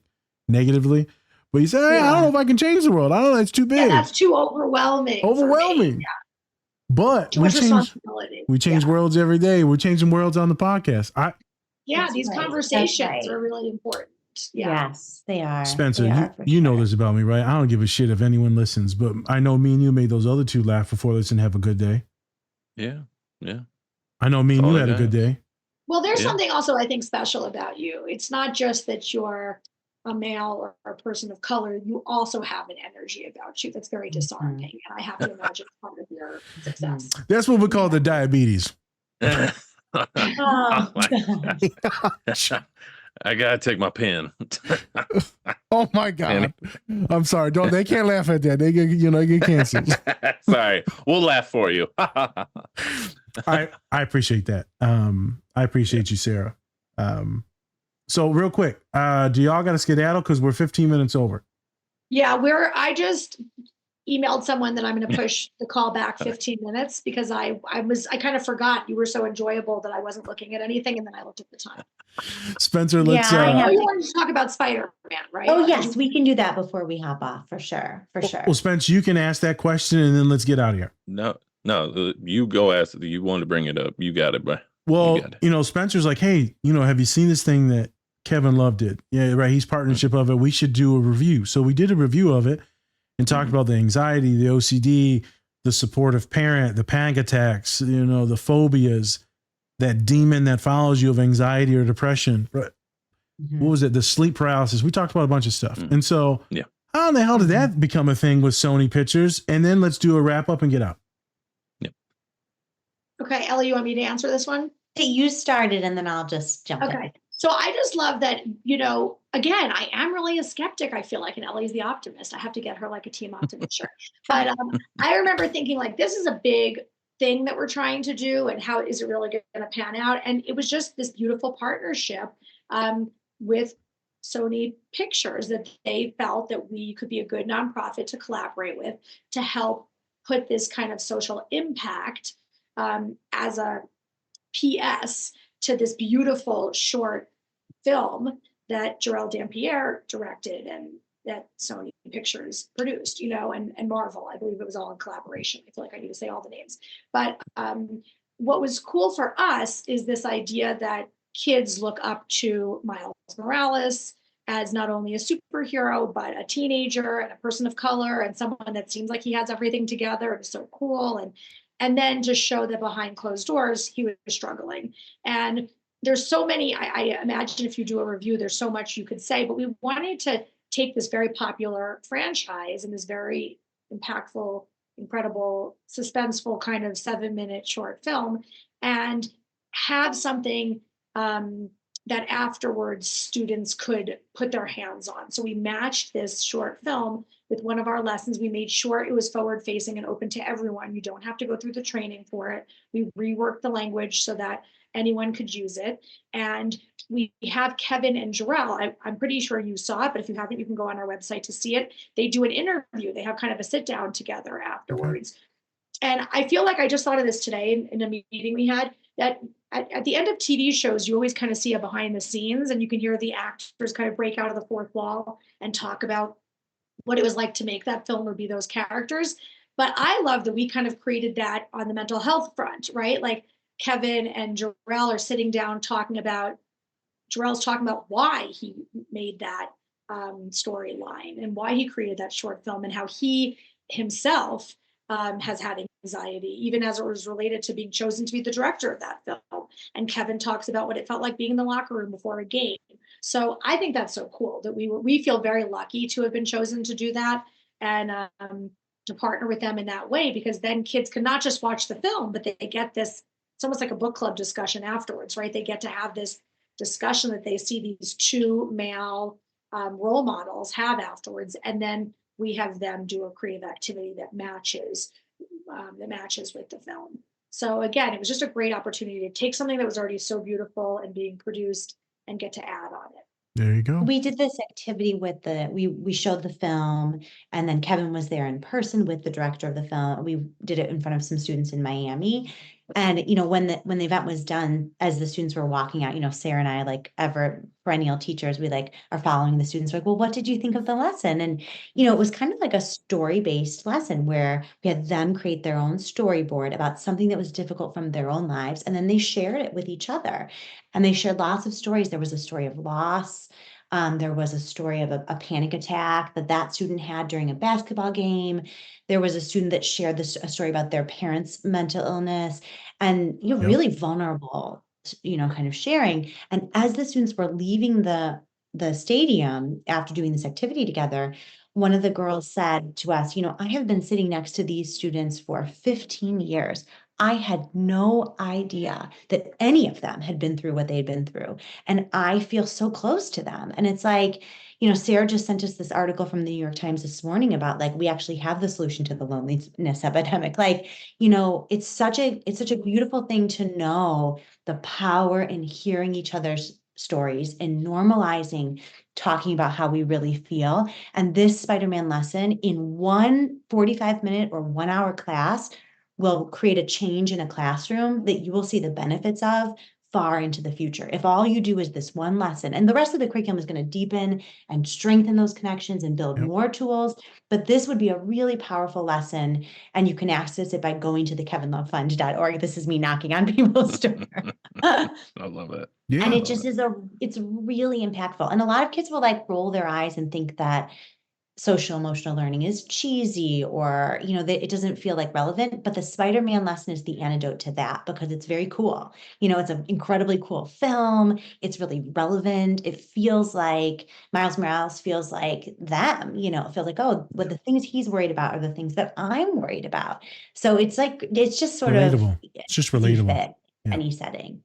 Speaker 2: negatively, but you say, hey, I don't know if I can change the world. I don't know. It's too big.
Speaker 10: Yeah, that's too overwhelming. for me.
Speaker 2: Overwhelming.
Speaker 10: Yeah.
Speaker 2: But
Speaker 10: Too
Speaker 2: we
Speaker 10: much
Speaker 2: change
Speaker 10: responsibility.
Speaker 2: we change worlds every day. We're changing worlds on the podcast.
Speaker 10: Yeah,
Speaker 11: That's
Speaker 10: these
Speaker 11: right. That's
Speaker 10: conversations
Speaker 11: right.
Speaker 10: are really important. Yeah.
Speaker 11: Yes, they are.
Speaker 2: Spencer,
Speaker 11: They are, for
Speaker 2: you know
Speaker 11: sure.
Speaker 2: this about me, right? I don't give a shit if anyone listens, but I know me and you made those other two laugh before this and have a good day.
Speaker 1: Yeah.
Speaker 2: I know me and
Speaker 1: That's
Speaker 2: you
Speaker 1: all
Speaker 2: had
Speaker 1: I
Speaker 2: a good
Speaker 1: got.
Speaker 2: day.
Speaker 10: Well, there's
Speaker 1: Yeah.
Speaker 10: something also I think special about you. It's not just that you're a male or a person of color. You also have an energy about you that's very disarming. And I have to imagine part of your success.
Speaker 2: That's what we call the diabetes.
Speaker 11: Oh,
Speaker 1: my gosh. I gotta take my pen.
Speaker 2: Oh my God. I'm sorry. They can't laugh at that. They get canceled.
Speaker 1: Sorry, we'll laugh for you.
Speaker 2: I appreciate that. I appreciate you, Sara. So real quick, do y'all got to skedaddle? Because we're 15 minutes over.
Speaker 10: Yeah, I just emailed someone that I'm going to push the call back 15 minutes because I kind of forgot you were so enjoyable that I wasn't looking at anything. And then I looked at the time.
Speaker 2: Spencer, let's.
Speaker 11: Yeah, I have-
Speaker 10: Oh, you wanted to talk about Spider-Man, right?
Speaker 11: Oh, yes, we can do that before we hop off, for sure.
Speaker 2: Well, Spence, you can ask that question and then let's get out of here.
Speaker 1: No, you go ask. You wanted to bring it up. You got it, bro.
Speaker 2: Well,
Speaker 1: You got it.
Speaker 2: Spencer's like, hey, have you seen this thing that Kevin Love did? Yeah, right. He's partnership of it. We should do a review. So we did a review of it and talked about the anxiety, the OCD, the supportive parent, the panic attacks, the phobias, that demon that follows you of anxiety or depression. Right. What was it? The sleep paralysis. We talked about a bunch of stuff. And so
Speaker 1: Yeah.
Speaker 2: how in the hell did that become a thing with Sony Pictures? And then let's do a wrap up and get out.
Speaker 10: Okay, Ellie, you want me to answer this one?
Speaker 11: You started and then I'll just jump in.
Speaker 10: Okay. So I just love that, again, I am really a skeptic, I feel like, and Ellie's the optimist. I have to get her like a team optimist shirt. But I remember thinking like, this is a big thing that we're trying to do and how is it really going to pan out? And it was just this beautiful partnership with Sony Pictures that they felt that we could be a good nonprofit to collaborate with to help put this kind of social impact as a PS to this beautiful short film that Jarrell Dampierre directed and that Sony Pictures produced, and Marvel. I believe it was all in collaboration. I feel like I need to say all the names. But what was cool for us is this idea that kids look up to Miles Morales, as not only a superhero, but a teenager and a person of color and someone that seems like he has everything together and is so cool. And then just show that behind closed doors, he was struggling. And there's so many, I imagine if you do a review, there's so much you could say, but we wanted to take this very popular franchise and this very impactful, incredible, suspenseful kind of 7-minute short film and have something that afterwards students could put their hands on. So we matched this short film with one of our lessons. We made sure it was forward facing and open to everyone. You don't have to go through the training for it. We reworked the language so that anyone could use it. And we have Kevin and Jarrell. I'm pretty sure you saw it, but if you haven't, you can go on our website to see it. They do an interview. They have kind of a sit down together afterwards. And I feel like I just thought of this today in a meeting we had, that at the end of TV shows, you always kind of see a behind the scenes and you can hear the actors kind of break out of the fourth wall and talk about what it was like to make that film or be those characters. But I love that we kind of created that on the mental health front, right? Like Kevin and Jarrell are sitting down Jarrell's talking about why he made that storyline and why he created that short film and how he himself has had anxiety, even as it was related to being chosen to be the director of that film. And Kevin talks about what it felt like being in the locker room before a game. So I think that's so cool that we feel very lucky to have been chosen to do that and to partner with them in that way, because then kids can not just watch the film, but they get this, it's almost like a book club discussion afterwards, right? They get to have this discussion that they see these two male role models have afterwards. And then we have them do a creative activity that matches with the film. So again, it was just a great opportunity to take something that was already so beautiful and being produced and get to add on it.
Speaker 2: There you go.
Speaker 11: We did this activity with we showed the film, and then Kevin was there in person with the director of the film. We did it in front of some students in Miami. And, when the event was done, as the students were walking out, Sara and I, like ever perennial teachers, we are following the students, like, well, what did you think of the lesson? And, it was kind of like a story-based lesson where we had them create their own storyboard about something that was difficult from their own lives. And then they shared it with each other. And they shared lots of stories. There was a story of loss. There was a story of a panic attack that student had during a basketball game. There was a student that shared a story about their parents' mental illness and really vulnerable, kind of sharing. And as the students were leaving the stadium after doing this activity together, one of the girls said to us, I have been sitting next to these students for 15 years. I had no idea that any of them had been through what they'd been through. And I feel so close to them. And it's like, Sara just sent us this article from the New York Times this morning about we actually have the solution to the loneliness epidemic. It's such a beautiful thing to know the power in hearing each other's stories and normalizing talking about how we really feel. And this Spider-Man lesson in one 45-minute or 1 hour class will create a change in a classroom that you will see the benefits of far into the future. If all you do is this one lesson, and the rest of the curriculum is going to deepen and strengthen those connections and build more tools, but this would be a really powerful lesson, and you can access it by going to the kevinlovefund.org. This is me knocking on people's door.
Speaker 1: I love it.
Speaker 11: Yeah. And it just it's really impactful. And a lot of kids will roll their eyes and think that social emotional learning is cheesy or, that it doesn't feel relevant, but the Spider-Man lesson is the antidote to that because it's very cool. It's an incredibly cool film. It's really relevant. It feels like Miles Morales feels like them, it feels like, oh, what the things he's worried about are the things that I'm worried about. So it's just sort
Speaker 2: relatable.
Speaker 11: of,
Speaker 2: it's just relatable.
Speaker 11: Fit any setting.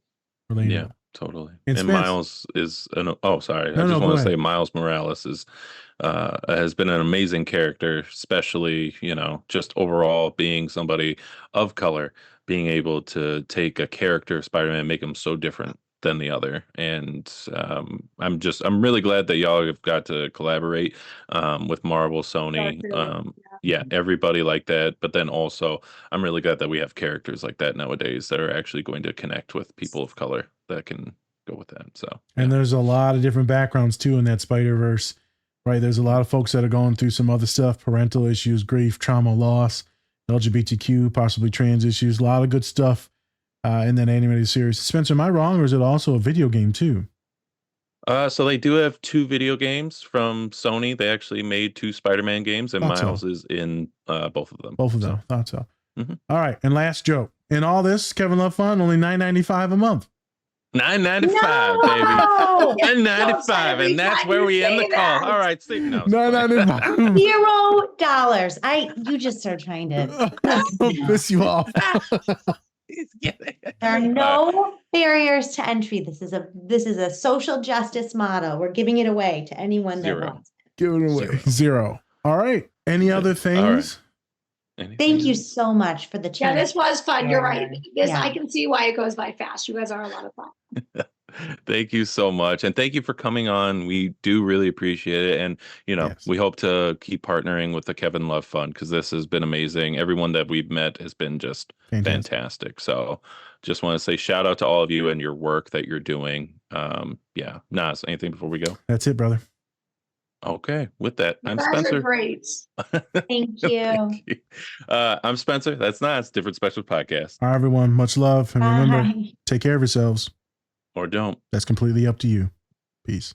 Speaker 2: Relatable.
Speaker 1: Yeah, totally.
Speaker 2: And
Speaker 1: Miles is sorry.
Speaker 2: No,
Speaker 1: I just want to
Speaker 2: go
Speaker 1: say
Speaker 2: ahead.
Speaker 1: Miles Morales has been an amazing character, especially, just overall being somebody of color, being able to take a character, Spider-Man, make him so different than the other. And I'm really glad that y'all have got to collaborate with Marvel, Sony, everybody like that. But then also, I'm really glad that we have characters like that nowadays that are actually going to connect with people of color that can go with that. So,
Speaker 2: and there's a lot of different backgrounds too in that Spider-Verse, right? There's a lot of folks that are going through some other stuff, parental issues, grief, trauma, loss, LGBTQ, possibly trans issues, a lot of good stuff in that animated series. Spencer, am I wrong, or is it also a video game too?
Speaker 1: So they do have 2 video games from Sony. They actually made 2 Spider-Man games, and
Speaker 2: Thought so.
Speaker 1: Miles is in both of them.
Speaker 2: Both of them. Thought so.
Speaker 1: Mhm.
Speaker 2: All right. And last joke. In all this, Kevin Love Fun, only $9.95 a month.
Speaker 1: $9.95, baby. $9.95, and that's where we end the call. All right, Steve. No,
Speaker 2: $9.95.
Speaker 11: $0. You just are trying to
Speaker 2: piss you off.
Speaker 11: There are no barriers to entry. This is a social justice model. We're giving it away to anyone that
Speaker 1: 0.
Speaker 11: wants.
Speaker 2: Give it away. 0. All right. Any other things?
Speaker 11: Thank you so much for the
Speaker 10: Yeah,
Speaker 11: chance.
Speaker 10: this was fun. You're right. This
Speaker 11: Yeah.
Speaker 10: I can see why it goes by fast. You guys are a lot of fun.
Speaker 1: Thank you so much. And thank you for coming on. We do really appreciate it. And,
Speaker 2: Yes.
Speaker 1: we hope to keep partnering with the Kevin Love Fund because this has been amazing. Everyone that we've met has been just fantastic. So just want to say shout out to all of you and your work that you're doing. Yeah. Naz, anything before we go?
Speaker 2: That's it, brother.
Speaker 1: Okay. With that,
Speaker 10: You
Speaker 1: I'm
Speaker 10: guys
Speaker 1: Spencer.
Speaker 10: are great.
Speaker 11: Thank you.
Speaker 1: Thank you. I'm Spencer. That's Naz, Different Spectrums Podcast.
Speaker 2: All right, everyone. Much love. And remember,
Speaker 11: Bye.
Speaker 2: take care of yourselves.
Speaker 1: Or don't.
Speaker 2: That's completely up to you. Peace.